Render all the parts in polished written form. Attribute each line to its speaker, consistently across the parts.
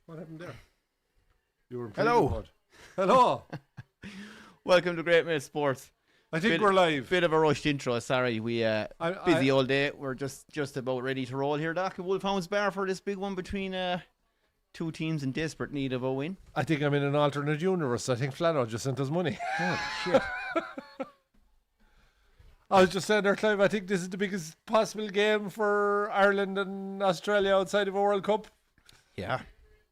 Speaker 1: What happened there? You were in
Speaker 2: Hello.
Speaker 1: mode. Hello.
Speaker 2: Welcome to Great Mate Sports.
Speaker 1: I think we're live.
Speaker 2: Bit of a rushed intro. Sorry, we busy all day. We're just about ready to roll here, Doc. Wolfhounds bar for this big one between two teams in desperate need of a win.
Speaker 1: I think I'm in an alternate universe. I think Flano just sent us money.
Speaker 2: Holy shit.
Speaker 1: I was just saying there, Clive, I think this is the biggest possible game for Ireland and Australia outside of a World Cup.
Speaker 2: Yeah.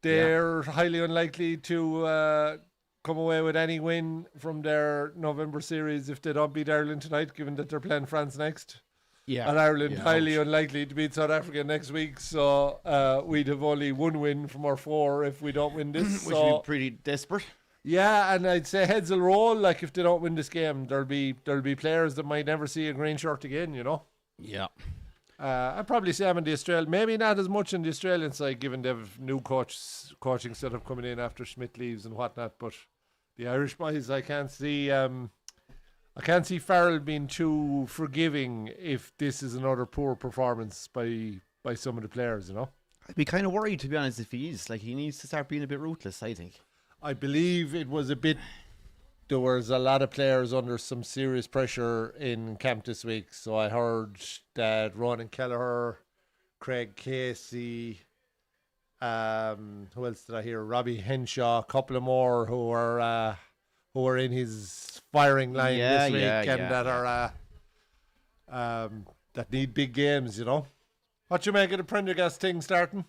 Speaker 1: They're highly unlikely to come away with any win from their November series if they don't beat Ireland tonight, given that they're playing France next.
Speaker 2: Yeah.
Speaker 1: And Ireland highly unlikely to beat South Africa next week. So we'd have only one win from our four if we don't win this.
Speaker 2: Which would be pretty desperate.
Speaker 1: Yeah, and I'd say heads will roll. Like if they don't win this game, there'll be players that might never see a green shirt again. You know.
Speaker 2: Yeah.
Speaker 1: I'd probably say I'm in the Australian, maybe not as much in the Australian side, given they've new coaching setup coming in after Schmidt leaves and whatnot. But the Irish boys, I can't see Farrell being too forgiving if this is another poor performance by some of the players. You know.
Speaker 2: I'd be kind of worried, to be honest, if he is. Like, he needs to start being a bit ruthless, I think.
Speaker 1: I believe it was a bit. There was a lot of players under some serious pressure in camp this week. So I heard that Ronan Kelleher, Craig Casey, who else did I hear? Robbie Henshaw, a couple of more who are in his firing line this week are that need big games. You know, what you make of the Prendergast thing starting?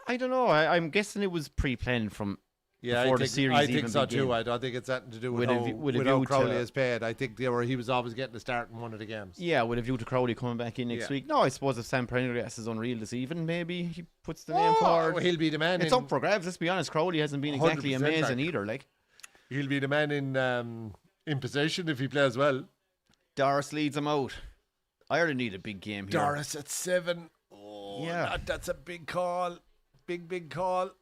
Speaker 2: I don't know. I'm guessing it was pre-planned from.
Speaker 1: Yeah, I think so too. I don't think it's anything to do with how Crowley is paid. I think he was always getting the start in one of the games.
Speaker 2: Yeah, with a view to Crowley coming back in next week. No, I suppose if Sam Prendergast is unreal this evening, maybe he puts the name forward.
Speaker 1: Well, he'll be the man.
Speaker 2: It's up for grabs. Let's be honest. Crowley hasn't been exactly amazing either. Like,
Speaker 1: he'll be the man in possession if he plays well.
Speaker 2: Doris leads him out. Ireland need a big game here.
Speaker 1: Doris at 7. Oh, yeah, that's a big call. Big call.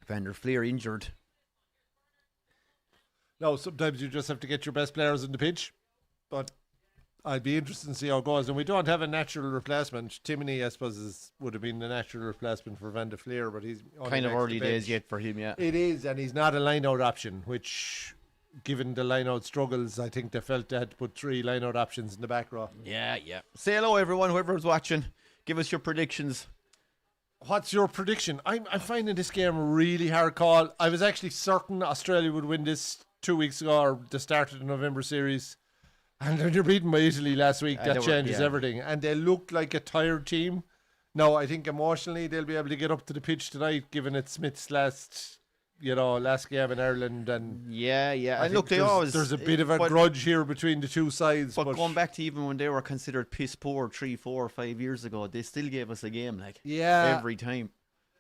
Speaker 2: Van der Fleer injured.
Speaker 1: No, sometimes you just have to get your best players in the pitch. But I'd be interested to see how it goes. And we don't have a natural replacement. Timoney, I suppose, would have been the natural replacement for Van der Fleer, but he's
Speaker 2: kind of early days yet for him, yeah.
Speaker 1: It is, and he's not a line-out option, which, given the line-out struggles, I think they felt they had to put 3 line-out options in the back row.
Speaker 2: Yeah. Say hello, everyone, whoever's watching. Give us your predictions.
Speaker 1: What's your prediction? I'm finding this game a really hard call. I was actually certain Australia would win this 2 weeks ago, or the start of the November series. And then they're beaten by Italy last week. That changes everything. And they look like a tired team. No, I think emotionally they'll be able to get up to the pitch tonight, given it's Smith's last game in Ireland. And
Speaker 2: and look,
Speaker 1: there's a bit of a grudge here between the two sides.
Speaker 2: But going back to even when they were considered piss poor 3, 4, 5 years ago, they still gave us a game, like, every time.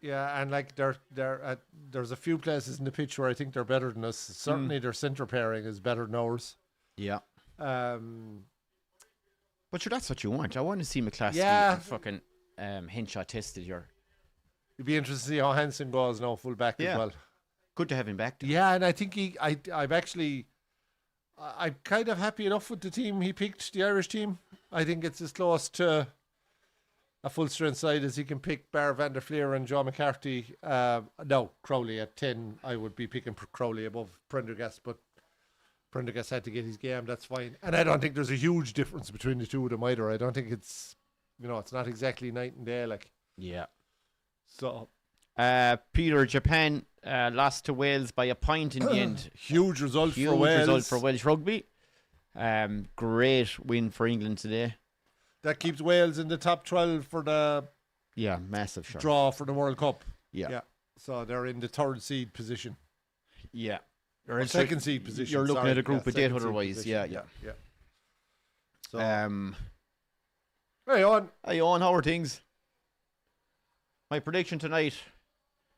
Speaker 1: Yeah, and like there's a few places in the pitch where I think they're better than us. Certainly their centre pairing is better than ours.
Speaker 2: Yeah. But sure, that's what you want. I want to see McClaskey and fucking Henshaw tested here.
Speaker 1: It'd be interesting to see how Hansen goes now, full back as well.
Speaker 2: Good to have him back.
Speaker 1: Yeah, and I think I'm kind of happy enough with the team he picked, the Irish team. I think it's as close to a full strength side as he can pick, bar Van der Fleer and John McCarthy. No, Crowley at 10. I would be picking Crowley above Prendergast, but Prendergast had to get his game. That's fine. And I don't think there's a huge difference between the two of them either. I don't think it's not exactly night and day. Like,
Speaker 2: yeah.
Speaker 1: So,
Speaker 2: Peter, Japan lost to Wales by a point in the end.
Speaker 1: Huge result for Wales.
Speaker 2: Huge result for Welsh rugby. Great win for England today.
Speaker 1: That keeps Wales in the top 12 for the
Speaker 2: massive shot.
Speaker 1: Draw for the World Cup.
Speaker 2: Yeah.
Speaker 1: So they're in the 3rd seed position.
Speaker 2: Yeah.
Speaker 1: Or in 2nd seed position.
Speaker 2: You're looking at a group of dead otherwise. Yeah.
Speaker 1: So,
Speaker 2: hey, Owen, how are things? My prediction tonight.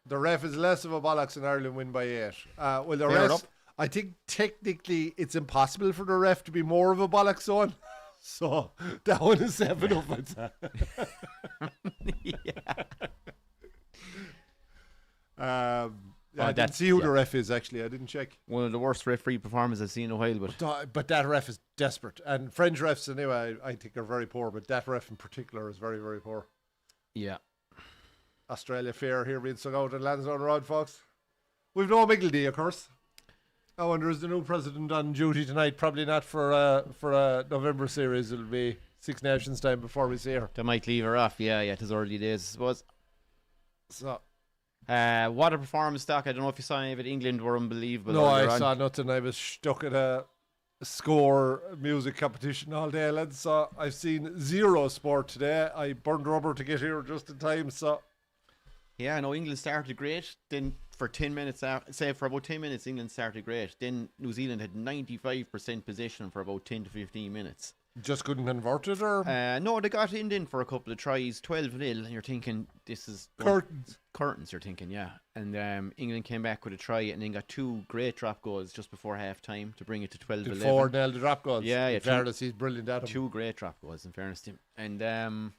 Speaker 1: The ref is less of a bollocks and Ireland win by 8. Well, the rest, I think technically it's impossible for the ref to be more of a bollocks on. So that one is 7 up. I didn't see who the ref is, actually. I didn't check.
Speaker 2: One of the worst referee performances I've seen in a while.
Speaker 1: But that ref is desperate. And French refs, anyway, I think are very poor. But that ref in particular is very, very poor.
Speaker 2: Yeah.
Speaker 1: Australia fair here being sung out in Lansdowne Road, folks. We've no Miggledy, of course. I wonder, is the new president on duty tonight? Probably not for a November series. It'll be Six Nations time before we see her.
Speaker 2: They might leave her off. Yeah, it is early days, I suppose.
Speaker 1: So,
Speaker 2: what a performance, Doc. I don't know if you saw any of it. England were unbelievable.
Speaker 1: No, I saw nothing. I was stuck at a score music competition all day, lads. So I've seen zero sport today. I burned rubber to get here just in time. So
Speaker 2: yeah, I know England started great. Then for 10 minutes, for about 10 minutes, England started great. Then New Zealand had 95% possession for about 10 to 15 minutes.
Speaker 1: Just couldn't convert it, or?
Speaker 2: No, they got in for a couple of tries, 12-0, and you're thinking, this is...
Speaker 1: Curtains.
Speaker 2: Curtains, you're thinking, yeah. And England came back with a try and then got 2 great drop goals just before half-time to bring it to 12-11.
Speaker 1: 4 nailed the drop goals.
Speaker 2: Yeah.
Speaker 1: In fairness, he's brilliant at them.
Speaker 2: 2 great drop goals, in fairness to him. And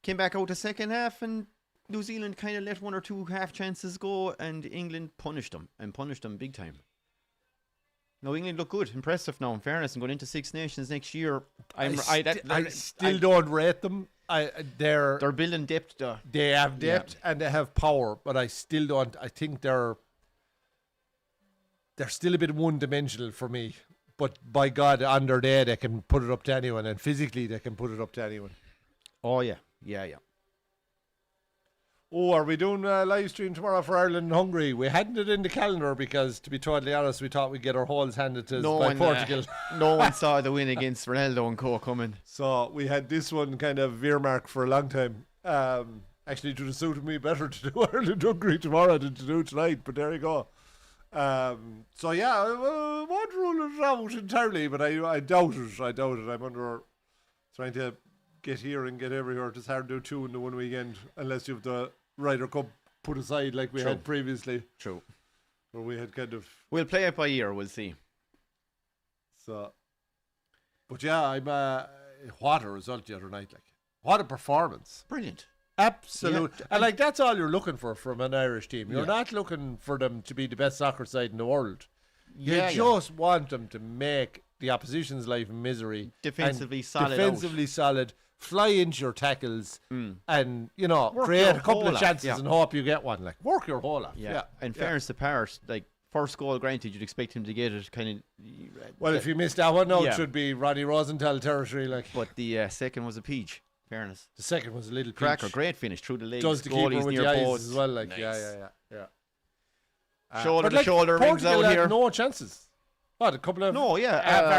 Speaker 2: came back out the second half, and New Zealand kind of let 1 or 2 half chances go, and England punished them big time. No, England look good, impressive now, in fairness, and going into Six Nations next year. I
Speaker 1: still don't rate them. They're
Speaker 2: building depth, though.
Speaker 1: They have depth and they have power, but I still don't. I think they're still a bit one-dimensional for me. But by God, on their day, they can put it up to anyone, and physically they can put it up to anyone.
Speaker 2: Oh yeah.
Speaker 1: Oh, are we doing a live stream tomorrow for Ireland and Hungary? We hadn't it in the calendar because, to be totally honest, we thought we'd get our holes handed to us by Portugal.
Speaker 2: No one saw the win against Ronaldo and co coming.
Speaker 1: So we had this one kind of earmarked for a long time. Actually, it would have suited me better to do Ireland Hungary tomorrow than to do tonight, but there you go. So yeah, I won't rule it out entirely, but I doubt it. I'm under trying to get here and get everywhere. It's hard to do 2 in the one weekend unless you have the Ryder Cup put aside like we had previously.
Speaker 2: True.
Speaker 1: Where we had kind of...
Speaker 2: We'll play it by ear, we'll see.
Speaker 1: So, but yeah, I'm what a result the other night. Like, what a performance.
Speaker 2: Brilliant.
Speaker 1: Absolute.
Speaker 2: Yeah.
Speaker 1: And like, that's all you're looking for from an Irish team. You're not looking for them to be the best soccer side in the world. You just want them to make the opposition's life misery.
Speaker 2: Defensively solid.
Speaker 1: Fly into your tackles and, create a couple of chances and hope you get one. Like, work your whole off.
Speaker 2: Yeah. In fairness to Paris, like, first goal granted, you'd expect him to get it kind of...
Speaker 1: Well, if you missed that one, it should be Ronnie Rosenthal territory. Like.
Speaker 2: But the second was a peach, fairness.
Speaker 1: The second was a little peach.
Speaker 2: Cracker, great finish through the legs.
Speaker 1: Does the keeper with the eyes as well. Like,
Speaker 2: nice.
Speaker 1: Yeah.
Speaker 2: Shoulder to shoulder rings out here.
Speaker 1: Had no chances. What, a couple of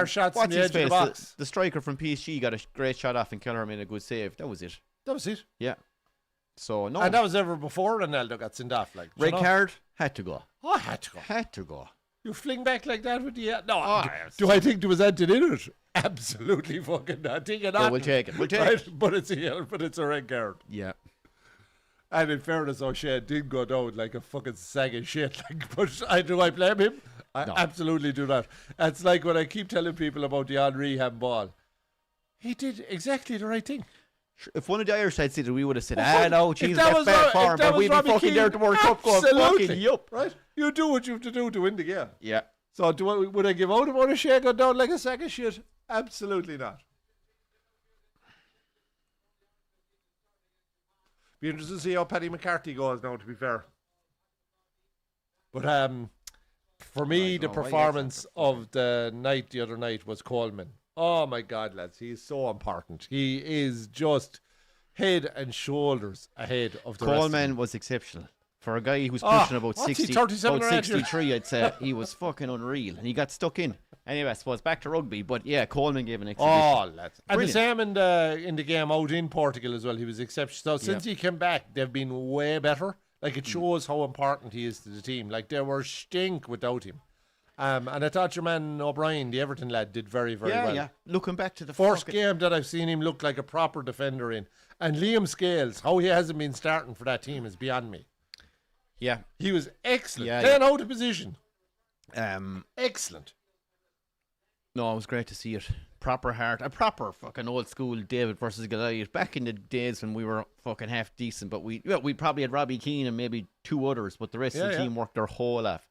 Speaker 1: shots in the edge of the box.
Speaker 2: The striker from PSG got a great shot off and Keller made a good save. That was it. Yeah. So, no.
Speaker 1: And that was ever before Ronaldo got sent off. Like,
Speaker 2: red card, had to go.
Speaker 1: Oh, had to go. You fling back like that with the... No, do I think there was anything in it? Absolutely fucking not.
Speaker 2: We'll take it. Right?
Speaker 1: But it's a red card.
Speaker 2: Yeah.
Speaker 1: And in fairness, O'Shea did go down like a fucking sack of shit. Like, but do I blame him? I absolutely do not. It's like when I keep telling people about the Henry handball. He did exactly the right thing.
Speaker 2: If one of the Irish sides did it, we would have said, no, Jesus, that's bad for him. But we'd be fucking
Speaker 1: Keane,
Speaker 2: there to World Cup going fucking yup.
Speaker 1: Right? You do what you have to do to win the game.
Speaker 2: Yeah.
Speaker 1: So would I give out about O'Shea going down like a sack of shit? Absolutely not. Be interested to see how Paddy McCarthy goes now, to be fair. But for me, the performance of the night the other night was Coleman. Oh my God, lads, he is so important. He is just head and shoulders ahead of the rest.
Speaker 2: Coleman was exceptional. For a guy who's pushing about 63, I'd say he was fucking unreal. And he got stuck in. Anyway, I suppose back to rugby. But yeah, Coleman gave an exhibition.
Speaker 1: Oh, lads. And the same in the game out in Portugal as well. He was exceptional. So since he came back, they've been way better. Like, it shows how important he is to the team. Like, they were stink without him. And I thought your man O'Brien, the Everton lad, did very, very well.
Speaker 2: Yeah. Looking back to the
Speaker 1: first game that I've seen him look like a proper defender in. And Liam Scales, how he hasn't been starting for that team is beyond me.
Speaker 2: Yeah.
Speaker 1: He was excellent. Playing out of position. Excellent.
Speaker 2: No, it was great to see it. Proper heart. A proper fucking old school David versus Goliath. Back in the days when we were fucking half decent, but we probably had Robbie Keane and maybe 2 others, but the rest of the team worked their whole off.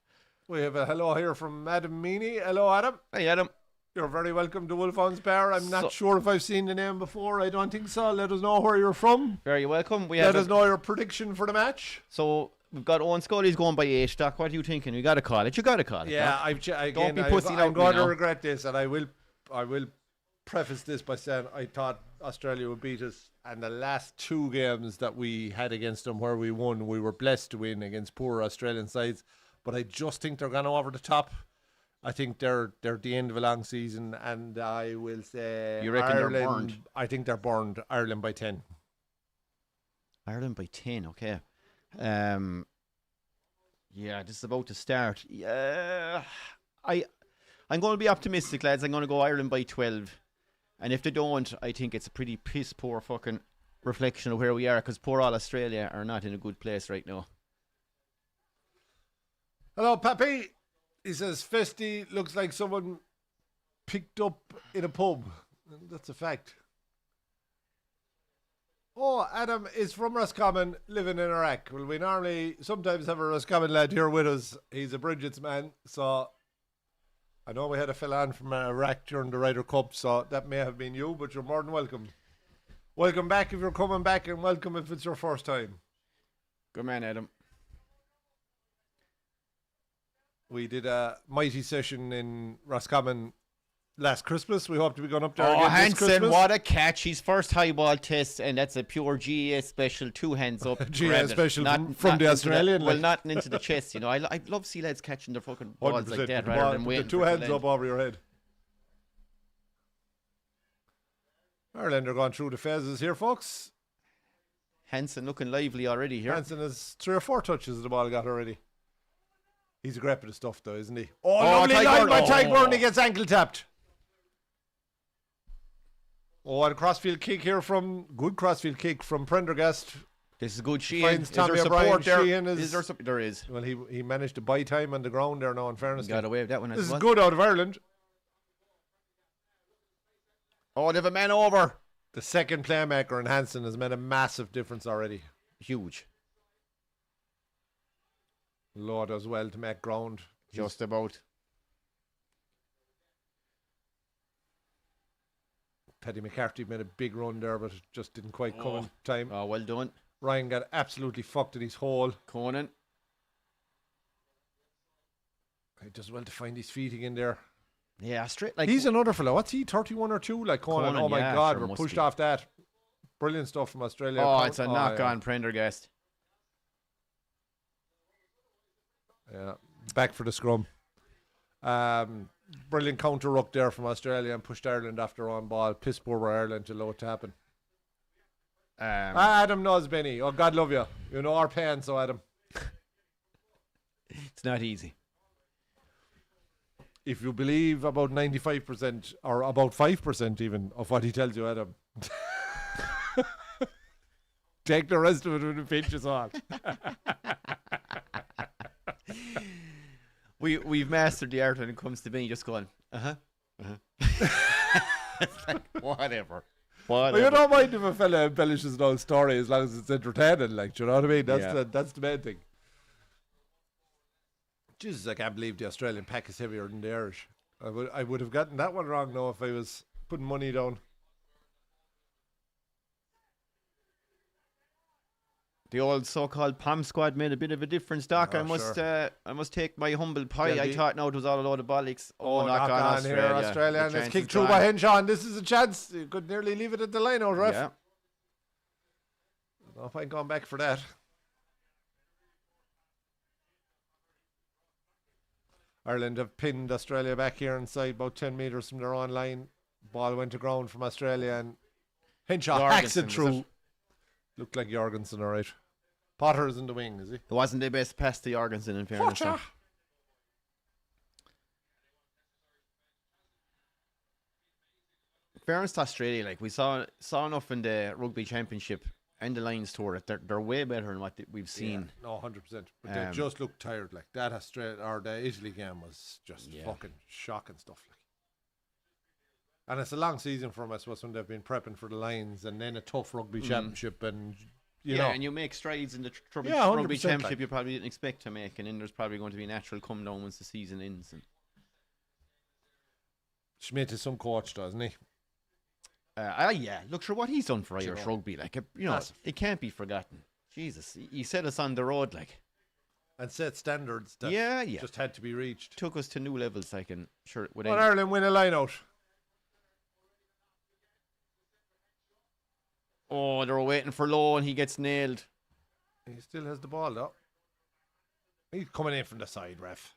Speaker 1: We have a hello here from Adam Meany. Hello, Adam.
Speaker 2: Hey, Adam.
Speaker 1: You're very welcome to Wolfhounds Bar. I'm not
Speaker 2: So-
Speaker 1: sure if I've seen the name before. I don't think so. Let us know where you're from.
Speaker 2: Very welcome.
Speaker 1: Let us know your prediction for the match.
Speaker 2: So we've got Owen Scully's going by 8. Doc, what are you thinking? You got to call it. You got to call it.
Speaker 1: Yeah,
Speaker 2: Doc.
Speaker 1: again,
Speaker 2: be pussing out
Speaker 1: I'm going
Speaker 2: me
Speaker 1: to
Speaker 2: now.
Speaker 1: regret this, and I will preface this by saying I thought Australia would beat us, and the last 2 games that we had against them where we won, we were blessed to win against poor Australian sides, but I just think they're going over the top. I think they're the end of a long season, and I will say
Speaker 2: You reckon they're
Speaker 1: Ireland,
Speaker 2: burned?
Speaker 1: I think they're burned. Ireland by 10.
Speaker 2: Ireland by 10. Okay. Yeah, this is about to start. Yeah, I'm going to be optimistic, lads. I'm going to go Ireland by 12. And if they don't, I think it's a pretty piss poor fucking reflection of where we are, because poor all Australia are not in a good place right now.
Speaker 1: Hello, Pappy. He says, Festy looks like someone picked up in a pub. And that's a fact. Oh, Adam is from Roscommon, living in Iraq. Well, we sometimes have a Roscommon lad here with us. He's a Bridget's man, so I know we had a fella on from Iraq during the Ryder Cup, so that may have been you, but you're more than welcome. Welcome back if you're coming back, and welcome if it's your first time.
Speaker 2: Good man, Adam.
Speaker 1: We did a mighty session in Roscommon last Christmas. We hope to be going up there
Speaker 2: Oh,
Speaker 1: again this
Speaker 2: Hansen,
Speaker 1: Christmas.
Speaker 2: what a catch. His first high ball test, and that's a pure GA special, 2 hands up.
Speaker 1: GA
Speaker 2: Grab it.
Speaker 1: special
Speaker 2: Not
Speaker 1: from
Speaker 2: into
Speaker 1: the Australian,
Speaker 2: well,
Speaker 1: like.
Speaker 2: not into the chest, you know. I love to see lads catching their fucking balls
Speaker 1: 100%.
Speaker 2: like that
Speaker 1: Put the
Speaker 2: rather
Speaker 1: ball-
Speaker 2: than
Speaker 1: put
Speaker 2: waiting
Speaker 1: the 2
Speaker 2: for it to
Speaker 1: hands
Speaker 2: land.
Speaker 1: up over your head. Ireland are going through the phases here, folks.
Speaker 2: Hansen looking lively already here.
Speaker 1: Hansen has 3 or 4 touches the ball got already. He's a great bit of stuff, though, isn't he? Oh, lovely
Speaker 2: Tyburn.
Speaker 1: line by
Speaker 2: Oh.
Speaker 1: Tyburn. He gets ankle tapped. Oh, and a crossfield kick here good crossfield kick from Prendergast.
Speaker 2: This is good. Sheehan.
Speaker 1: Finds
Speaker 2: Is there
Speaker 1: Tommy
Speaker 2: support
Speaker 1: O'Brien.
Speaker 2: there?
Speaker 1: Sheehan
Speaker 2: Is there support? There is.
Speaker 1: Well, he managed to buy time on the ground there now, in fairness.
Speaker 2: Got away with that one
Speaker 1: This
Speaker 2: as
Speaker 1: is
Speaker 2: well.
Speaker 1: good out of Ireland.
Speaker 2: Oh, they have a man over.
Speaker 1: The second playmaker in Hansen has made a massive difference already.
Speaker 2: Huge.
Speaker 1: Law does well to make ground.
Speaker 2: Just about.
Speaker 1: Paddy McCarthy made a big run there, but it just didn't quite come in time.
Speaker 2: Oh, well done.
Speaker 1: Ryan got absolutely fucked in his hole.
Speaker 2: Conan.
Speaker 1: He does well to find his feet again there.
Speaker 2: Yeah, straight. Like
Speaker 1: He's another fellow. What's he, 31 or 2? Like Conan.
Speaker 2: Conan,
Speaker 1: Oh my
Speaker 2: yeah,
Speaker 1: God,
Speaker 2: sure
Speaker 1: we're
Speaker 2: must
Speaker 1: pushed
Speaker 2: be.
Speaker 1: off that. Brilliant stuff from Australia.
Speaker 2: Oh, it's a knock
Speaker 1: yeah.
Speaker 2: on Prendergast.
Speaker 1: Yeah, back for the scrum. Brilliant counter ruck there from Australia and pushed Ireland off their own ball. Piss poor Ireland to allow it to happen. Adam knows Benny. Oh, God love you. You know our pain, so Adam.
Speaker 2: It's not easy.
Speaker 1: If you believe about 95% or about 5% even of what he tells you, Adam, take the rest of it with a pinch of salt.
Speaker 2: We've mastered the art when it comes to being just going, It's like, whatever.
Speaker 1: Well, you don't mind if a fella embellishes an old story as long as it's entertaining, like, do you know what I mean? That's the main thing. Jesus, I can't believe the Australian pack is heavier than the Irish. I would have gotten that one wrong now if I was putting money down.
Speaker 2: The old so-called POM squad made a bit of a difference, Doc.
Speaker 1: Oh,
Speaker 2: I must take my humble pie.
Speaker 1: They'll
Speaker 2: I
Speaker 1: be-
Speaker 2: thought now it was all a load of bollocks.
Speaker 1: Oh, knock on
Speaker 2: Australia.
Speaker 1: here, Australia.
Speaker 2: The
Speaker 1: And it's
Speaker 2: chance
Speaker 1: kicked
Speaker 2: is
Speaker 1: through
Speaker 2: gone.
Speaker 1: by Henshaw. This is a chance. You could nearly leave it at the line out, ref.
Speaker 2: Yeah.
Speaker 1: I don't know if I'm going back for that. Ireland have pinned Australia back here inside about 10 metres from their own line. Ball went to ground from Australia and Henshaw hacks
Speaker 2: Jorgensen,
Speaker 1: it
Speaker 2: was
Speaker 1: through.
Speaker 2: it?
Speaker 1: Looked like Jorgensen, all right. Potter's in the wing, is he?
Speaker 2: It wasn't the best pass to Jorgensen, in fairness.
Speaker 1: Potter.
Speaker 2: In fairness to Australia, like we saw enough in the Rugby Championship and the Lions Tour that they're way better than what we've seen.
Speaker 1: Yeah, no, 100%. But they just looked tired. Like that Australia or the Italy game was just fucking shocking stuff. Like, and it's a long season for them, I suppose, when they've been prepping for the Lions and then a tough Rugby Championship and you know.
Speaker 2: And you make strides in the
Speaker 1: Yeah,
Speaker 2: Rugby
Speaker 1: 100%,
Speaker 2: Championship
Speaker 1: like.
Speaker 2: you probably didn't expect to make, and then there's probably going to be a natural come down once the season ends. And
Speaker 1: Schmidt is some coach, doesn't he?
Speaker 2: Yeah, look for what he's done for Irish rugby. Like,
Speaker 1: Massive.
Speaker 2: it can't be forgotten. Jesus, he set us on the road, like.
Speaker 1: And set standards that
Speaker 2: Yeah.
Speaker 1: just had to be reached.
Speaker 2: Took us to new levels, like, and sure.
Speaker 1: Will Ireland win a line-out?
Speaker 2: Oh, they were waiting for Lowe, and he gets nailed.
Speaker 1: He still has the ball, though. He's coming in from the side, ref.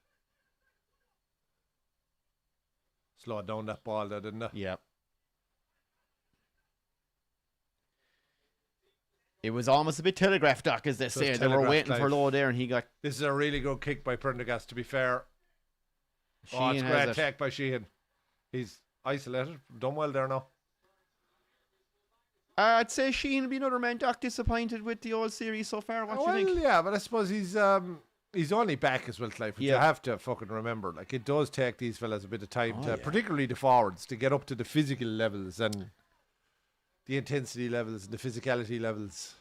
Speaker 1: Slowed down that ball, though, didn't it?
Speaker 2: Yeah. It was almost a bit telegraphed, Doc, as they say. They were waiting for Lowe there, and he got...
Speaker 1: This is a really good kick by Prendergast, to be fair. It's
Speaker 2: Sheehan
Speaker 1: great
Speaker 2: has
Speaker 1: take by Sheehan. He's isolated. Done well there now.
Speaker 2: I'd say Sheehan will be another man, Doc, disappointed with the old series so far. What do you think?
Speaker 1: Yeah, but I suppose he's only back as well, Clive. But you have to fucking remember, like, it does take these fellas a bit of time particularly the forwards, to get up to the physical levels and the intensity levels and the physicality levels.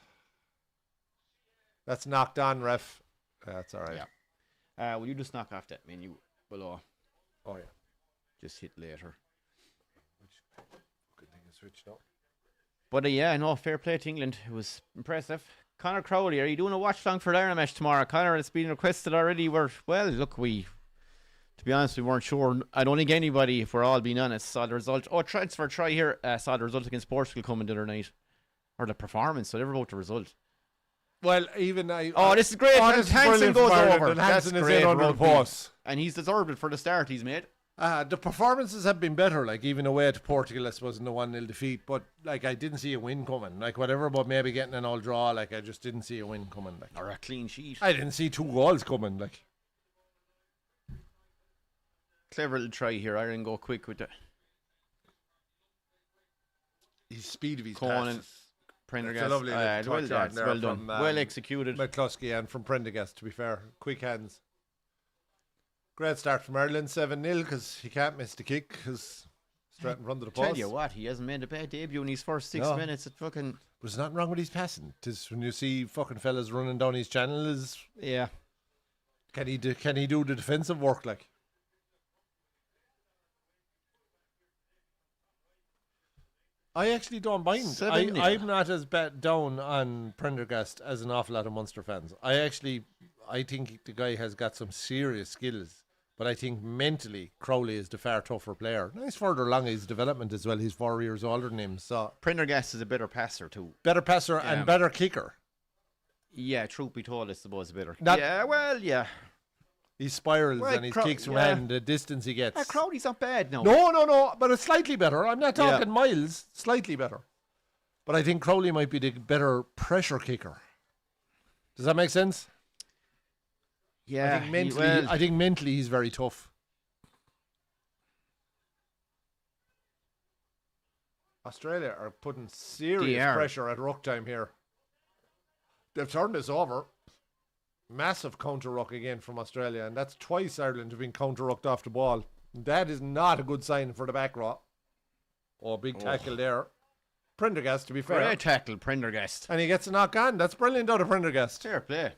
Speaker 1: That's knocked on, ref. That's all right.
Speaker 2: Yeah. Will you just knock off that menu below?
Speaker 1: Oh, yeah.
Speaker 2: Just hit later.
Speaker 1: Which fucking thing is switched up.
Speaker 2: But fair play to England. It was impressive. Conor Crowley, are you doing a watch-along for the Ireland match tomorrow? Conor, it's been requested already. To be honest, we weren't sure. I don't think anybody, if we're all being honest, saw the result. Oh, transfer try here. Saw the result against Portugal coming the other night. Or the performance, so never about the result.
Speaker 1: Well, even I...
Speaker 2: this is great. And Hansen goes over.
Speaker 1: Hansen is in under the post.
Speaker 2: And he's deserved it for the start he's made.
Speaker 1: The performances have been better, like even away to Portugal, I suppose, in the 1-0 defeat. But like, I didn't see a win coming. Like, whatever, but maybe getting an all draw. Like, I just didn't see a win coming. Like,
Speaker 2: or a clean sheet.
Speaker 1: I didn't see 2 goals coming. Like,
Speaker 2: clever little try here. Ireland go quick with it.
Speaker 1: His speed of his
Speaker 2: Conan,
Speaker 1: passes.
Speaker 2: Prendergast.
Speaker 1: Lovely
Speaker 2: well done. Well executed.
Speaker 1: McCluskey and from Prendergast, to be fair. Quick hands. Great start from Ireland, 7-0, because he can't miss the kick, because straight in front of the post.
Speaker 2: Tell you what, he hasn't made a bad debut in his first 6 minutes. At fucking...
Speaker 1: There's nothing wrong with his passing. Tis when you see fucking fellas running down his channel, can he do the defensive work, like? I actually don't mind. I'm not as bad down on Prendergast as an awful lot of Munster fans. I think the guy has got some serious skills, but I think mentally Crowley is the far tougher player. Now he's further along his development as well. He's 4 years older than him, so
Speaker 2: Prendergast is a better passer too.
Speaker 1: Better passer and better kicker.
Speaker 2: Yeah, truth be told, I suppose better.
Speaker 1: He spirals and he kicks from hand, the distance he gets.
Speaker 2: Crowley's not bad, no.
Speaker 1: No, but it's slightly better. I'm not talking miles, slightly better. But I think Crowley might be the better pressure kicker. Does that make sense?
Speaker 2: Yeah.
Speaker 1: I think mentally he's very tough. Australia are putting serious pressure at ruck time here. They've turned this over. Massive counter ruck again from Australia, and that's twice Ireland have been counter rucked off the ball. That is not a good sign for the back row. Oh, big tackle there. Prendergast, to be fair.
Speaker 2: Great tackle, Prendergast.
Speaker 1: And he gets a knock on. That's brilliant out of Prendergast.
Speaker 2: Fair play.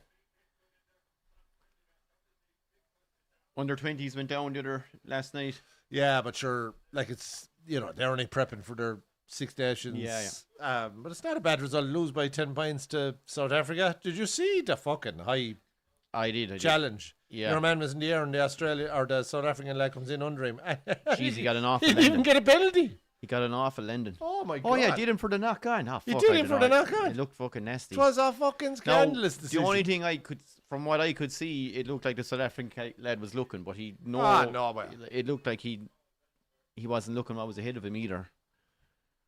Speaker 2: Under 20s went down the other last night.
Speaker 1: Yeah, but sure, like it's, they're only prepping for their Six Nations.
Speaker 2: Yeah.
Speaker 1: But it's not a bad result. Lose by 10 points to South Africa. Did you see the fucking high challenge?
Speaker 2: Yeah.
Speaker 1: Your man was in the air and the Australia or the South African lad comes in under him.
Speaker 2: Jeez, he got an awful
Speaker 1: He didn't even get a penalty.
Speaker 2: He got an awful ending.
Speaker 1: Oh my God.
Speaker 2: Oh yeah, did him for the knock on. Oh,
Speaker 1: he did him for the knock on.
Speaker 2: It looked fucking nasty.
Speaker 1: It was a fucking scandalous decision.
Speaker 2: The only thing from what I could see, it looked like the South African lad was looking, but it looked like he wasn't looking what was ahead of him either.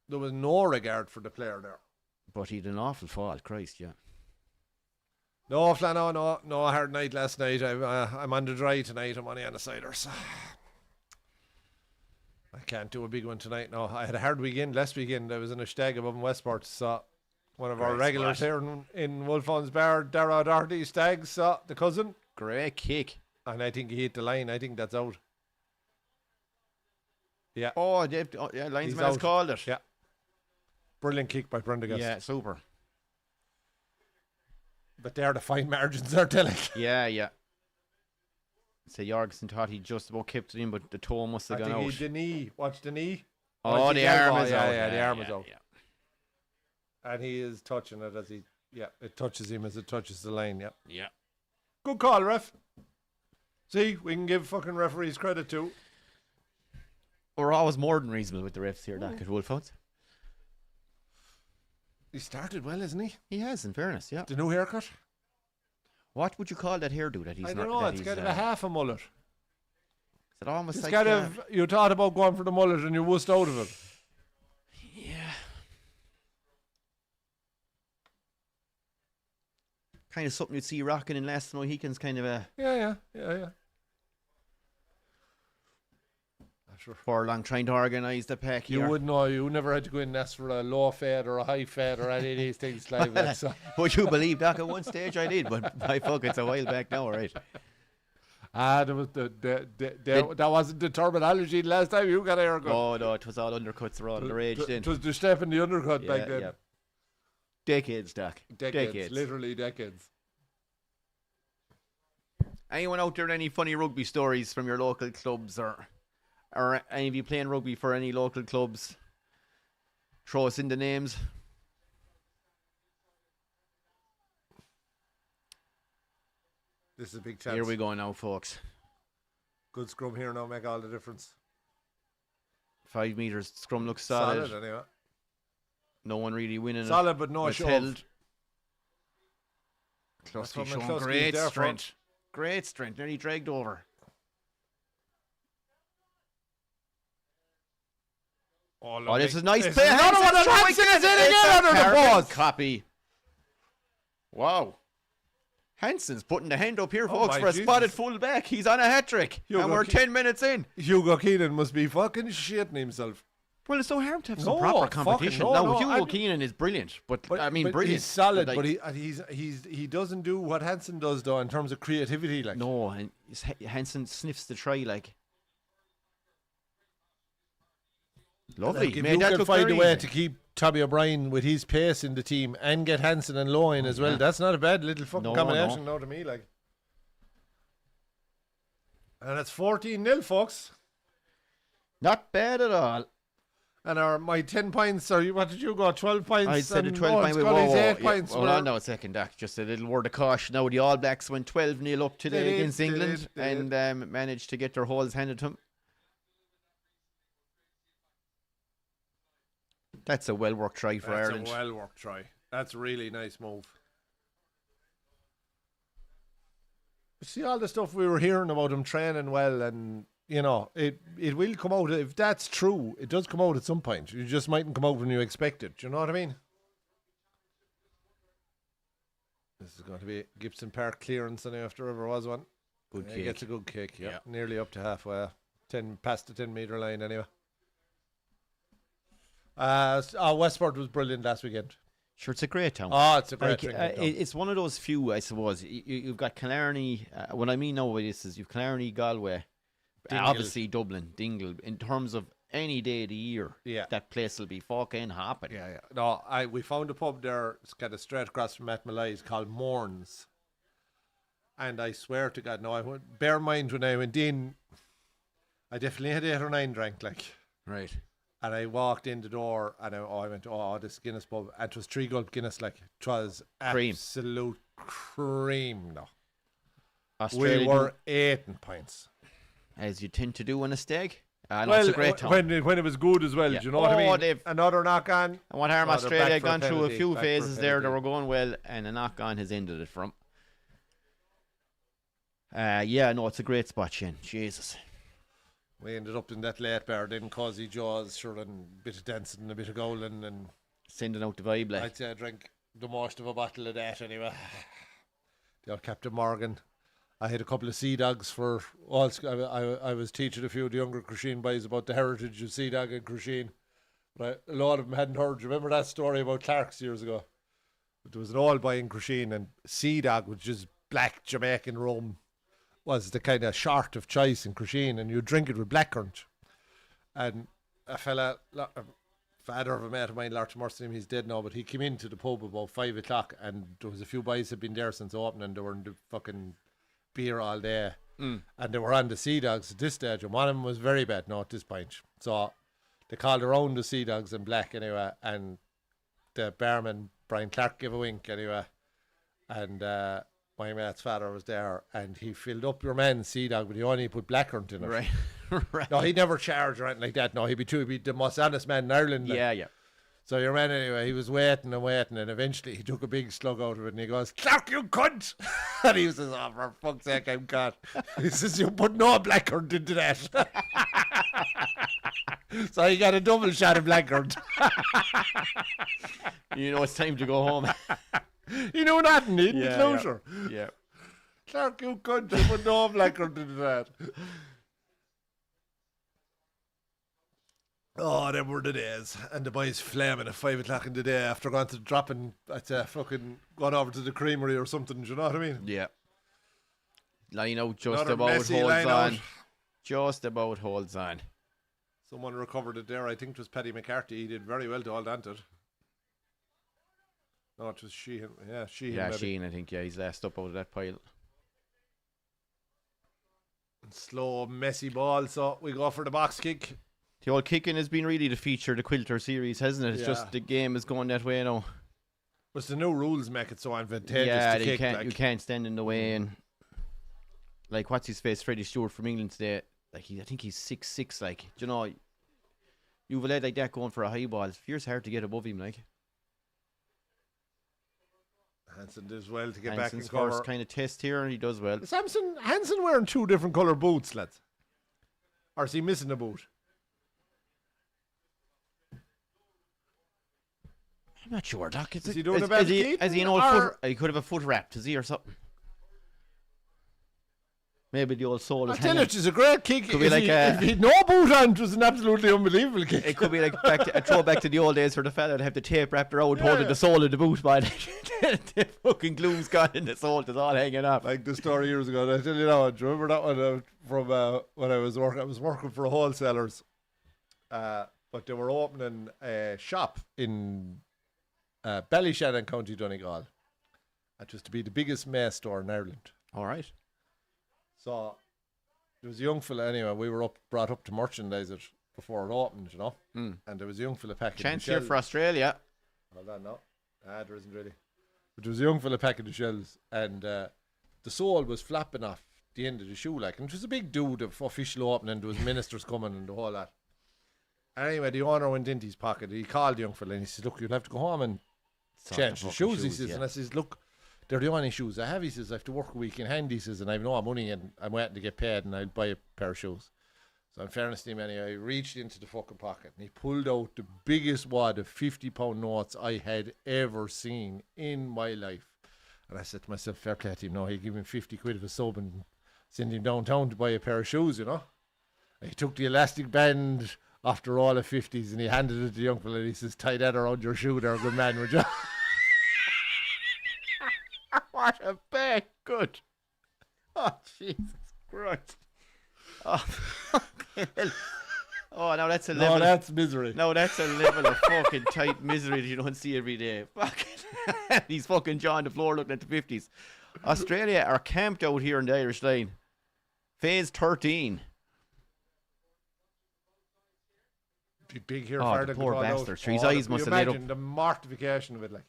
Speaker 1: There was no regard for the player there.
Speaker 2: But he had an awful fall, Christ, yeah.
Speaker 1: No, Flano, no hard night last night. I'm on the dry tonight. I'm only on the cider, so I can't do a big one tonight. No, I had a hard weekend last weekend. I was in a stag above in Westport, so one of our regulars here in Wolfhounds Bar, Dara Doherty, stag, so the cousin.
Speaker 2: Great kick.
Speaker 1: And I think he hit the line. I think that's out. Yeah.
Speaker 2: Oh, linesman has called it.
Speaker 1: Yeah. Brilliant kick by Prendergast.
Speaker 2: Yeah, super.
Speaker 1: But there, the fine margins are telling.
Speaker 2: Yeah. Say Jorgensen thought he just about kept it in, but the toe must have
Speaker 1: I
Speaker 2: gone
Speaker 1: think
Speaker 2: out.
Speaker 1: the knee. Watch the knee.
Speaker 2: Oh,
Speaker 1: Watch
Speaker 2: the
Speaker 1: his
Speaker 2: arm
Speaker 1: elbow.
Speaker 2: is
Speaker 1: Yeah,
Speaker 2: out.
Speaker 1: yeah, the arm is out.
Speaker 2: Yeah.
Speaker 1: And he is touching it as he. Yeah, it touches him as it touches the line. Yeah.
Speaker 2: Yeah.
Speaker 1: Good call, ref. See, we can give fucking referees credit too.
Speaker 2: We're always more than reasonable with the refs here, Doc, at Wolfhounds.
Speaker 1: He started well, isn't he?
Speaker 2: He has, in fairness, yeah.
Speaker 1: The new haircut.
Speaker 2: What would you call that hairdo that he's
Speaker 1: I
Speaker 2: not?
Speaker 1: don't know.
Speaker 2: that
Speaker 1: It's
Speaker 2: he's,
Speaker 1: kind of a half a mullet.
Speaker 2: Is it almost
Speaker 1: It's
Speaker 2: like
Speaker 1: kind of you thought about going for the mullet and you wussed out of it.
Speaker 2: yeah. Kind of something you'd see rocking in Last Mohicans, kind of a
Speaker 1: Yeah. Sure.
Speaker 2: furlong trying to organise the pack
Speaker 1: You
Speaker 2: here.
Speaker 1: wouldn't know. You never had to go in and ask for a low fad or a high fad or any of these things like that. So.
Speaker 2: Would you believe, Doc, at one stage I did, but my fuck, it's a while back now, right?
Speaker 1: There was that wasn't the terminology last time you got a haircut.
Speaker 2: Oh, no, it was all undercuts were all the rage then.
Speaker 1: It was the step in the undercut back then.
Speaker 2: Yeah. Decades, Doc.
Speaker 1: Decades, literally decades.
Speaker 2: Anyone out there, any funny rugby stories from your local clubs or any of you playing rugby for any local clubs? Throw us in the names.
Speaker 1: This is a big chance.
Speaker 2: Here we go now, folks.
Speaker 1: Good scrum here now make all the difference.
Speaker 2: 5 metres. Scrum looks solid.
Speaker 1: Solid anyway.
Speaker 2: No one really winning
Speaker 1: Solid,
Speaker 2: it.
Speaker 1: but no
Speaker 2: It's
Speaker 1: shove.
Speaker 2: held.
Speaker 1: That's
Speaker 2: Clusky
Speaker 1: what
Speaker 2: showing
Speaker 1: McCluskey's
Speaker 2: great
Speaker 1: there for.
Speaker 2: strength. Great strength. Nearly dragged over. Oh, this is nice play.
Speaker 1: Another one, and Hansen is in again under the balls.
Speaker 2: Copy. Wow. Hansen's putting the hand up here,
Speaker 1: Oh
Speaker 2: folks,
Speaker 1: my
Speaker 2: for a
Speaker 1: Jesus.
Speaker 2: spotted full back. He's on a hat trick.
Speaker 1: Hugo
Speaker 2: And we're
Speaker 1: Ke-
Speaker 2: 10 minutes in.
Speaker 1: Hugo Keenan must be fucking shitting himself.
Speaker 2: Well, it's so hard to have some
Speaker 1: No,
Speaker 2: proper
Speaker 1: fucking
Speaker 2: competition.
Speaker 1: no,
Speaker 2: Now,
Speaker 1: no,
Speaker 2: Hugo Keenan is brilliant, but I mean, brilliant.
Speaker 1: He's solid,
Speaker 2: like,
Speaker 1: but he doesn't do what Hansen does though in terms of creativity. Like
Speaker 2: no, and Hansen sniffs the try like. Lovely.
Speaker 1: Like, if
Speaker 2: Made
Speaker 1: you
Speaker 2: that
Speaker 1: can
Speaker 2: look
Speaker 1: find a
Speaker 2: very
Speaker 1: way
Speaker 2: easy.
Speaker 1: to keep Tommy O'Brien with his pace in the team and get Hansen and Lowe in as well,
Speaker 2: Yeah.
Speaker 1: that's not a bad little fucking
Speaker 2: No,
Speaker 1: combination now to me. Like, and it's 14-0, folks.
Speaker 2: Not bad at all.
Speaker 1: And my 10 points, or what did you go? 12 points.
Speaker 2: I said a
Speaker 1: and
Speaker 2: 12 point.
Speaker 1: Scully's 8 points.
Speaker 2: Hold
Speaker 1: were-
Speaker 2: on now a second, Doc. Just a little word of caution. Now the All Blacks went 12-0 up today
Speaker 1: They
Speaker 2: against
Speaker 1: did,
Speaker 2: England
Speaker 1: they did.
Speaker 2: and managed to get their holes handed to them. That's a well-worked try for
Speaker 1: That's
Speaker 2: Ireland.
Speaker 1: a well-worked try. That's a really nice move. See all the stuff we were hearing about him training well, and you know it will come out. If that's true, it does come out at some point. You just mightn't come out when you expect it. Do you know what I mean? This is going to be Gibson Park clearance, and if there ever was one,
Speaker 2: Good
Speaker 1: he
Speaker 2: kick.
Speaker 1: gets a good kick. Yeah,
Speaker 2: Yeah.
Speaker 1: nearly up to halfway, past the 10-meter line anyway. Westport was brilliant last weekend.
Speaker 2: Sure, it's a great town.
Speaker 1: Oh, it's a great
Speaker 2: Like,
Speaker 1: drinking town.
Speaker 2: it's one of those few, I suppose. You've got Killarney. What I mean now with this is you've Killarney, Galway,
Speaker 1: Dingle.
Speaker 2: obviously Dublin, Dingle. In terms of any day of the year,
Speaker 1: Yeah.
Speaker 2: that place will be fucking hopping.
Speaker 1: Yeah. No, we found a pub there. It's kind of straight across from Matt Malloy's called Morns. And I swear to God, bear in mind when I went in, I definitely had 8 or 9 drank, like.
Speaker 2: Right.
Speaker 1: And I walked in the door and I went, this Guinness pub. And it was 3 gulp Guinness, like. It was
Speaker 2: Cream.
Speaker 1: absolute cream, no.
Speaker 2: Australia,
Speaker 1: We were 8 pints.
Speaker 2: as you tend to do on a stag. I know it's a great town.
Speaker 1: when it was good as well,
Speaker 2: Yeah.
Speaker 1: do you know what I
Speaker 2: Oh,
Speaker 1: mean?
Speaker 2: they've-
Speaker 1: Another knock on.
Speaker 2: And what harm
Speaker 1: they're
Speaker 2: Australia
Speaker 1: back
Speaker 2: had
Speaker 1: for a
Speaker 2: gone through a
Speaker 1: penalty,
Speaker 2: few
Speaker 1: back for a
Speaker 2: phases there that
Speaker 1: penalty.
Speaker 2: were going well, and a knock on has ended it from. It's a great spot, Shane. Jesus.
Speaker 1: We ended up in that late bar, then Causey Jaws, sure, and a bit of dancing and a bit of goaling, and
Speaker 2: Sending out the vibe, like.
Speaker 1: I'd say I drank the most of a bottle of that anyway. The old Captain Morgan. I had a couple of sea dogs for all. I was teaching a few of the younger Crusheen boys about the heritage of sea dog and Crusheen. But a lot of them hadn't heard. Do you remember that story about Clark's years ago? But there was an old boy in Crusheen, and sea dog, which is black Jamaican rum, was the kind of short of choice in Crusheen, and you drink it with blackcurrant. And a fella, father of a mate of mine, Larch Mercy, he's dead now, but he came into the pub about 5 o'clock, and there was a few boys had been there since opening, and they were in the fucking beer all day.
Speaker 2: Mm.
Speaker 1: And they were on the Sea Dogs at this stage, and one of them was very bad now at this point. So they called around the Sea Dogs in black anyway, and the barman, Brian Clark, gave a wink anyway. And my mate's father was there, and he filled up your man's Sea Dog, but he only put blackcurrant in it.
Speaker 2: Right. Right.
Speaker 1: No, he'd never charge or anything like that. No, he'd be the most honest man in Ireland. Like.
Speaker 2: Yeah, yeah.
Speaker 1: So your man anyway, he was waiting, and eventually he took a big slug out of it, and he goes, "Clark, you cunt!" And he says, "Oh, for fuck's sake, I'm caught." He says, "You put no blackcurrant into that." So he got a double shot of blackcurrant.
Speaker 2: You know it's time to go home.
Speaker 1: He knew nothing, he didn't
Speaker 2: Yeah,
Speaker 1: closure.
Speaker 2: Yeah.
Speaker 1: Clark, you cunt, you put no blackcurrant into that. Oh, them were the days. And the boys flaming at 5 o'clock in the day after going to dropping, fucking gone over to the creamery or something, do you know what I mean?
Speaker 2: Yeah. Line out just
Speaker 1: Another
Speaker 2: about
Speaker 1: messy
Speaker 2: holds
Speaker 1: line
Speaker 2: on.
Speaker 1: out.
Speaker 2: Just about holds on.
Speaker 1: Someone recovered it there. I think it was Paddy McCarthy. He did very well to hold on to it. No, it was Sheehan. Yeah, Sheehan.
Speaker 2: Yeah,
Speaker 1: maybe.
Speaker 2: Sheen, I think, he's last up out of that pile.
Speaker 1: Slow, messy ball. So we go for the box kick.
Speaker 2: The old kicking has been really the feature of the Quilter series, hasn't it? It's just the game is going that way now.
Speaker 1: But the new rules make it so advantageous
Speaker 2: Yeah,
Speaker 1: to kick.
Speaker 2: you can't stand in the way. And like, what's his face? Freddie Stewart from England today. Like, I think he's 6'6". Like, do you know, you've a lad like that going for a high ball. It's fierce hard to get above him. Like,
Speaker 1: Hansen does well to get
Speaker 2: Hansen's
Speaker 1: back and cover.
Speaker 2: first kind of test here, and he does well.
Speaker 1: Is Hansen wearing 2 different colour boots, lads? Or is he missing a boot?
Speaker 2: I'm not sure, Doc.
Speaker 1: Is he doing a bad keep?
Speaker 2: Has he an old foot? He could have a foot wrapped, is he, or something? Maybe the old sole
Speaker 1: I
Speaker 2: is
Speaker 1: tell you,
Speaker 2: hanging.
Speaker 1: it's a great kick.
Speaker 2: Could be
Speaker 1: If
Speaker 2: like
Speaker 1: if he'd no boot on, it was an absolutely unbelievable kick.
Speaker 2: It could be like a throwback to the old days for the fella to have the tape wrapped around holding the sole of the boot, man. The fucking glue's gone and the sole is all hanging off.
Speaker 1: Like the story years ago. I tell you now, do you remember that one from when I was working? I was working for wholesalers, but they were opening a shop in Ballyshannon, County Donegal. It was to be the biggest maize store in Ireland.
Speaker 2: All right.
Speaker 1: So there was a young fella anyway. We were brought up to merchandise it before it opened, you know.
Speaker 2: Mm.
Speaker 1: And there was a young fella packing
Speaker 2: Chance
Speaker 1: the
Speaker 2: here
Speaker 1: shells.
Speaker 2: for Australia.
Speaker 1: Hold on, no. There isn't really. But there was a young fella packing the shells, and the sole was flapping off the end of the shoe, like, and it was a big dude of official opening. There was ministers coming and the whole lot. Anyway, the owner went into his pocket. He called the young fella and he said, "Look, you'll have to go home and change the shoes." He says, and I says, "Look, they're the only shoes I have." He says, "I have to work a week in hand." He says, "and I've no money and I'm waiting to get paid and I'll buy a pair of shoes." So in fairness to him anyway, he reached into the fucking pocket and he pulled out the biggest wad of £50 notes I had ever seen in my life. And I said to myself, fair play to him, no, he'd give him 50 quid of a sub and send him downtown to buy a pair of shoes, you know. And he took the elastic band after all of 50s and he handed it to the young fella and he says, "Tie that around your shoe there, good man, would you?"
Speaker 2: What a bag. Good. Oh, Jesus Christ. Oh, fucking hell. Oh, now that's a level.
Speaker 1: No, that's misery.
Speaker 2: No, that's a level of fucking tight misery that you don't see every day. Fucking he's fucking jaw on the floor looking at the 50s. Australia are camped out here in the Irish line. Phase 13.
Speaker 1: Be big here,
Speaker 2: Oh,
Speaker 1: far
Speaker 2: the
Speaker 1: to
Speaker 2: poor
Speaker 1: go out.
Speaker 2: bastard. Sure, his eyes must have lit
Speaker 1: imagine
Speaker 2: up.
Speaker 1: the mortification of it, like.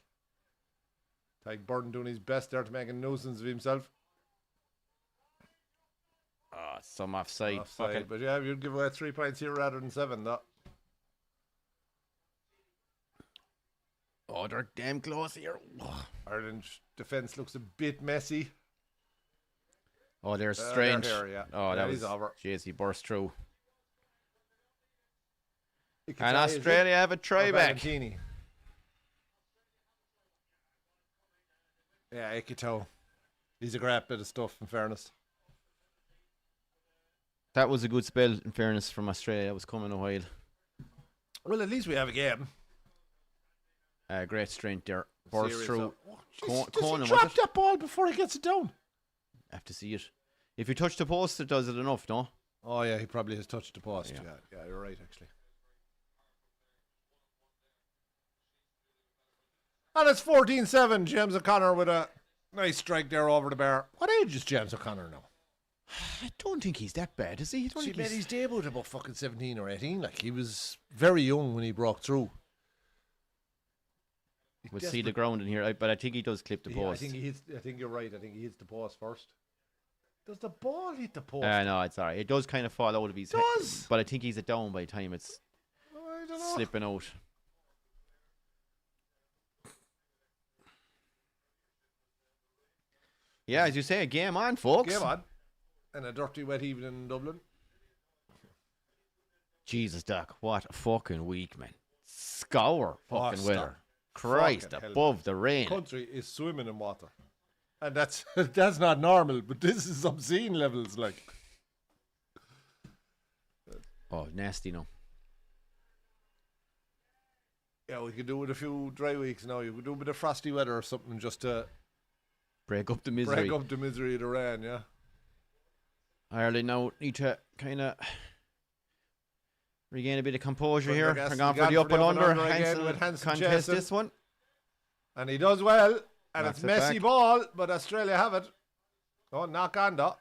Speaker 1: Like Burton doing his best there to make a nuisance of himself.
Speaker 2: Oh, some offside.
Speaker 1: Offside, but yeah, you'd give away 3 points here rather than 7, though.
Speaker 2: Oh, they're damn close here. Oh,
Speaker 1: Ireland's defence looks a bit messy.
Speaker 2: oh they're strange.
Speaker 1: Here, yeah.
Speaker 2: Oh,
Speaker 1: Yeah,
Speaker 2: that
Speaker 1: he's
Speaker 2: was.
Speaker 1: over.
Speaker 2: Jeez, he burst through.
Speaker 1: Ikitay,
Speaker 2: And
Speaker 1: is it?
Speaker 2: Australia have a
Speaker 1: Or
Speaker 2: try back.
Speaker 1: Valentini? Yeah, Ikitay. He's a great bit of stuff, in fairness.
Speaker 2: That was a good spell, in fairness, from Australia. It was coming a while.
Speaker 1: Well, at least we have a game.
Speaker 2: Great strength there. Burst
Speaker 1: Serious
Speaker 2: through.
Speaker 1: up. Oh,
Speaker 2: Conan,
Speaker 1: does
Speaker 2: was
Speaker 1: he drop
Speaker 2: it?
Speaker 1: that ball before he gets it down?
Speaker 2: Have to see it. If you touch the post, it does it enough, no?
Speaker 1: Oh, yeah, he probably has touched the post.
Speaker 2: Yeah.
Speaker 1: Yeah, you're right, actually. And it's 14-7. James O'Connor with a nice strike there over the bar. What age is James O'Connor now?
Speaker 2: I don't think he's that bad, is he? I don't
Speaker 1: He
Speaker 2: think
Speaker 1: made
Speaker 2: he's...
Speaker 1: his debut at about fucking 17 or 18. Like, he was very young when he broke through.
Speaker 2: We'll see the ground in here, but I think he does clip the post.
Speaker 1: I think you're right. I think he hits the post first. Does the ball hit the post?
Speaker 2: No, it's all right. It does kind of fall out of his head.
Speaker 1: Does?
Speaker 2: But I think he's down by the time it's
Speaker 1: I don't know.
Speaker 2: slipping out. Yeah, as you say, a game on, folks.
Speaker 1: Game on. And a dirty wet evening in Dublin.
Speaker 2: Jesus, Doc, what a fucking week, man. Scour fucking
Speaker 1: stop.
Speaker 2: weather. Christ
Speaker 1: Fucking hell,
Speaker 2: above the rain.
Speaker 1: Country is swimming in water. And that's that's not normal, but this is obscene levels, like.
Speaker 2: Oh, nasty, no.
Speaker 1: Yeah, we could do with a few dry weeks now. You could do a bit of frosty weather or something just to
Speaker 2: Break up the misery.
Speaker 1: break up the misery of the rain, yeah.
Speaker 2: Ireland now need to kind of regain a bit of composure here.
Speaker 1: Prendergast
Speaker 2: They're going
Speaker 1: again
Speaker 2: for the up and under.
Speaker 1: again
Speaker 2: Hansen
Speaker 1: with Hansen
Speaker 2: contest
Speaker 1: chasing.
Speaker 2: this one.
Speaker 1: And he does well. And
Speaker 2: Knocks
Speaker 1: it's
Speaker 2: it
Speaker 1: messy
Speaker 2: back.
Speaker 1: ball, but Australia have it. Oh, knock on that.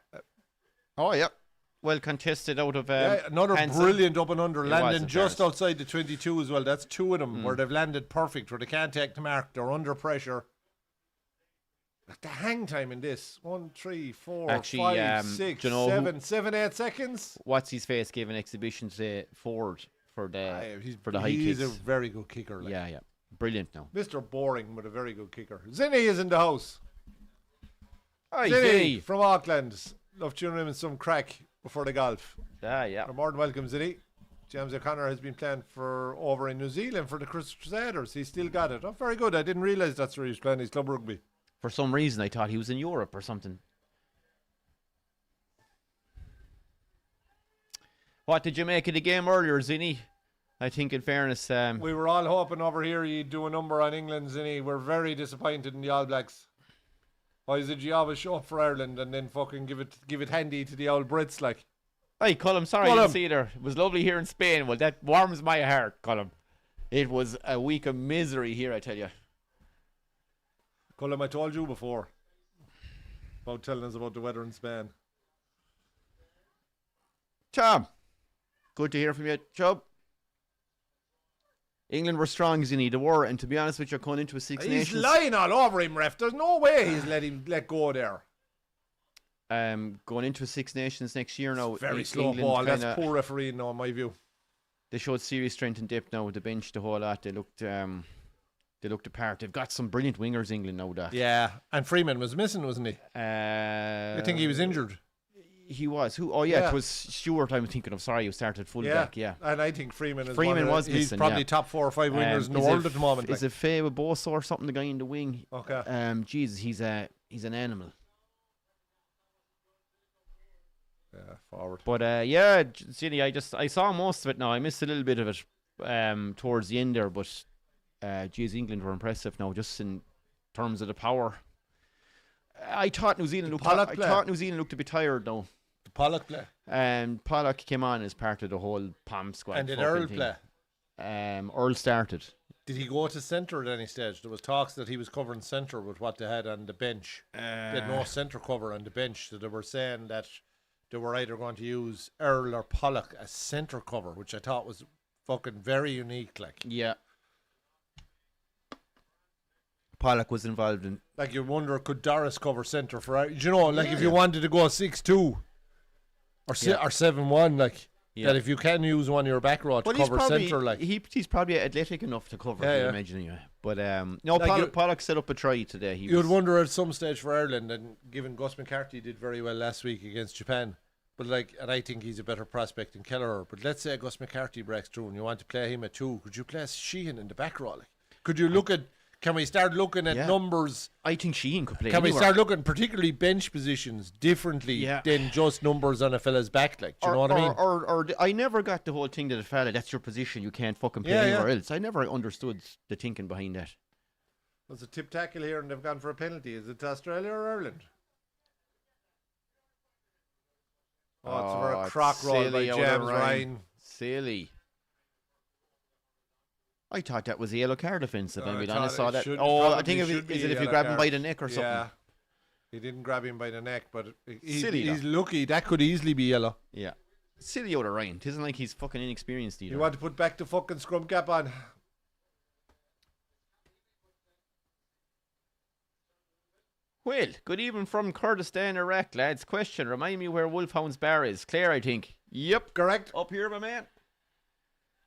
Speaker 2: Oh, yeah. Well contested out of
Speaker 1: Another
Speaker 2: Hansen.
Speaker 1: brilliant up and under,
Speaker 2: It was,
Speaker 1: landing
Speaker 2: in
Speaker 1: just
Speaker 2: fairness.
Speaker 1: outside the 22 as well. That's two of them where they've landed perfect, where they can't take the mark. They're under pressure. The hang time in this 1, 3, 4,
Speaker 2: Actually,
Speaker 1: 5, 6,
Speaker 2: do you know
Speaker 1: 7, 8 seconds.
Speaker 2: What's his face gave an exhibition today forward for the high
Speaker 1: He's
Speaker 2: kicks.
Speaker 1: a very good kicker. Like.
Speaker 2: Yeah. Brilliant now.
Speaker 1: Mr. Boring, but a very good kicker. Zinni is in the house.
Speaker 2: Aye,
Speaker 1: Zinni from Auckland. Love tuning in with some crack before the golf.
Speaker 2: Yeah.
Speaker 1: You're more than welcome, Zinni. James O'Connor has been playing for over in New Zealand for the Crusaders. He's still got it. Oh, very good. I didn't realise that's where he was playing his club rugby.
Speaker 2: For some reason, I thought he was in Europe or something. What did you make of the game earlier, Zinni? I think, in fairness,
Speaker 1: We were all hoping over here he'd do a number on England, Zinni. We're very disappointed in the All Blacks. Why did you always show up for Ireland and then fucking give it handy to the old Brits, like?
Speaker 2: Hey, Colm, sorry I
Speaker 1: Colm.
Speaker 2: didn't see you there. It was lovely here in Spain. Well, that warms my heart, Colm. It was a week of misery here, I tell you.
Speaker 1: Colm, I told you before about telling us about the weather in Spain.
Speaker 2: Tom, good to hear from you, Chubb. England were strong, Zinni. They were, and to be honest with you, going into a Six
Speaker 1: He's
Speaker 2: Nations.
Speaker 1: lying all over him, ref. There's no way he's let go there.
Speaker 2: Going into a Six Nations next year now.
Speaker 1: Very slow
Speaker 2: England
Speaker 1: ball. That's
Speaker 2: kinda-
Speaker 1: poor refereeing now, in my view.
Speaker 2: They showed serious strength and depth now with the bench, the whole lot. They looked apart. They've got some brilliant wingers, England, now. That
Speaker 1: Yeah, and Freeman was missing, wasn't he?
Speaker 2: I
Speaker 1: I think he was injured.
Speaker 2: He was. Who? Oh yeah,
Speaker 1: Yeah.
Speaker 2: it was Stewart. I'm thinking of. Sorry, who started fullback. Yeah.
Speaker 1: And I think Freeman is
Speaker 2: Freeman was
Speaker 1: he's
Speaker 2: missing,
Speaker 1: probably
Speaker 2: yeah.
Speaker 1: top 4 or 5 wingers in the
Speaker 2: Is
Speaker 1: world
Speaker 2: it
Speaker 1: at the moment.
Speaker 2: Is
Speaker 1: like.
Speaker 2: it Faye with Bosa or something? The guy in the wing.
Speaker 1: Okay.
Speaker 2: Jesus, he's an animal.
Speaker 1: Yeah, forward.
Speaker 2: But yeah, Zinni, I saw most of it now. I missed a little bit of it towards the end there, but geez, England were impressive now, just in terms of the power. I thought New Zealand looked.
Speaker 1: Pollock
Speaker 2: I
Speaker 1: play.
Speaker 2: thought New Zealand looked a bit tired now.
Speaker 1: The Pollock play.
Speaker 2: Pollock came on as part of the whole Palm squad.
Speaker 1: And did
Speaker 2: fucking
Speaker 1: Earl
Speaker 2: thing.
Speaker 1: play?
Speaker 2: Earl started.
Speaker 1: Did he go to centre at any stage? There was talks that he was covering centre with what they had on the bench. They had no centre cover on the bench, so they were saying that they were either going to use Earl or Pollock as centre cover, which I thought was fucking very unique. Like,
Speaker 2: Yeah. Pollock was involved in.
Speaker 1: like you wonder, could Doris cover centre for? You know, like if you wanted to go 6-2 or 7-1, like that, if you can use one of your back row to
Speaker 2: Well, he's
Speaker 1: cover
Speaker 2: probably
Speaker 1: centre, like
Speaker 2: he's probably athletic enough to cover.
Speaker 1: Yeah,
Speaker 2: I
Speaker 1: yeah.
Speaker 2: imagine anyway. But no,
Speaker 1: Like
Speaker 2: Pollock set up a try today.
Speaker 1: you would wonder at some stage for Ireland, and given Gus McCarthy did very well last week against Japan, but like, and I think he's a better prospect than Kelleher. But let's say Gus McCarthy breaks through, and you want to play him at 2, could you play Sheehan in the back row? Like, could you look at? Can we start looking at numbers?
Speaker 2: I think Sheehan could play.
Speaker 1: Can we
Speaker 2: anywhere.
Speaker 1: start looking particularly bench positions differently than just numbers on a fella's back? Like, do you know what I mean?
Speaker 2: Or I never got the whole thing that a fella, that's your position, you can't fucking play anywhere else. I never understood the thinking behind that.
Speaker 1: There's a tip tackle here, and they've gone for a penalty. Is it Australia or Ireland? Oh, it's a very crock roll by
Speaker 2: silly out of
Speaker 1: James
Speaker 2: Ryan.
Speaker 1: Ryan.
Speaker 2: Silly. I thought that was a yellow card offensive.
Speaker 1: I
Speaker 2: I
Speaker 1: thought
Speaker 2: saw
Speaker 1: it
Speaker 2: that.
Speaker 1: should-
Speaker 2: Oh, I
Speaker 1: probably
Speaker 2: think
Speaker 1: should be
Speaker 2: is
Speaker 1: a
Speaker 2: it if you
Speaker 1: yellow
Speaker 2: grab him by
Speaker 1: card.
Speaker 2: the neck or something?
Speaker 1: Yeah. He didn't grab him by the neck, but
Speaker 2: Silly
Speaker 1: he's lucky. That could easily be yellow.
Speaker 2: Yeah. Silly out of Ryan. It isn't like he's fucking inexperienced either.
Speaker 1: You want to put back the fucking scrum cap on.
Speaker 2: Well, good evening from Kurdistan, Iraq, lads. Question, remind me where Wolfhounds bar is. Claire, I think. Yep.
Speaker 1: Correct.
Speaker 2: Up here, my man.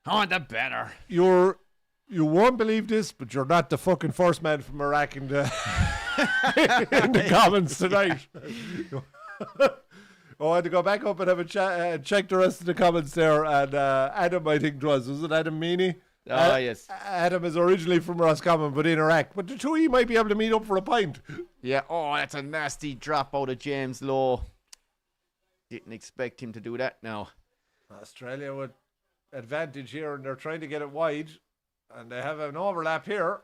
Speaker 2: On the banner.
Speaker 1: You won't believe this, but you're not the fucking first man from Iraq in the in the comments tonight. I had to go back up and have a check the rest of the comments there. And Adam, I think it was it Adam Meany?
Speaker 2: Yes.
Speaker 1: Adam is originally from Roscommon, but in Iraq. But the two of you might be able to meet up for a pint.
Speaker 2: Yeah. Oh, that's a nasty drop out of James Lowe. Didn't expect him to do that now.
Speaker 1: Australia with advantage here, and they're trying to get it wide. And they have an overlap here.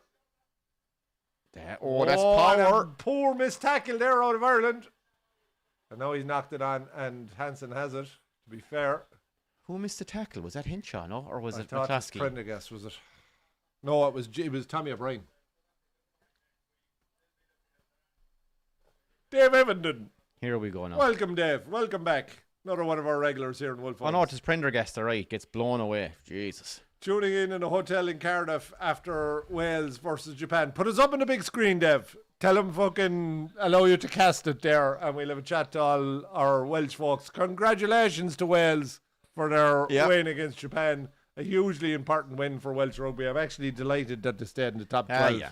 Speaker 2: That's power.
Speaker 1: Poor missed tackle there out of Ireland. And now he's knocked it on, and Hansen has it, to be fair.
Speaker 2: Who missed the tackle? Was that Hinshaw, no? Or was it
Speaker 1: thought
Speaker 2: McCloskey?
Speaker 1: Prendergast, was it? No, it was Tommy O'Brien. Dave Evenden.
Speaker 2: Here we go now.
Speaker 1: Welcome, Dave. Welcome back. Another one of our regulars here in Wolfhounds.
Speaker 2: Oh, no, it is Prendergast, all right. Gets blown away. Jesus.
Speaker 1: Tuning in a hotel in Cardiff after Wales versus Japan. Put us up on the big screen, Dev. Tell them fucking allow you to cast it there, and we'll have a chat to all our Welsh folks. Congratulations to Wales for their win against Japan. A hugely important win for Welsh rugby. I'm actually delighted that they stayed in the top 12.
Speaker 2: Yeah.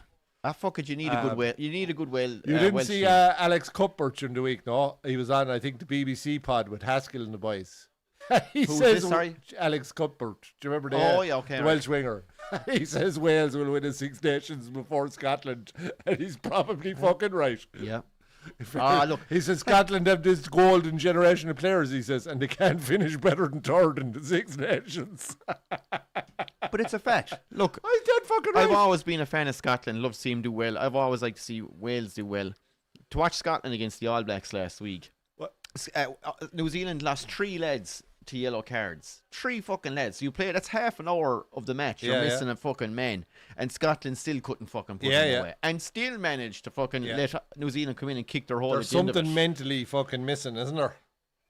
Speaker 2: Fuck it, you need a good Wales. You need a good Wales.
Speaker 1: You didn't
Speaker 2: Welsh
Speaker 1: see
Speaker 2: team.
Speaker 1: Alex Cuthbert during the week, no? He was on, I think, the BBC pod with Haskell and the boys. He
Speaker 2: Who's
Speaker 1: says
Speaker 2: this, sorry?
Speaker 1: Alex Cuthbert. Do you remember
Speaker 2: the
Speaker 1: Welsh winger? He says Wales will win the Six Nations before Scotland, and he's probably fucking right.
Speaker 2: Yeah.
Speaker 1: Look. He says Scotland have this golden generation of players, he says, and they can't finish better than third in the Six Nations.
Speaker 2: But it's a fact. Look,
Speaker 1: I'm dead fucking right.
Speaker 2: I've always been a fan of Scotland. Love to see them do well. I've always liked to see Wales do well. To watch Scotland against the All Blacks last week, New Zealand lost 3 lads to yellow cards. 3 fucking lads. You play, that's half an hour of the match. You're missing a fucking man. And Scotland still couldn't fucking put them away. And still managed to fucking let New Zealand come in and kick their hole
Speaker 1: There's
Speaker 2: at the end of
Speaker 1: something
Speaker 2: it.
Speaker 1: mentally fucking missing, isn't there?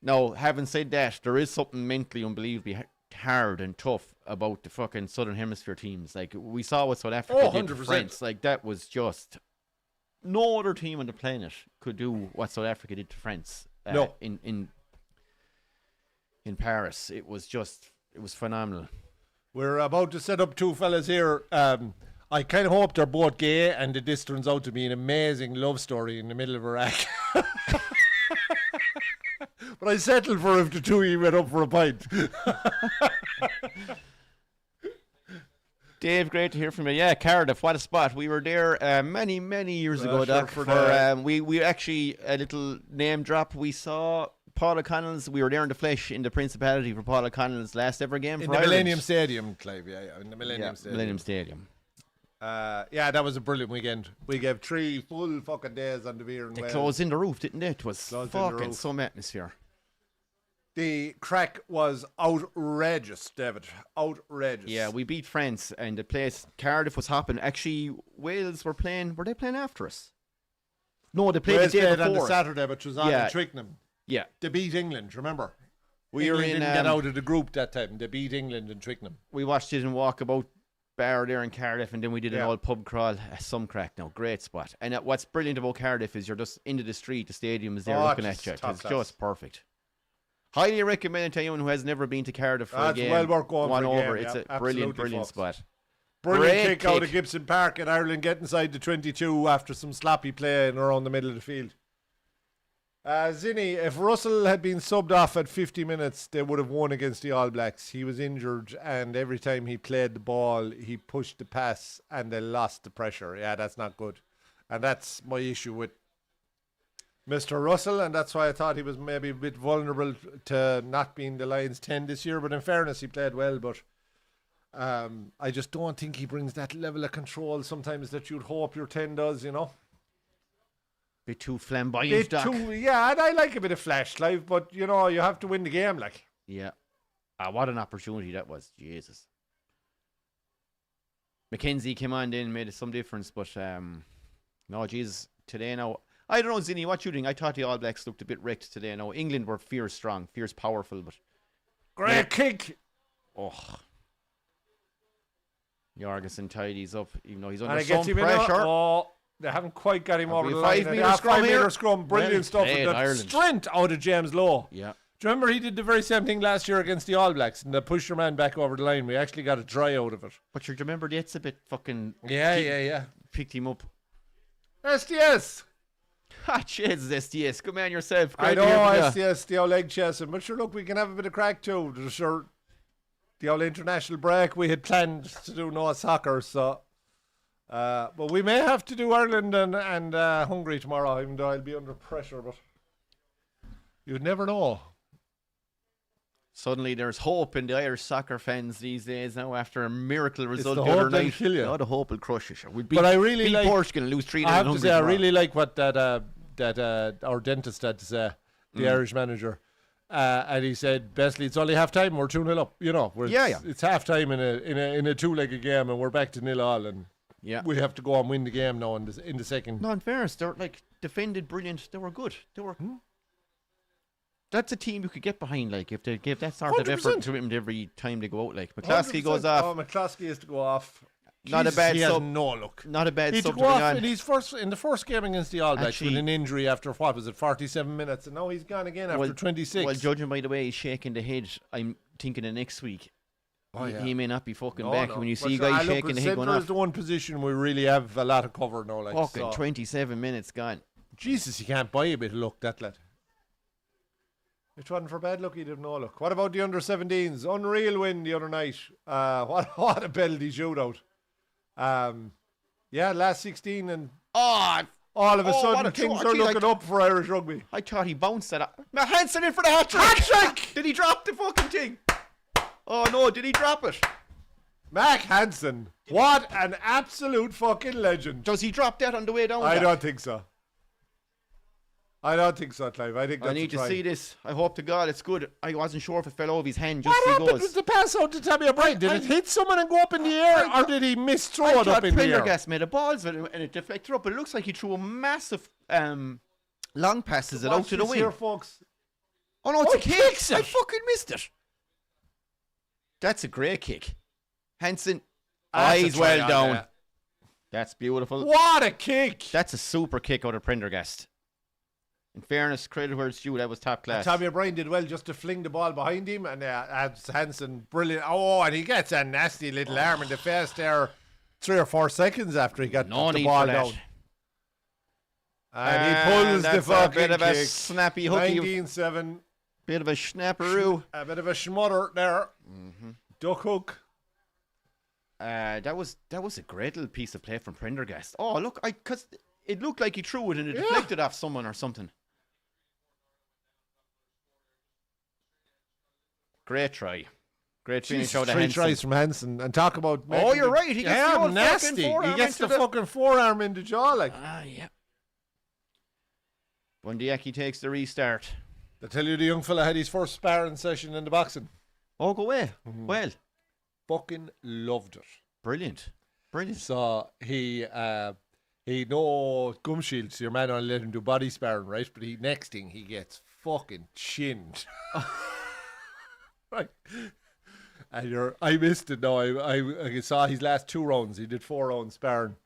Speaker 2: No, having said that, there is something mentally unbelievably hard and tough about the fucking Southern Hemisphere teams. Like, we saw what South Africa did to
Speaker 1: 100%.
Speaker 2: France. Like, that was just... No other team on the planet could do what South Africa did to France.
Speaker 1: No.
Speaker 2: In Paris. It was phenomenal.
Speaker 1: We're about to set up 2 fellas here. I kind of hope they're both gay, and that this turns out to be an amazing love story in the middle of Iraq. But I settled for if the 2 of you went up for a pint.
Speaker 2: Dave, great to hear from you. Yeah, Cardiff, what a spot. We were there many, many years ago, Doc. We actually, a little name drop, we saw Paul O'Connell's, we were there in the flesh in the Principality for Paul O'Connell's last ever game
Speaker 1: in
Speaker 2: for
Speaker 1: the
Speaker 2: Ireland.
Speaker 1: Millennium Stadium, Clive, in the Millennium Stadium.
Speaker 2: Millennium Stadium.
Speaker 1: That was a brilliant weekend. We gave 3 full fucking days on the beer and
Speaker 2: They closed in the roof, didn't they? It was fucking some atmosphere.
Speaker 1: The crack was outrageous, David. Outrageous.
Speaker 2: Yeah, we beat France, and the place, Cardiff was hopping. Actually, Wales were they playing after us? No, they played
Speaker 1: Wales
Speaker 2: the day
Speaker 1: played
Speaker 2: before.
Speaker 1: on the Saturday, but it was on in Twickenham.
Speaker 2: Yeah.
Speaker 1: They beat England, remember?
Speaker 2: England
Speaker 1: didn't get out of the group that time. They beat England in Twickenham.
Speaker 2: We watched it in Walkabout Bar there in Cardiff, and then we did an old pub crawl. Some crack now. Great spot. And what's brilliant about Cardiff is you're just into the street, the stadium is there looking at you. It's just perfect. Highly recommended to anyone who has never been to Cardiff for a game.
Speaker 1: Well worth going for a
Speaker 2: over.
Speaker 1: game.
Speaker 2: It's a brilliant spot.
Speaker 1: Brilliant kick out of Gibson Park, and Ireland get inside the 22 after some sloppy play and around the middle of the field. Zinni, if Russell had been subbed off at 50 minutes, they would have won against the All Blacks. He was injured, and every time he played the ball, he pushed the pass, and they lost the pressure. Yeah, that's not good. And that's my issue with Mr. Russell, and that's why I thought he was maybe a bit vulnerable to not being the Lions 10 this year. But in fairness, he played well, but I just don't think he brings that level of control sometimes that you'd hope your 10 does, you know.
Speaker 2: Bit too flamboyant, Doc.
Speaker 1: Yeah, and I like a bit of flash, Clive, but, you know, you have to win the game, like.
Speaker 2: Yeah. What an opportunity that was. Jesus. Mackenzie came on then, made some difference, but no, Jesus, today now, I don't know, Zinni, what you think? I thought the All Blacks looked a bit wrecked today. No, England were fierce strong, fierce powerful, but
Speaker 1: Great kick.
Speaker 2: oh, Jorgensen tidies up, even though he's
Speaker 1: And
Speaker 2: under
Speaker 1: it gets
Speaker 2: some
Speaker 1: him in.
Speaker 2: pressure.
Speaker 1: Oh, they haven't quite got him
Speaker 2: Have
Speaker 1: over
Speaker 2: we
Speaker 1: the
Speaker 2: a
Speaker 1: line.
Speaker 2: 5 metre
Speaker 1: Yeah,
Speaker 2: scrum
Speaker 1: 5 metre
Speaker 2: here?
Speaker 1: scrum. Brilliant
Speaker 2: Well
Speaker 1: stuff.
Speaker 2: played,
Speaker 1: And the
Speaker 2: Ireland.
Speaker 1: strength out of James Lowe.
Speaker 2: Yeah.
Speaker 1: Do you remember he did the very same thing last year against the All Blacks and they pushed your man back over the line? We actually got a try out of it.
Speaker 2: But you remember that's a bit fucking
Speaker 1: Yeah.
Speaker 2: picked him up.
Speaker 1: SDS.
Speaker 2: Ha, Jesus, SDS. Good man yourself.
Speaker 1: I
Speaker 2: Great to hear
Speaker 1: know,
Speaker 2: from ya.
Speaker 1: SDS, the old leg chasing. But sure, look, we can have a bit of crack too. Sure, the old international break, we had planned to do no soccer, so. But we may have to do Ireland and Hungary tomorrow, even though I'll be under pressure. But you'd never know.
Speaker 2: Suddenly there's hope in the Irish soccer fans these days now after a miracle result
Speaker 1: the
Speaker 2: the
Speaker 1: hope
Speaker 2: other
Speaker 1: that'll
Speaker 2: night.
Speaker 1: kill you.
Speaker 2: Oh, the hope will crush you. Sure. We'll
Speaker 1: But I really
Speaker 2: beat
Speaker 1: like-
Speaker 2: Portugal and lose 3-0
Speaker 1: I have to
Speaker 2: Hungary
Speaker 1: say, I
Speaker 2: tomorrow.
Speaker 1: really like what that our dentist had to say, the Irish manager. And he said, basically, it's only half time. We're 2-0 up. You know, it's half time in a two-legged game, and we're back to 0-0, and we have to go and win the game now in the second.
Speaker 2: No, in fairness, they're like defended brilliant. They were good. They were. That's a team you could get behind, like if they give that sort of
Speaker 1: 100%.
Speaker 2: effort to him every time they go out. Like McCloskey goes off.
Speaker 1: Oh, McCloskey has to go off.
Speaker 2: Not a bad
Speaker 1: He has
Speaker 2: sub.
Speaker 1: no look.
Speaker 2: Not a bad
Speaker 1: He had
Speaker 2: sub
Speaker 1: to
Speaker 2: to
Speaker 1: go
Speaker 2: bring
Speaker 1: off
Speaker 2: on.
Speaker 1: in the first game against the All Blacks with
Speaker 2: Actually-
Speaker 1: an injury after, what was it, 47 minutes, and now he's gone again after 26.
Speaker 2: Well, judging by the way he's shaking the head, I'm thinking of next week.
Speaker 1: Oh, yeah.
Speaker 2: He may not be fucking
Speaker 1: No,
Speaker 2: back
Speaker 1: no.
Speaker 2: when you
Speaker 1: But
Speaker 2: see
Speaker 1: sure,
Speaker 2: guys
Speaker 1: look,
Speaker 2: shaking the head going
Speaker 1: centre is
Speaker 2: off.
Speaker 1: the one position we really have a lot of cover now. Like,
Speaker 2: Fucking
Speaker 1: so.
Speaker 2: 27 minutes gone.
Speaker 1: Jesus, you can't buy a bit of luck, that lad. It wasn't for bad luck, he didn't know luck. What about the under-17s? Unreal win the other night. What a penalty shootout. Last 16 and
Speaker 2: Oh,
Speaker 1: all of a
Speaker 2: what
Speaker 1: sudden
Speaker 2: a
Speaker 1: things
Speaker 2: try.
Speaker 1: are looking up for Irish rugby.
Speaker 2: I thought he bounced that. Matt Hansen in for the hat trick. Did he drop the fucking thing? Oh no, did he drop it?
Speaker 1: Mac Hansen, what an absolute fucking legend.
Speaker 2: Does he drop that on the way down?
Speaker 1: I don't think so. I don't think so, Clive. I think that's
Speaker 2: I need
Speaker 1: a
Speaker 2: to
Speaker 1: try.
Speaker 2: see this. I hope to God it's good. I wasn't sure if it fell over his hand just
Speaker 1: What
Speaker 2: as he
Speaker 1: happened
Speaker 2: goes.
Speaker 1: with the pass out to Tommy O'Brien? Did it hit someone and go up in the air, or did he misthrow
Speaker 2: I
Speaker 1: it up
Speaker 2: thought
Speaker 1: in the air?
Speaker 2: Prendergast made a balls of it and it deflected up. But it looks like he threw a massive long passes it out
Speaker 1: Watch
Speaker 2: to the
Speaker 1: this
Speaker 2: wing.
Speaker 1: here, folks.
Speaker 2: Oh no, it's
Speaker 1: Oh,
Speaker 2: a kick!
Speaker 1: kicks it.
Speaker 2: I fucking missed it. That's a great kick. Hansen,
Speaker 1: That's a
Speaker 2: eyes
Speaker 1: try
Speaker 2: well
Speaker 1: on
Speaker 2: down.
Speaker 1: there.
Speaker 2: That's beautiful.
Speaker 1: What a kick!
Speaker 2: That's a super kick out of Prendergast. In fairness, credit where it's due, that was top class.
Speaker 1: Tommy O'Brien did well just to fling the ball behind him, and Hansen, brilliant. Oh, and he gets a nasty little arm in the face there 3 or 4 seconds after he got
Speaker 2: No
Speaker 1: the
Speaker 2: need
Speaker 1: ball
Speaker 2: for that.
Speaker 1: down. And he pulls the
Speaker 2: that's a
Speaker 1: fucking
Speaker 2: bit of a
Speaker 1: kick.
Speaker 2: snappy hooky.
Speaker 1: 19-7.
Speaker 2: Bit of a snapperoo.
Speaker 1: A bit of a schmother there. Duck hook.
Speaker 2: That was a great little piece of play from Prendergast. Oh, look, because it looked like he threw it and it deflected off someone or something. Great try. Great finish out of
Speaker 1: 3
Speaker 2: Hansen.
Speaker 1: tries from Hansen. And talk about...
Speaker 2: Oh, you're right. He gets the old
Speaker 1: nasty.
Speaker 2: fucking forearm
Speaker 1: He gets the
Speaker 2: into
Speaker 1: fucking forearm in the jaw, like.
Speaker 2: Ah, yeah. Bundyaki takes the restart.
Speaker 1: I tell you, the young fella had his first sparring session in the boxing.
Speaker 2: Oh, go away. Well,
Speaker 1: Fucking loved it.
Speaker 2: brilliant. Brilliant.
Speaker 1: So he no gum shields. Your man only let him do body sparring, right? But next thing he gets fucking chinned. Right. And I missed it. No, I saw his last 2 rounds. He did 4 rounds sparring.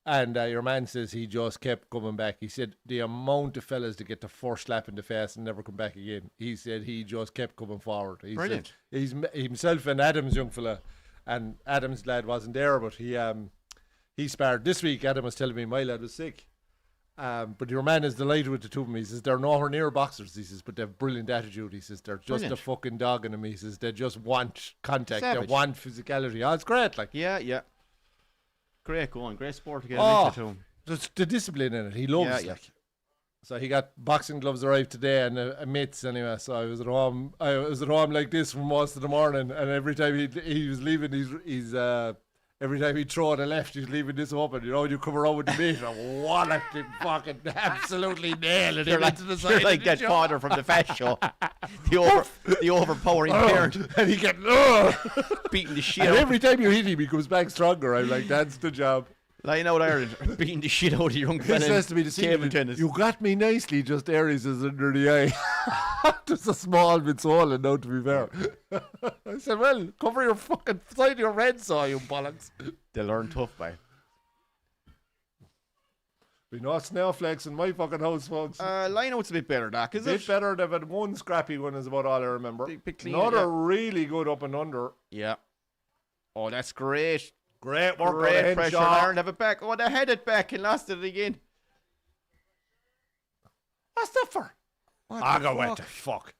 Speaker 1: And your man says he just kept coming back. He said the amount of fellas that get the first slap in the face and never come back again. He said he just kept coming forward. He
Speaker 2: Brilliant.
Speaker 1: Said he's himself and Adam's young fella, and Adam's lad wasn't there, but he sparred this week. Adam was telling me my lad was sick. But your man is delighted with the two of them. He says they're nowhere near boxers. He says, but they have brilliant attitude. He says they're just
Speaker 2: Brilliant.
Speaker 1: a fucking dog in them. He says they just want contact.
Speaker 2: Savage.
Speaker 1: They want physicality. Oh, it's great. Like
Speaker 2: Yeah. Great going. Great sport to get
Speaker 1: Oh.
Speaker 2: into too.
Speaker 1: just the discipline in it. He loves.
Speaker 2: Yeah.
Speaker 1: Like. So he got boxing gloves arrived today and a mitts anyway. So I was at home. Like this for most of the morning. And every time he was leaving, he's every time he'd throw it a left, he's leaving this open. You know, when you come around with the meat, and wallop him fucking absolutely nailing him into the side.
Speaker 2: You're like
Speaker 1: of
Speaker 2: that
Speaker 1: the
Speaker 2: father from the Fast Show. the overpowering parent
Speaker 1: And he get
Speaker 2: beating the shit
Speaker 1: and
Speaker 2: out.
Speaker 1: every time you hit him, he comes back stronger. I'm like, that's the job.
Speaker 2: Line out Ireland, beating the shit out of young
Speaker 1: He
Speaker 2: fella.
Speaker 1: says to me,
Speaker 2: table tennis.
Speaker 1: you got me nicely, just Aries is under the eye. Just a small bit swollen now, to be fair. I said, well, cover your fucking side of your red saw, you bollocks.
Speaker 2: They learn tough by.
Speaker 1: We know snowflakes in my fucking house, folks.
Speaker 2: Line out's a bit better, Doc, is
Speaker 1: Bit
Speaker 2: it?
Speaker 1: better. They've had one scrappy one is about all I remember.
Speaker 2: Bit clean,
Speaker 1: Another
Speaker 2: yeah.
Speaker 1: really good up and under.
Speaker 2: Yeah. Oh, that's great.
Speaker 1: Great work on the
Speaker 2: Great
Speaker 1: head
Speaker 2: pressure.
Speaker 1: shot.
Speaker 2: Ireland have it back. Oh, they had it back and lost it again.
Speaker 1: What's that for? I go, what the fuck?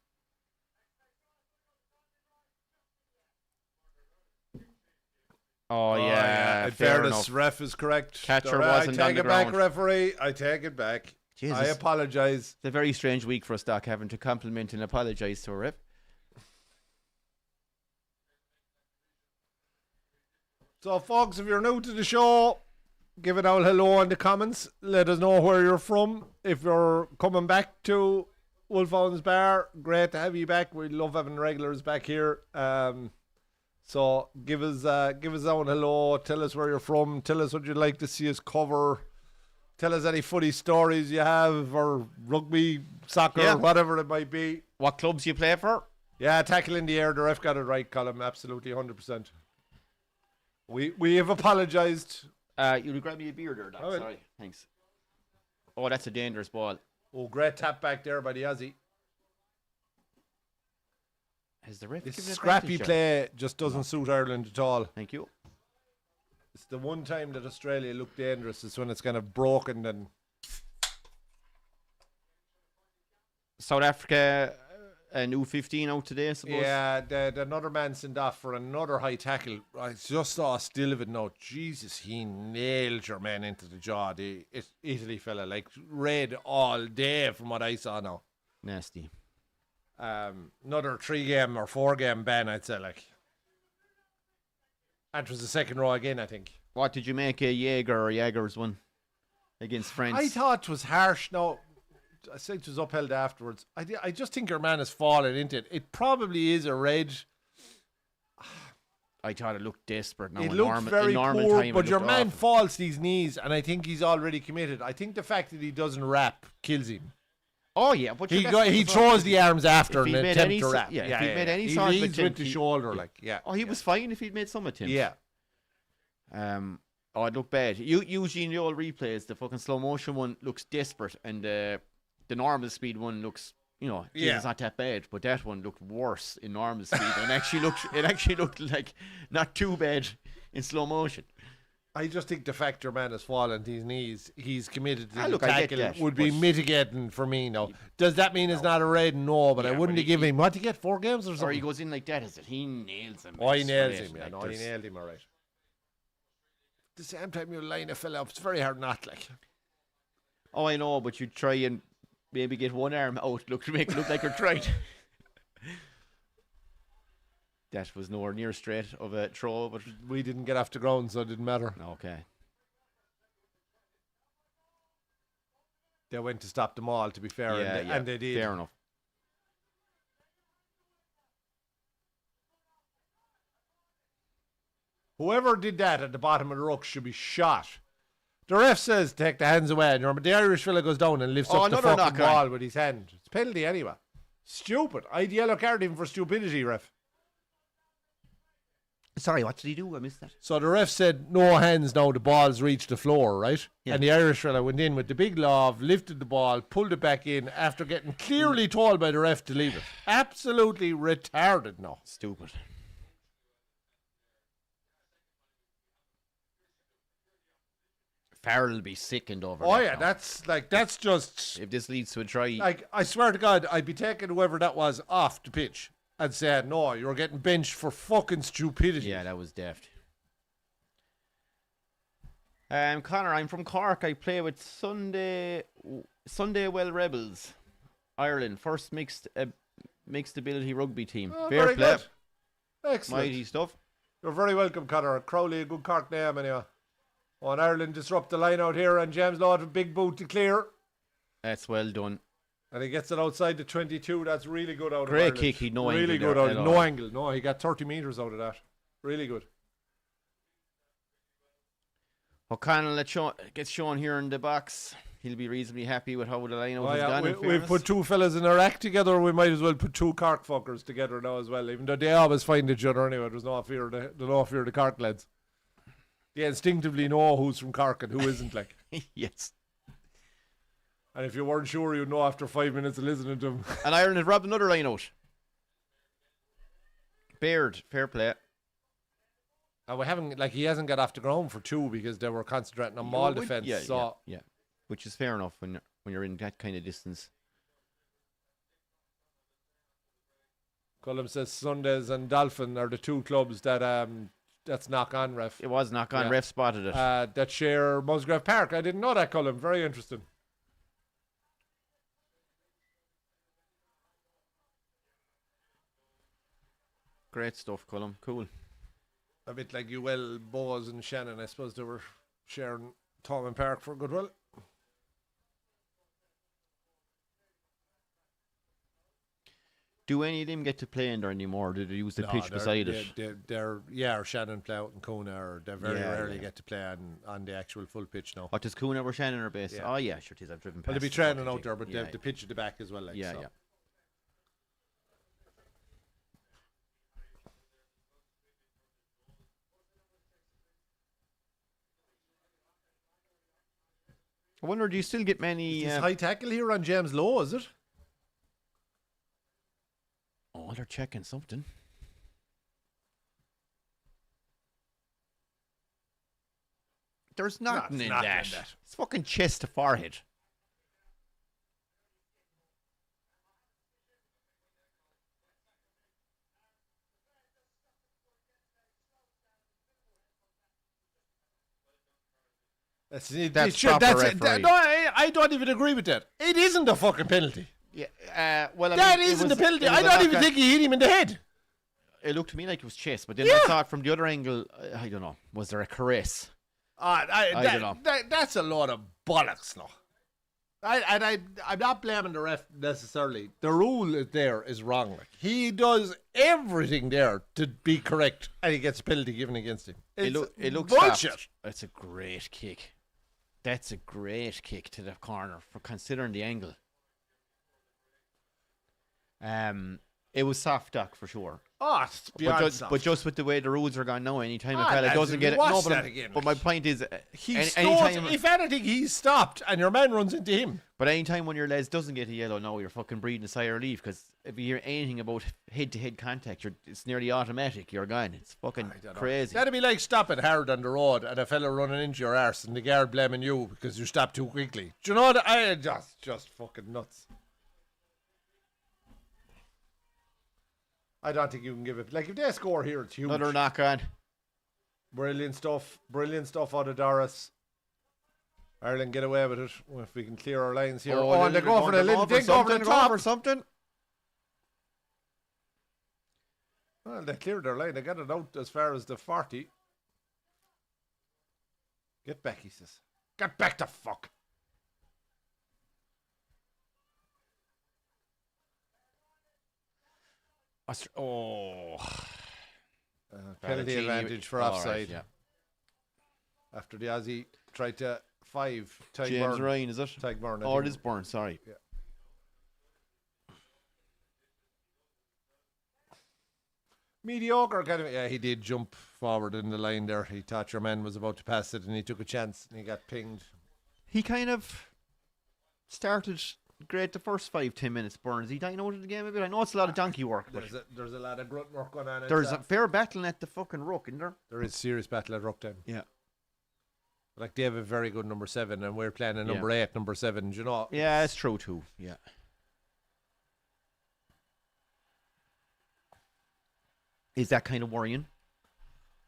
Speaker 2: Oh, yeah.
Speaker 1: In
Speaker 2: fair
Speaker 1: fairness,
Speaker 2: enough.
Speaker 1: ref is correct.
Speaker 2: Catcher
Speaker 1: I
Speaker 2: wasn't on
Speaker 1: take
Speaker 2: the
Speaker 1: it back,
Speaker 2: ground.
Speaker 1: referee. I take it back.
Speaker 2: Jesus.
Speaker 1: I apologise.
Speaker 2: It's a very strange week for us, Doc, having to compliment and apologise to a ref.
Speaker 1: So, folks, if you're new to the show, give it out hello in the comments. Let us know where you're from. If you're coming back to Wolfhounds Bar, great to have you back. We love having regulars back here. So give us out hello. Tell us where you're from. Tell us what you'd like to see us cover. Tell us any funny stories you have, or rugby, soccer, whatever it might be.
Speaker 2: What clubs you play for?
Speaker 1: Yeah, tackle in the air. The ref got it right, Colin. Absolutely, 100%. We have apologised.
Speaker 2: You grab me a beer there, Doc.
Speaker 1: All right.
Speaker 2: Sorry. Thanks. Oh, that's a dangerous ball.
Speaker 1: Oh, great tap back there by the Aussie.
Speaker 2: Has the ref
Speaker 1: This
Speaker 2: given
Speaker 1: scrappy
Speaker 2: advantage
Speaker 1: play just doesn't suit Ireland at all.
Speaker 2: Thank you.
Speaker 1: It's the one time that Australia look dangerous is when it's kind of broken and
Speaker 2: South Africa and U15 out today, I suppose.
Speaker 1: yeah, the another man sent off for another high tackle. I just saw a still of it now. Jesus, he nailed your man into the jaw. The Italy fella, like red all day from what I saw now.
Speaker 2: Nasty.
Speaker 1: Another 3-game or 4-game ban, I'd say. Like that was the second row again, I think.
Speaker 2: What did you make a Jaegers one against France?
Speaker 1: I thought it was harsh. No, I said it was upheld afterwards. I just think your man has fallen into it. It probably is a red.
Speaker 2: I thought it looked desperate. Now
Speaker 1: It
Speaker 2: in
Speaker 1: looked
Speaker 2: normal,
Speaker 1: very
Speaker 2: in normal
Speaker 1: poor,
Speaker 2: time, it
Speaker 1: but your
Speaker 2: looked
Speaker 1: man
Speaker 2: awful.
Speaker 1: falls to his knees, and I think he's already committed. I think the fact that he doesn't wrap kills him.
Speaker 2: Oh yeah, but
Speaker 1: He
Speaker 2: that's
Speaker 1: he
Speaker 2: what-
Speaker 1: throws the arms after
Speaker 2: if
Speaker 1: and
Speaker 2: he made
Speaker 1: attempt
Speaker 2: any
Speaker 1: to
Speaker 2: so-
Speaker 1: wrap.
Speaker 2: yeah, if he made any
Speaker 1: he
Speaker 2: sort of
Speaker 1: leads
Speaker 2: attempt,
Speaker 1: with the
Speaker 2: he-
Speaker 1: shoulder,
Speaker 2: yeah.
Speaker 1: like yeah.
Speaker 2: Oh, he was fine if he'd made some attempts.
Speaker 1: Yeah.
Speaker 2: Oh, it looked bad. Usually in the old replays, the fucking slow motion one looks desperate, and the normal speed one looks,
Speaker 1: Yeah.
Speaker 2: it's not that bad. But that one looked worse in normal speed, and it actually looked like not too bad in slow motion.
Speaker 1: I just think the fact your man has fallen to his knees, he's committed to the
Speaker 2: look, I get
Speaker 1: tackle,
Speaker 2: that,
Speaker 1: would be
Speaker 2: but-
Speaker 1: mitigating for me now. Does that mean it's not a red? No, but I
Speaker 2: Yeah,
Speaker 1: wouldn't
Speaker 2: but
Speaker 1: have given him, what, to get 4 games or
Speaker 2: Or he
Speaker 1: something?
Speaker 2: goes in like that, is it? He nails him.
Speaker 1: Oh, he nails
Speaker 2: straight,
Speaker 1: him, yeah.
Speaker 2: like,
Speaker 1: No, he
Speaker 2: there's-
Speaker 1: nailed him, all right. At the same time, you line a fella up, it's very hard not, like.
Speaker 2: Oh, I know, but you try and maybe get one arm out, make it look like you're trying. That was nowhere near straight of a throw, but
Speaker 1: We didn't get off the ground, so it didn't matter.
Speaker 2: okay.
Speaker 1: They went to stop them all, to be fair, and they did.
Speaker 2: Fair enough.
Speaker 1: Whoever did that at the bottom of the ruck should be shot. The ref says take the hands away, but the Irish fella goes down and lifts up the
Speaker 2: another
Speaker 1: fucking
Speaker 2: knock on.
Speaker 1: ball with his hand. It's penalty anyway. Stupid. I'd yellow card him for stupidity, ref.
Speaker 2: Sorry, what did he do? I missed that.
Speaker 1: So the ref said no hands now, the ball's reached the floor, right?
Speaker 2: Yeah.
Speaker 1: And the Irish fella went in with the big love, lifted the ball, pulled it back in after getting clearly told by the ref to leave it. Absolutely retarded now.
Speaker 2: Stupid. Farrell will be sickened over
Speaker 1: Oh
Speaker 2: that
Speaker 1: yeah,
Speaker 2: now.
Speaker 1: that's just
Speaker 2: If this leads to a try,
Speaker 1: like, I swear to God, I'd be taking whoever that was off the pitch and saying, no, you're getting benched for fucking stupidity.
Speaker 2: yeah, that was daft. Connor, I'm from Cork. I play with Sunday Well Rebels, Ireland, first mixed ability rugby team.
Speaker 1: Oh,
Speaker 2: Fair
Speaker 1: very
Speaker 2: play,
Speaker 1: good. Excellent.
Speaker 2: mighty stuff.
Speaker 1: You're very welcome, Connor. Crowley, a good Cork name anyway. Oh, and Ireland disrupt the line out here, and James Lord with big boot to clear.
Speaker 2: That's well done.
Speaker 1: And he gets it outside the 22. That's really good out of
Speaker 2: Great
Speaker 1: Ireland.
Speaker 2: kick, he'd no
Speaker 1: really
Speaker 2: angle
Speaker 1: good
Speaker 2: there
Speaker 1: out
Speaker 2: at
Speaker 1: of
Speaker 2: all.
Speaker 1: no angle. No, he got 30 metres out of that. Really good.
Speaker 2: O'Connell gets shown here in the box. He'll be reasonably happy with how the line-out has gone.
Speaker 1: We've put two fellas in Iraq together. We might as well put two Cork fuckers together now as well. Even though they always find each other anyway. There's no fear of the Cork lads. They instinctively know who's from Cork and who isn't. Like
Speaker 2: yes.
Speaker 1: And if you weren't sure, you'd know after 5 minutes of listening to him.
Speaker 2: And Ireland had robbed another line-out. Baird, fair play.
Speaker 1: And he hasn't got off the ground for two because they were concentrating on maul defence.
Speaker 2: Yeah. Which is fair enough when you're in that kind of distance.
Speaker 1: Cullum says Sundays and Dolphin are the two clubs that that's knock-on, ref.
Speaker 2: It was knock-on, ref spotted it.
Speaker 1: That share Musgrave Park. I didn't know that, Cullum. Very interesting.
Speaker 2: Great stuff, Cullum. Cool.
Speaker 1: A bit like Boaz and Shannon. I suppose they were sharing Thomond Park for goodwill.
Speaker 2: Do any of them get to play in there anymore? Do they use the pitch beside it?
Speaker 1: Shannon play out in Kuna, or they very rarely get to play on the actual full pitch now.
Speaker 2: What, does Kuna or Shannon are based?
Speaker 1: Yeah.
Speaker 2: Oh, yeah, sure it is. I've driven past.
Speaker 1: Well, they'll be training out there, but they have the pitch at the back as well. Like,
Speaker 2: yeah. I wonder, do you still get many...
Speaker 1: Is this high tackle here on James Lowe, is it?
Speaker 2: Oh, they're checking something. There's nothing in that. It's fucking chest to forehead.
Speaker 1: I don't even agree with that. It isn't a fucking penalty.
Speaker 2: Yeah,
Speaker 1: that isn't a penalty. I don't even think he hit him in the head.
Speaker 2: It looked to me like it was chest, but then I thought from the other angle, I don't know, was there a caress?
Speaker 1: I don't know. That's a lot of bollocks, no. I'm not blaming the ref necessarily. The rule there is wrong. Like, he does everything there to be correct, and he gets a penalty given against him. It looks bullshit.
Speaker 2: Soft. It's a great kick. That's a great kick to the corner for considering the angle. It was soft duck for sure.
Speaker 1: Oh, it's beyond soft.
Speaker 2: But just with the way the rules are gone now, anytime a fella doesn't get it. No, but my point is,
Speaker 1: if anything, he's stopped and your man runs into him.
Speaker 2: But anytime when your lads doesn't get a yellow, no, you're fucking breathing a sigh of relief, because if you hear anything about head-to-head contact, it's nearly automatic. You're gone. It's fucking crazy.
Speaker 1: That'd be like stopping hard on the road and a fella running into your arse and the guard blaming you because you stopped too quickly. Do you know what? Just fucking nuts. I don't think you can give it. Like, if they score here, it's huge.
Speaker 2: Another knock on.
Speaker 1: Brilliant stuff out of Doris. Ireland get away with it if we can clear our lines here. And they go for the little thing over the top
Speaker 2: or something.
Speaker 1: Well, they cleared their line. They got it out as far as the 40. Get back, he says. Get back the fuck. Penalty advantage for offside.
Speaker 2: Right, yeah.
Speaker 1: After the Aussie tried to 5.
Speaker 2: James Ryan, is it?
Speaker 1: Tagburn.
Speaker 2: Oh, it is Burn, sorry.
Speaker 1: Yeah. Mediocre kind of. Yeah, he did jump forward in the line there. He thought your man was about to pass it and he took a chance and he got pinged.
Speaker 2: He kind of started great the first 5-10 minutes, Burns. He downloaded the game a bit. I know it's a lot of donkey work.
Speaker 1: There's a lot of grunt work going on.
Speaker 2: There's a fair battle at the fucking ruck, isn't there?
Speaker 1: There is serious battle at ruck time.
Speaker 2: Yeah.
Speaker 1: Like, they have a very good number 7 and we're playing a number 8, number 7, do you know?
Speaker 2: Yeah, it's true too. Yeah. Is that kind of worrying?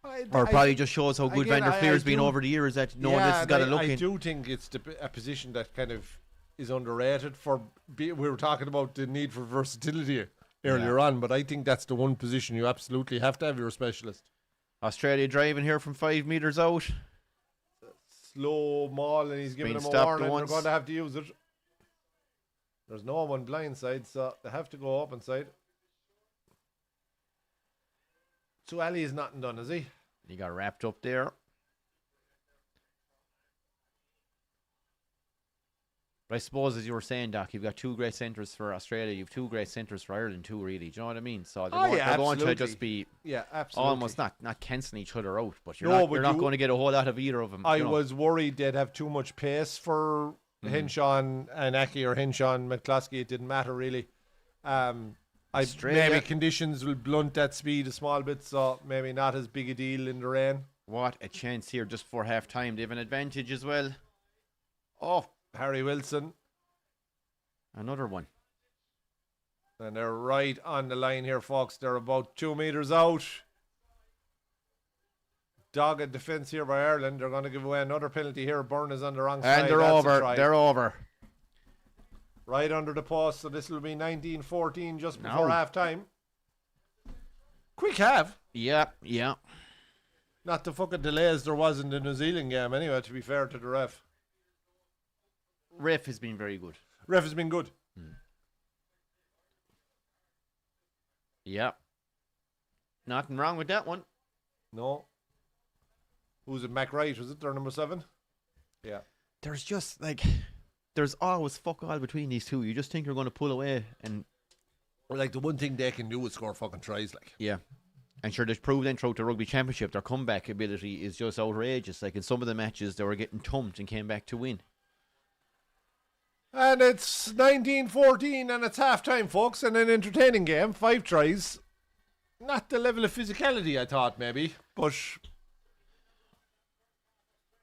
Speaker 2: Or probably just shows how good Vander Fleer's been over the years, that no one else has got to look in.
Speaker 1: I do think it's a position that kind of is underrated. We were talking about the need for versatility earlier on, but I think that's the one position you absolutely have to have your specialist.
Speaker 2: Australia driving here from 5 metres out.
Speaker 1: Slow maul, and he's giving them a warning. They're going to have to use it. There's no one blindside, so they have to go open side. So Ali is nothing done, is he?
Speaker 2: He got wrapped up there. But I suppose, as you were saying, Doc, you've got two great centres for Australia. You've two great centres for Ireland too, really. Do you know what I mean? So they're going to just be almost not cancelling each other out. But you're not going to get a whole lot of either of them.
Speaker 1: I was worried they'd have too much pace for Henshaw and Aki or Henshaw and McCloskey. It didn't matter, really. Maybe conditions will blunt that speed a small bit, so maybe not as big a deal in the rain.
Speaker 2: What a chance here just before half time. They have an advantage as well.
Speaker 1: Oh, Harry Wilson.
Speaker 2: Another one.
Speaker 1: And they're right on the line here, folks. They're about 2 meters out. Dogged defence here by Ireland. They're going to give away another penalty here. Byrne is on the wrong side.
Speaker 2: And they're over. They're over.
Speaker 1: Right under the post. So this will be 19-14 just before half time. Quick half.
Speaker 2: Yeah.
Speaker 1: Not the fucking delays there was in the New Zealand game anyway, to be fair to the ref.
Speaker 2: Ref has been very good.
Speaker 1: Ref has been good.
Speaker 2: Yeah. Nothing wrong with that one.
Speaker 1: No. Who's it? Mac Wright, was it? Their number 7? Yeah.
Speaker 2: There's just there's always fuck all between these two. You just think you're going to pull away and.
Speaker 1: Well, the one thing they can do is score fucking tries,
Speaker 2: Yeah. And sure, they've proved then throughout the rugby championship, their comeback ability is just outrageous. In some of the matches, they were getting thumped and came back to win.
Speaker 1: And it's 19-14 and it's half time, folks, and an entertaining game. 5 tries. Not the level of physicality I thought, maybe, but.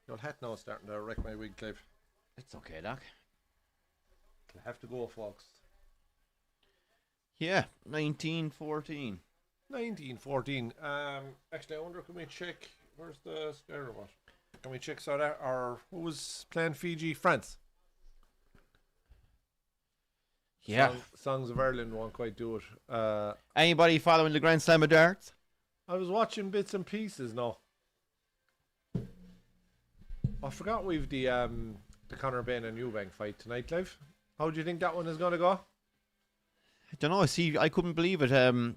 Speaker 1: Your hat now starting to wreck my wig, Clive.
Speaker 2: It's okay, Doc.
Speaker 1: I have to go, folks.
Speaker 2: Yeah, 19-14.
Speaker 1: 19-14. Actually, I wonder, can we check? Where's the score or what? Can we check South Africa? Or who was playing Fiji? France.
Speaker 2: Yeah.
Speaker 1: Songs of Ireland won't quite do it.
Speaker 2: Anybody following the Grand Slam of darts?
Speaker 1: I was watching bits and pieces now. I forgot we've the Conor Bain and Eubank fight tonight, Clive. How do you think that one is going to go?
Speaker 2: I don't know. See, I couldn't believe it.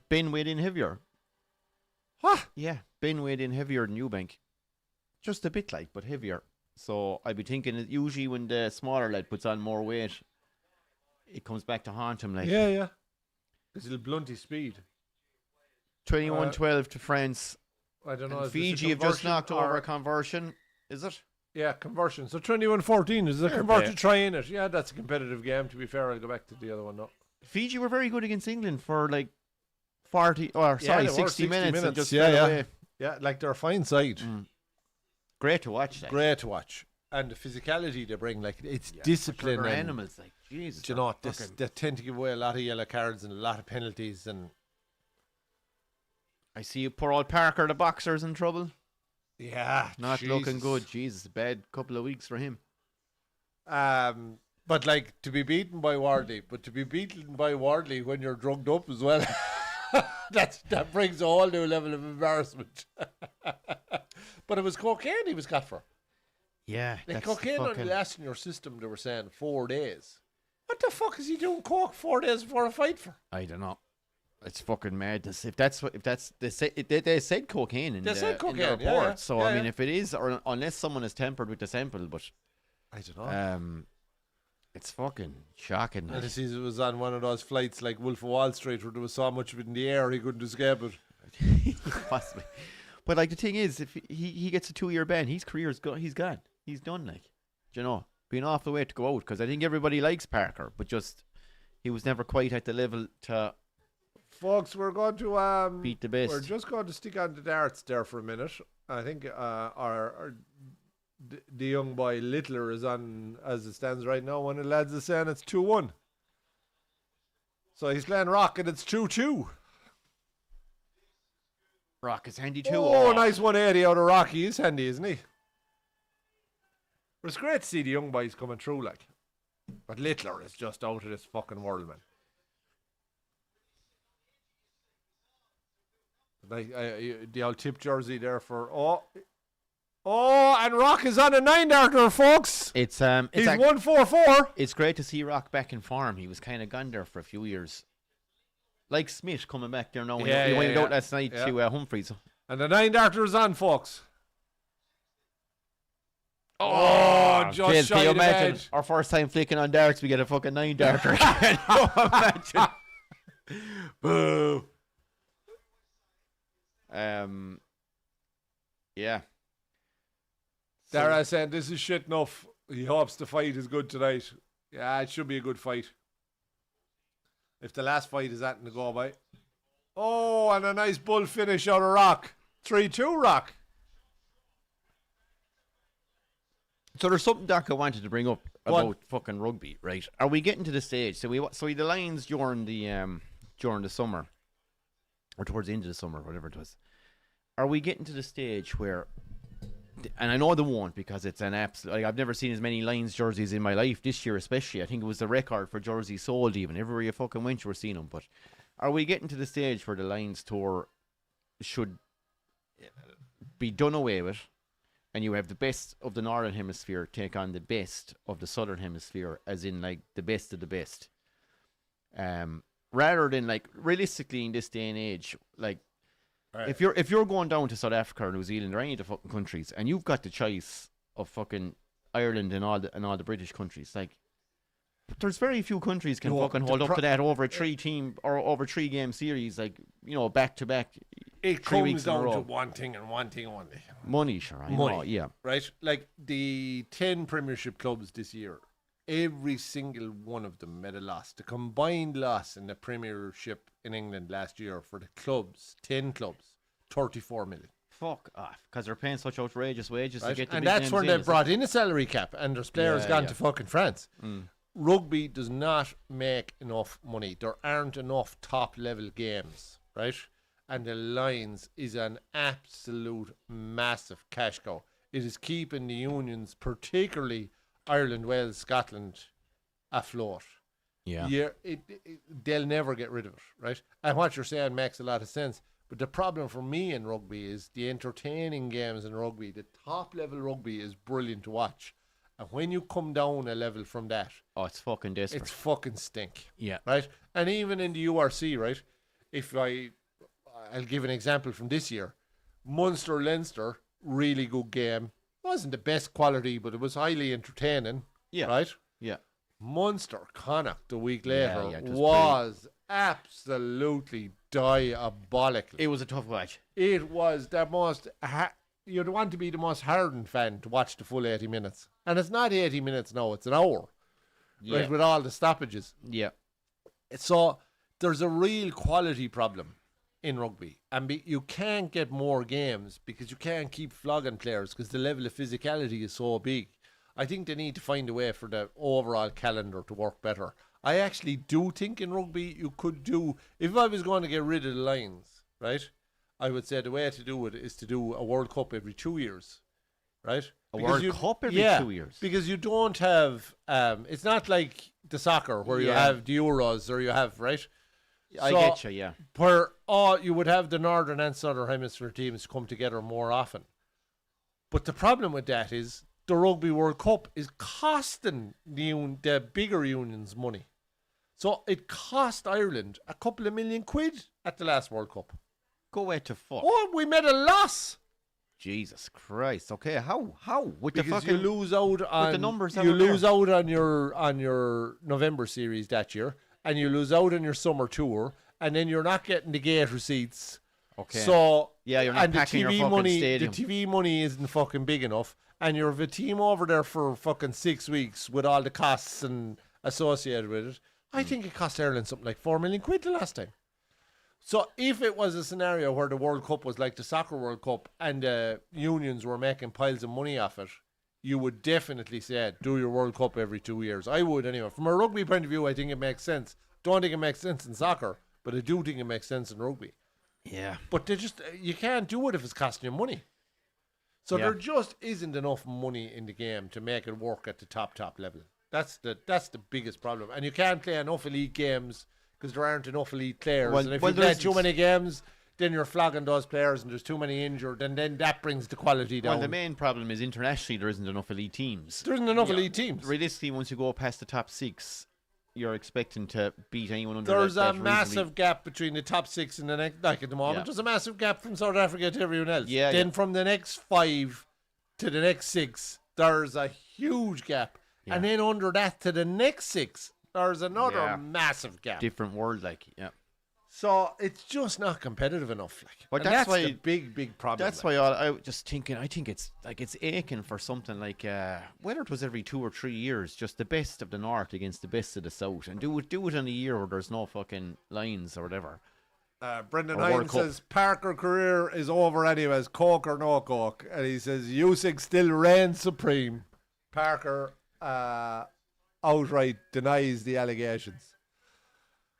Speaker 2: Ben weighed in heavier.
Speaker 1: What?
Speaker 2: Yeah, Ben weighed in heavier than Eubank. Just a bit but heavier. So I'd be thinking that usually when the smaller lad puts on more weight, it comes back to haunt him.
Speaker 1: Yeah. Because it'll blunt his speed.
Speaker 2: 21-12 to France.
Speaker 1: I don't know.
Speaker 2: And Fiji have just knocked over a conversion. Is it?
Speaker 1: Yeah, conversion. So 21-14 is a converted try in it. Yeah, that's a competitive game. To be fair, I'll go back to the other one now.
Speaker 2: Fiji were very good against England for 60 minutes and just fell away.
Speaker 1: Yeah, they're a fine side.
Speaker 2: Great to watch.
Speaker 1: Great to watch. And the physicality they bring, it's discipline.
Speaker 2: They're animals, Jesus.
Speaker 1: Do you know, they tend to give away a lot of yellow cards and a lot of penalties. And
Speaker 2: I see poor old Parker, the boxer's in trouble.
Speaker 1: Yeah,
Speaker 2: not looking good. Jesus, a bad couple of weeks for him.
Speaker 1: But to be beaten by Wardley, when you're drugged up as well, that brings a whole new level of embarrassment. But it was cocaine he was got for.
Speaker 2: Yeah,
Speaker 1: cocaine only lasts in your system. They were saying 4 days. What the fuck is he doing coke 4 days before a fight for?
Speaker 2: I don't know. It's fucking madness. If that's they said cocaine in the report.
Speaker 1: Yeah.
Speaker 2: So I mean, if it is, or unless someone has tampered with the sample, but
Speaker 1: I don't know.
Speaker 2: It's fucking shocking.
Speaker 1: And it was on one of those flights like Wolf of Wall Street where there was so much of it in the air he couldn't escape it.
Speaker 2: Possibly. But the thing is, if he gets a 2-year ban, his career's he's gone. He's done. Do you know, being off the way to go out, because I think everybody likes Parker, but just he was never quite at the level to.
Speaker 1: Folks, we're going to
Speaker 2: beat the best.
Speaker 1: We're just going to stick on the darts there for a minute. I think the young boy Littler is on as it stands right now. One of the lads is saying it's 2-1. So he's playing Rock and it's 2-2.
Speaker 2: Rock is handy too.
Speaker 1: Oh, nice 180 out of Rock. He is handy, isn't he? But it's great to see the young boys coming through, But Littler is just out of this fucking world, man. The old tip jersey there for and Rock is on a 9-darter, folks.
Speaker 2: He's
Speaker 1: 1-4-4.
Speaker 2: It's great to see Rock back in form. He was kind of gone there for a few years. Like Smith coming back there now. He went out last night to Humphreys.
Speaker 1: And the 9-darter is on, folks. Oh, just
Speaker 2: James,
Speaker 1: shy
Speaker 2: can you
Speaker 1: of the
Speaker 2: imagine
Speaker 1: edge.
Speaker 2: our first time flicking on darts, we get a fucking 9 darter. Can you imagine?
Speaker 1: Boo.
Speaker 2: Yeah.
Speaker 1: Dara said this is shit enough. He hopes the fight is good tonight. Yeah, it should be a good fight. If the last fight is that to go by. Oh, and a nice bull finish out of Rock. 3-2 Rock.
Speaker 2: So there's something, Doc, I wanted to bring up about fucking rugby, right? Are we getting to the stage? So the Lions during the summer, or towards the end of the summer, whatever it was. Are we getting to the stage where, and I know they won't because it's an absolute, like, I've never seen as many Lions jerseys in my life this year, especially. I think it was the record for jerseys sold even. Everywhere you fucking went, you were seeing them. But are we getting to the stage where the Lions tour should be done away with? And you have the best of the Northern Hemisphere take on the best of the Southern Hemisphere, as in, like, the best of the best. Rather than, like, realistically in this day and age, like, right. if you're going down to South Africa or New Zealand or any of the fucking countries, and you've got the choice of fucking Ireland and all the British countries, like, there's very few countries can fucking hold up to that over a 3-team or over 3-game series, like, you know, back to back.
Speaker 1: It comes down to one thing and one thing only.
Speaker 2: Money, sure. I know, yeah.
Speaker 1: Right? Like the 10 Premiership clubs this year, every single one of them made a loss. The combined loss in the Premiership in England last year for the clubs, 10 clubs, 34 million.
Speaker 2: Fuck off. Because they're paying such outrageous wages to get the
Speaker 1: and
Speaker 2: big
Speaker 1: that's
Speaker 2: names
Speaker 1: where
Speaker 2: in,
Speaker 1: they brought in a salary cap and there's players gone to fucking France. Rugby does not make enough money. There aren't enough top level games, right? And the Lions is an absolute massive cash cow. It is keeping the unions, particularly Ireland, Wales, Scotland, afloat. Yeah. They'll never get rid of it, right? And what you're saying makes a lot of sense. But the problem for me in rugby is the entertaining games in rugby. The top level rugby is brilliant to watch. And when you come down a level from that,
Speaker 2: oh, it's fucking desperate.
Speaker 1: It's fucking stink.
Speaker 2: Yeah.
Speaker 1: Right? And even in the URC, right? If I'll give an example from this year. Munster-Leinster, really good game. Wasn't the best quality, but it was highly entertaining. Yeah. Right?
Speaker 2: Yeah.
Speaker 1: Munster-Connacht the week later was absolutely diabolical.
Speaker 2: It was a tough watch.
Speaker 1: It was the most... You'd want to be the most hardened fan to watch the full 80 minutes. And it's not 80 minutes now, it's an hour. Yeah. Right, with all the stoppages.
Speaker 2: Yeah.
Speaker 1: So there's a real quality problem in rugby. And you can't get more games because you can't keep flogging players because the level of physicality is so big. I think they need to find a way for the overall calendar to work better. I actually do think in rugby you could do... If I was going to get rid of the Lions, right... I would say the way to do it is to do a World Cup every 2 years, right?
Speaker 2: World Cup every 2 years?
Speaker 1: Because you don't have... it's not like the soccer where you have the Euros or you have, right?
Speaker 2: I get you, yeah.
Speaker 1: Where you would have the Northern and Southern Hemisphere teams come together more often. But the problem with that is the Rugby World Cup is costing the bigger unions money. So it cost Ireland a couple of £1 million at the last World Cup.
Speaker 2: Go away to fuck.
Speaker 1: Oh, we made a loss.
Speaker 2: Jesus Christ. Okay, how? With
Speaker 1: because
Speaker 2: the fucking,
Speaker 1: you lose out on
Speaker 2: the numbers
Speaker 1: you lose out on your November series that year, and you lose out on your summer tour, and then you're not getting the gate receipts.
Speaker 2: Okay.
Speaker 1: So
Speaker 2: yeah, you're not packing your fucking
Speaker 1: money,
Speaker 2: stadium.
Speaker 1: The TV money isn't fucking big enough, and you have a team over there for fucking 6 weeks with all the costs and associated with it. I think it cost Ireland something like £4 million the last time. So if it was a scenario where the World Cup was like the Soccer World Cup and the unions were making piles of money off it, you would definitely say, do your World Cup every 2 years. I would anyway. From a rugby point of view, I think it makes sense. Don't think it makes sense in soccer, but I do think it makes sense in rugby.
Speaker 2: Yeah.
Speaker 1: But you can't do it if it's costing you money. So there just isn't enough money in the game to make it work at the top level. That's the biggest problem. And you can't play enough elite games because there aren't enough elite players. And if you play too many games, then you're flogging those players and there's too many injured, and then that brings the quality down.
Speaker 2: Well, the main problem is internationally there isn't enough elite teams.
Speaker 1: There isn't enough elite teams.
Speaker 2: Realistically, once you go past the top 6, you're expecting to beat anyone under
Speaker 1: There's
Speaker 2: that
Speaker 1: a massive gap between the top 6 and the next, like at the moment. There's a massive gap from South Africa to everyone else. Then from the next 5 to the next 6, there's a huge gap.
Speaker 2: Yeah.
Speaker 1: And then under that to the next 6, there's another massive gap.
Speaker 2: Different world, like, yeah.
Speaker 1: So it's just not competitive enough. Like,
Speaker 2: But
Speaker 1: and
Speaker 2: that's why
Speaker 1: the big problem.
Speaker 2: That's why I just thinking. I think it's aching for something like whether it was every 2 or 3 years, just the best of the north against the best of the south, and do it in a year where there's no fucking lines or whatever.
Speaker 1: Brendan
Speaker 2: Or World
Speaker 1: Hines
Speaker 2: Cup.
Speaker 1: says Parker career is over anyways, coke or no coke, and he says Usyk still reigns supreme. Parker outright denies the allegations.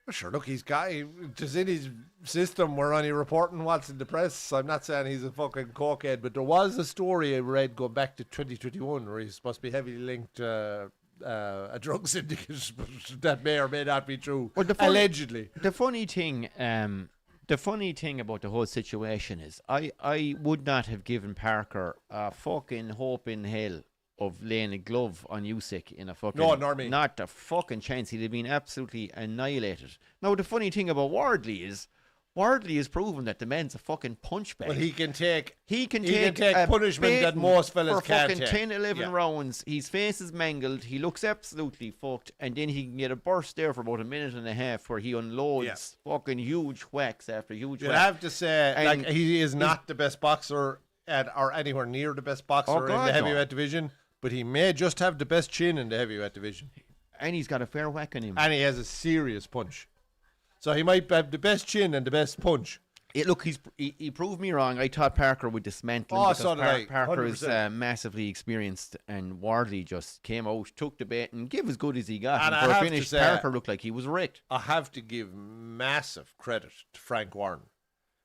Speaker 1: Well, sure, look, he's got just in his system. We're only reporting what's in the press. I'm not saying he's a fucking cokehead, but there was a story I read going back to 2021 where he's supposed to be heavily linked to a drug syndicate, but that may or may not be true.
Speaker 2: Well,
Speaker 1: allegedly.
Speaker 2: The funny thing about the whole situation is, I would not have given Parker a fucking hope in hell of laying a glove on Usyk in a fucking...
Speaker 1: No, nor me.
Speaker 2: Not a fucking chance. He'd have been absolutely annihilated. Now, the funny thing about Wardley is proven that the man's a fucking punch bag.
Speaker 1: But he can take
Speaker 2: a
Speaker 1: punishment that most fellas
Speaker 2: for
Speaker 1: can't
Speaker 2: fucking
Speaker 1: take.
Speaker 2: 10, 11 rounds. His face is mangled. He looks absolutely fucked. And then he can get a burst there for about a minute and a half where he unloads fucking huge whacks after huge
Speaker 1: You'd
Speaker 2: whacks.
Speaker 1: have to say,
Speaker 2: And
Speaker 1: like, he is not the best boxer or anywhere near the best boxer in
Speaker 2: God,
Speaker 1: the
Speaker 2: no.
Speaker 1: heavyweight division, but he may just have the best chin in the heavyweight division.
Speaker 2: And he's got a fair whack on him.
Speaker 1: And he has a serious punch. So he might have the best chin and the best punch.
Speaker 2: Look, he proved me wrong. I thought Parker would dismantle him
Speaker 1: Oh,
Speaker 2: because
Speaker 1: so did I.
Speaker 2: Parker is
Speaker 1: 100%.
Speaker 2: massively experienced, and Wardley just came out, took the bait, and gave as good as he got.
Speaker 1: And I
Speaker 2: for a
Speaker 1: have to
Speaker 2: finish,
Speaker 1: say-
Speaker 2: Parker looked like he was wrecked.
Speaker 1: I have to give massive credit to Frank Warren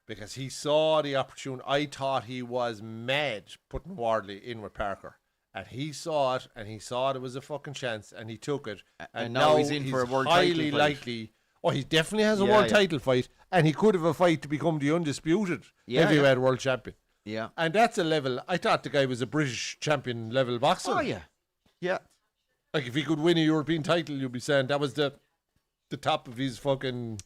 Speaker 1: because he saw the opportunity. I thought he was mad putting Wardley in with Parker. And he saw it, and he saw it was a fucking chance, and he took it.
Speaker 2: And now he's in for a world title
Speaker 1: highly
Speaker 2: fight.
Speaker 1: likely. Oh, he definitely has a
Speaker 2: Yeah,
Speaker 1: world
Speaker 2: yeah.
Speaker 1: title fight, and he could have a fight to become the undisputed
Speaker 2: Yeah,
Speaker 1: heavyweight world champion.
Speaker 2: Yeah.
Speaker 1: And that's a level. I thought the guy was a British champion level boxer.
Speaker 2: Oh, yeah. Yeah.
Speaker 1: Like if he could win a European title, you'd be saying that was the top of his fucking.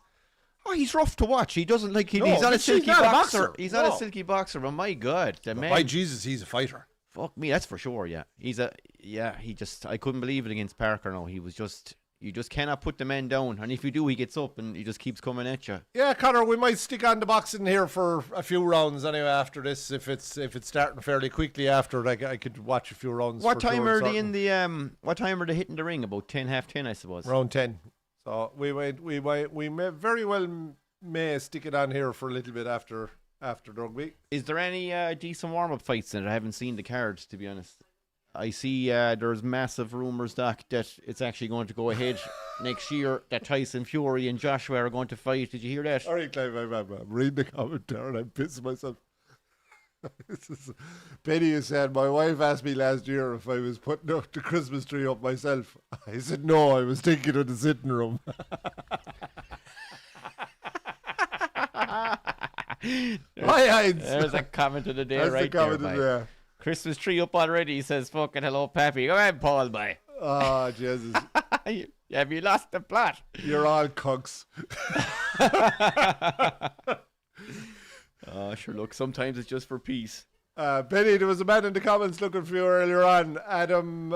Speaker 2: Oh, he's rough to watch. He doesn't like. He's
Speaker 1: No,
Speaker 2: not a
Speaker 1: but
Speaker 2: silky
Speaker 1: not a
Speaker 2: boxer.
Speaker 1: boxer.
Speaker 2: He's not a
Speaker 1: No.
Speaker 2: silky boxer. But my God, the man.
Speaker 1: By Jesus, he's a fighter.
Speaker 2: Fuck me, that's for sure. Yeah, he just. I couldn't believe it against Parker. No, he was just. You just cannot put the man down, and if you do, he gets up and he just keeps coming at you.
Speaker 1: Yeah, Connor, we might stick on the boxing here for a few rounds anyway after this. If it's starting fairly quickly after, I could watch a few rounds.
Speaker 2: What
Speaker 1: for
Speaker 2: time
Speaker 1: sure,
Speaker 2: are they
Speaker 1: certain.
Speaker 2: in the What time are they hitting the ring? About 10, half 10, I suppose.
Speaker 1: Round 10. So we may very well may stick it on here for a little bit after the rugby.
Speaker 2: Is there any decent warm up fights in it? I haven't seen the cards, to be honest. I see there's massive rumours, Doc, that it's actually going to go ahead next year, that Tyson Fury and Joshua are going to fight. Did you hear that?
Speaker 1: All right, Clive, I'm reading the commentary and I'm pissing myself. Penny is saying, my wife asked me last year if I was putting up the Christmas tree up myself. I said, no, I was thinking of the sitting room.
Speaker 2: There's a comment of the day
Speaker 1: That's
Speaker 2: right
Speaker 1: the comment
Speaker 2: there.
Speaker 1: of
Speaker 2: Bye.
Speaker 1: the day.
Speaker 2: Christmas tree up already, he says, fucking hello, Pappy. Go ahead, Paul, bye.
Speaker 1: Oh, Jesus.
Speaker 2: Have you lost the plot?
Speaker 1: You're all cunks.
Speaker 2: Oh, sure, look, sometimes it's just for peace.
Speaker 1: Benny, there was a man in the comments looking for you earlier on, Adam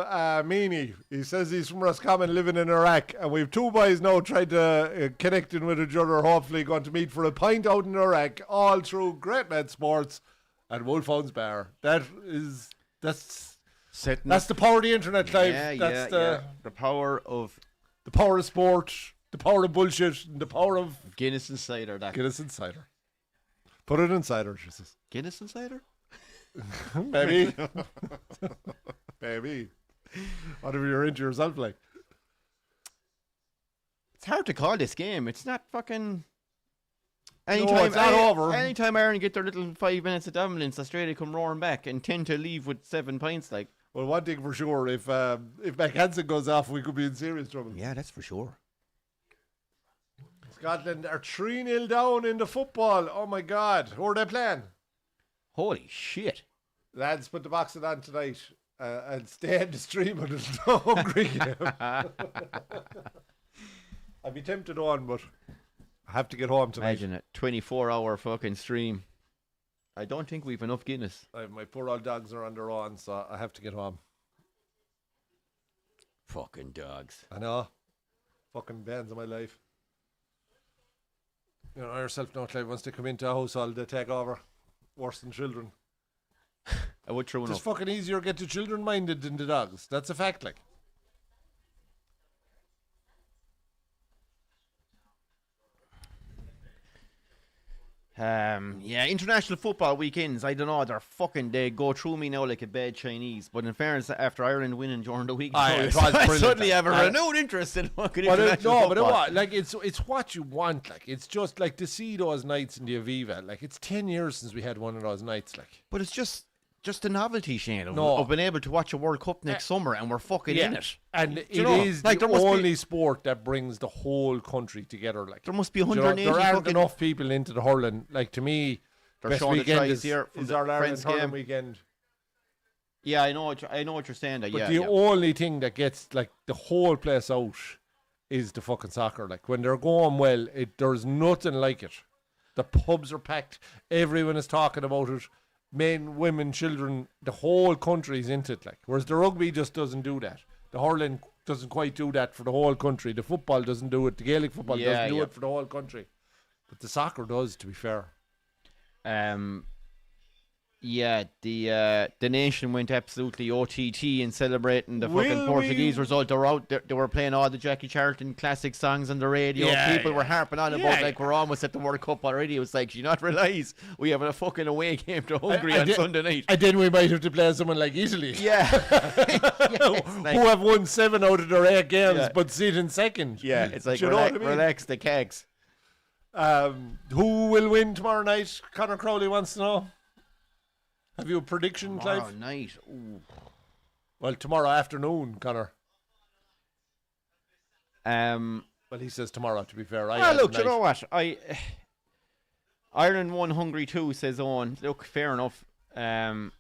Speaker 1: Meany. He says he's from Roscommon living in Iraq, and we've two boys now tried to connect in with each other, hopefully going to meet for a pint out in Iraq, all through Great Med Sports and Wolfhounds Bar. That's the power of the internet, Clive. That's
Speaker 2: the power of
Speaker 1: the power of sport, the power of bullshit, and the power of
Speaker 2: Guinness and cider. That
Speaker 1: Guinness and cider. Put it in cider, Jesus.
Speaker 2: Guinness and cider?
Speaker 1: Maybe. Maybe. Whatever you're into yourself, like.
Speaker 2: It's hard to call this game. It's not fucking.
Speaker 1: It's not over.
Speaker 2: Anytime Ireland get their little 5 minutes of dominance, Australia come roaring back and tend to leave with 7 pints. Like,
Speaker 1: Well, one thing for sure, if McHanson goes off, we could be in serious trouble.
Speaker 2: yeah, that's for sure.
Speaker 1: Scotland are 3-0 down in the football. Oh my God. Who are they playing?
Speaker 2: Holy shit.
Speaker 1: Lads, put the boxing on tonight and stay in the stream until it's no hungry game. I'd be tempted on, but I have to get home tonight.
Speaker 2: Imagine it. 24-hour fucking stream. I don't think we've enough Guinness.
Speaker 1: My poor old dogs are on their own, so I have to get home.
Speaker 2: Fucking dogs.
Speaker 1: I know. Fucking bands of my life. You know yourself now, Clive, once they come into a household, they take over. Worse than children.
Speaker 2: I would throw
Speaker 1: It's
Speaker 2: enough.
Speaker 1: fucking easier to get the children minded than the dogs. That's a fact, like.
Speaker 2: Yeah, international football weekends, I don't know, they go through me now like a bad Chinese. But in fairness, after Ireland winning during the week,
Speaker 1: Aye,
Speaker 2: I
Speaker 1: it was brilliant,
Speaker 2: suddenly
Speaker 1: like.
Speaker 2: have a renewed interest in fucking
Speaker 1: But
Speaker 2: international
Speaker 1: no,
Speaker 2: football.
Speaker 1: but it was like it's what you want. Like it's just like to see those nights in the AVIVA. Like it's 10 years since we had one of those nights. Like,
Speaker 2: But it's just a novelty, Shane,
Speaker 1: No.
Speaker 2: of being able to watch a World Cup next summer and we're fucking in it.
Speaker 1: and
Speaker 2: Do
Speaker 1: it
Speaker 2: you know,
Speaker 1: is
Speaker 2: like,
Speaker 1: the
Speaker 2: there must be-
Speaker 1: only sport that brings the whole country together. Like
Speaker 2: There must be
Speaker 1: Do you know,
Speaker 2: 180
Speaker 1: there aren't
Speaker 2: fucking...
Speaker 1: enough people into the hurling. Like to me,
Speaker 2: They're
Speaker 1: best
Speaker 2: showing the
Speaker 1: weekend
Speaker 2: tries
Speaker 1: is,
Speaker 2: here from
Speaker 1: is
Speaker 2: the
Speaker 1: our Ireland
Speaker 2: Friends
Speaker 1: hurling
Speaker 2: game.
Speaker 1: weekend.
Speaker 2: Yeah, I know what you're saying. That,
Speaker 1: But
Speaker 2: yeah,
Speaker 1: the
Speaker 2: yeah.
Speaker 1: only thing that gets like the whole place out is the fucking soccer. Like when they're going well, there's nothing like it. The pubs are packed. Everyone is talking about it. Men, women, children. The whole country's into it. Like whereas the rugby just doesn't do that. The hurling doesn't quite do that for the whole country. The football doesn't do it. The Gaelic football
Speaker 2: Yeah,
Speaker 1: doesn't do
Speaker 2: yeah.
Speaker 1: it for the whole country. But the soccer does, to be fair.
Speaker 2: Yeah, the nation went absolutely OTT in celebrating the fucking
Speaker 1: Will
Speaker 2: Portuguese
Speaker 1: we-
Speaker 2: result. They were out. They were playing all the Jackie Charlton classic songs on the radio.
Speaker 1: Yeah,
Speaker 2: People were
Speaker 1: yeah.
Speaker 2: harping on about
Speaker 1: Yeah,
Speaker 2: like we're almost at the World Cup already. It was like, do you not realise we have a fucking away game to Hungary on
Speaker 1: did-
Speaker 2: Sunday night?
Speaker 1: And then we might have to play someone like Italy.
Speaker 2: Yeah, Yes, like-
Speaker 1: who have won 7 out of their 8 games,
Speaker 2: Yeah.
Speaker 1: but sit in second.
Speaker 2: yeah. It's like
Speaker 1: Do you know what I mean?
Speaker 2: relax the kegs.
Speaker 1: Who will win tomorrow night? Conor Crowley wants to know. Have you a prediction,
Speaker 2: Tomorrow
Speaker 1: Clive?
Speaker 2: night. Ooh.
Speaker 1: Well, tomorrow afternoon, Conor.
Speaker 2: Um.
Speaker 1: Well, he says tomorrow, to be fair.
Speaker 2: Look, you know what? Ireland won, Hungary 2, says Owen. Look, fair enough.
Speaker 1: I'm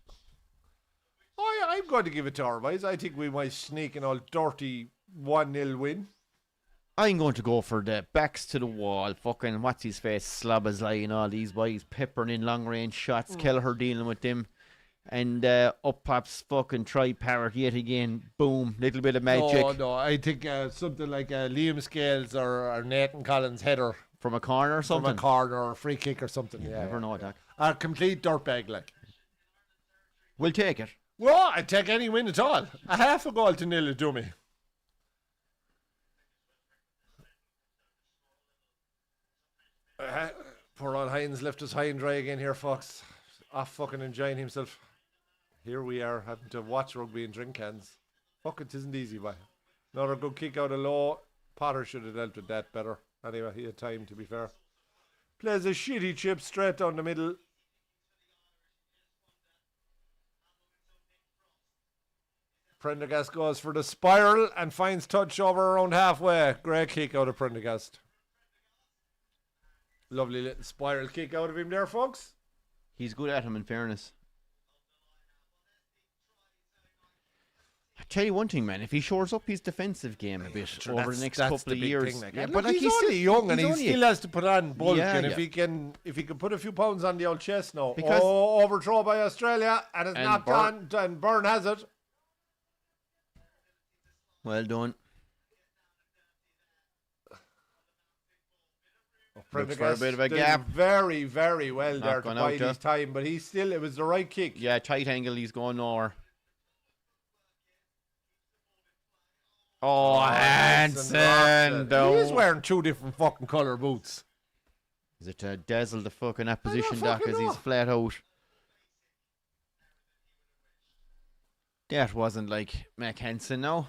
Speaker 1: going to give it to our boys. I think we might sneak an old dirty 1-0 win.
Speaker 2: I'm going to go for the backs to the wall. Fucking what's his face? Slabazai and all these boys peppering in long range shots. Kelleher dealing with them. And up pops fucking Troy Parrott yet again. Boom. Little bit of magic
Speaker 1: No, I think something like Liam Scales or Nathan Collins header
Speaker 2: from a corner or
Speaker 1: from
Speaker 2: something.
Speaker 1: a corner or a free kick or something. Yeah,
Speaker 2: Never know that.
Speaker 1: A complete dirtbag, like.
Speaker 2: We'll take it.
Speaker 1: Well, I'd take any win at all. A half a goal to nil would do me. Poor old Hines left us high and dry again here, folks. Off fucking enjoying himself. Here we are having to watch rugby and drink cans. Fuck, it isn't easy, but another good kick out of low. Potter should have dealt with that better. Anyway, he had time, to be fair. Plays a shitty chip straight down the middle. Prendergast goes for the spiral and finds touch over around halfway. Great kick out of Prendergast. Lovely little spiral kick out of him there, folks.
Speaker 2: He's good at him, in fairness. I tell you one thing, man. If he shores up his defensive game a bit
Speaker 1: Sure,
Speaker 2: over
Speaker 1: that's-
Speaker 2: the next
Speaker 1: that's
Speaker 2: couple
Speaker 1: the
Speaker 2: of
Speaker 1: big
Speaker 2: years,
Speaker 1: thing, like.
Speaker 2: yeah,
Speaker 1: And
Speaker 2: but
Speaker 1: look,
Speaker 2: like
Speaker 1: he's only young and he
Speaker 2: only-
Speaker 1: still has to put on bulk.
Speaker 2: Yeah,
Speaker 1: and
Speaker 2: yeah.
Speaker 1: if he can put a few pounds on the old chest now,
Speaker 2: Because-
Speaker 1: overthrow by Australia and it's
Speaker 2: And
Speaker 1: knocked on, and Byrne has it.
Speaker 2: Well done. Looks for a bit of a
Speaker 1: did
Speaker 2: gap.
Speaker 1: Very, very well
Speaker 2: Not
Speaker 1: there to
Speaker 2: gone
Speaker 1: bide
Speaker 2: out, yeah.
Speaker 1: his time, but it was the right kick.
Speaker 2: Yeah, tight angle. He's going nowhere. Oh, Hansen!
Speaker 1: He's wearing 2 different fucking colour boots.
Speaker 2: Is it to dazzle the fucking opposition
Speaker 1: fucking
Speaker 2: dock as he's
Speaker 1: know.
Speaker 2: flat out? That wasn't like Mac Hansen, no.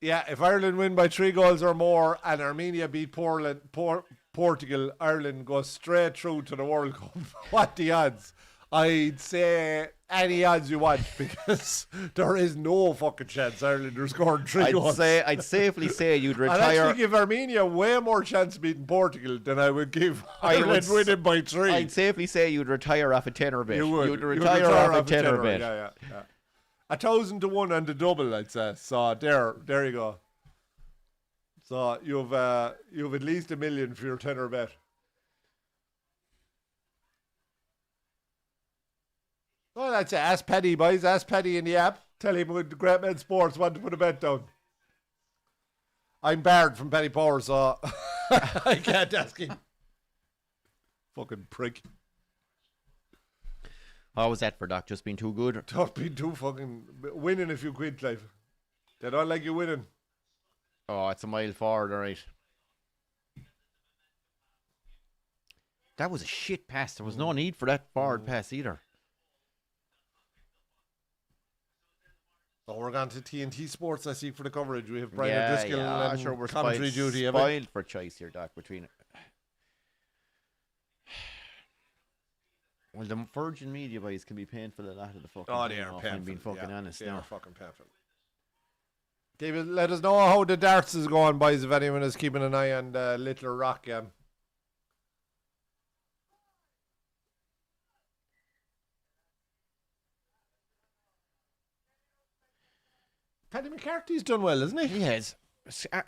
Speaker 1: Yeah, if Ireland win by 3 goals or more and Armenia beat Portugal, Ireland goes straight through to the World Cup. What the odds? I'd say any odds you want because there is no fucking chance Ireland are scoring 3 goals.
Speaker 2: I'd safely say you'd
Speaker 1: I'd
Speaker 2: retire.
Speaker 1: actually give Armenia way more chance of beating Portugal than I would give
Speaker 2: I would
Speaker 1: Ireland
Speaker 2: s-
Speaker 1: winning by 3.
Speaker 2: I'd safely say you'd retire off a tenner bet.
Speaker 1: You would.
Speaker 2: You'd
Speaker 1: You'd
Speaker 2: retire off a tenner
Speaker 1: tenner,
Speaker 2: bet.
Speaker 1: Yeah. 1,000 to 1 on the double, I'd say. So there you go. So you've at least $1 million for your tenner bet. Well, that's it. Ask Paddy, boys. Ask Paddy in the app. Tell him with the Great Men Sports want to put a bet down. I'm barred from Paddy Power, so I can't ask him. Fucking prick.
Speaker 2: How was that for Doc? Just been too good?
Speaker 1: Don't be too fucking winning a few quid, Clive. They don't like you winning.
Speaker 2: Oh, it's a mile forward, all right. That was a shit pass. There was no need for that forward pass either.
Speaker 1: Oh, we're going to TNT Sports, I see, for the coverage. We have Brian O'Driscoll and
Speaker 2: sure we're
Speaker 1: commentary duty.
Speaker 2: Spoiled for choice here, Doc, between it. Well, the Virgin Media boys can be painful a lot of the fucking
Speaker 1: Oh, they are painful.
Speaker 2: I'm being fucking honest
Speaker 1: they
Speaker 2: now.
Speaker 1: are fucking painful. David, let us know how the darts is going, boys, if anyone is keeping an eye on the Little Rock game. Paddy McCarthy's done well, isn't he?
Speaker 2: He has.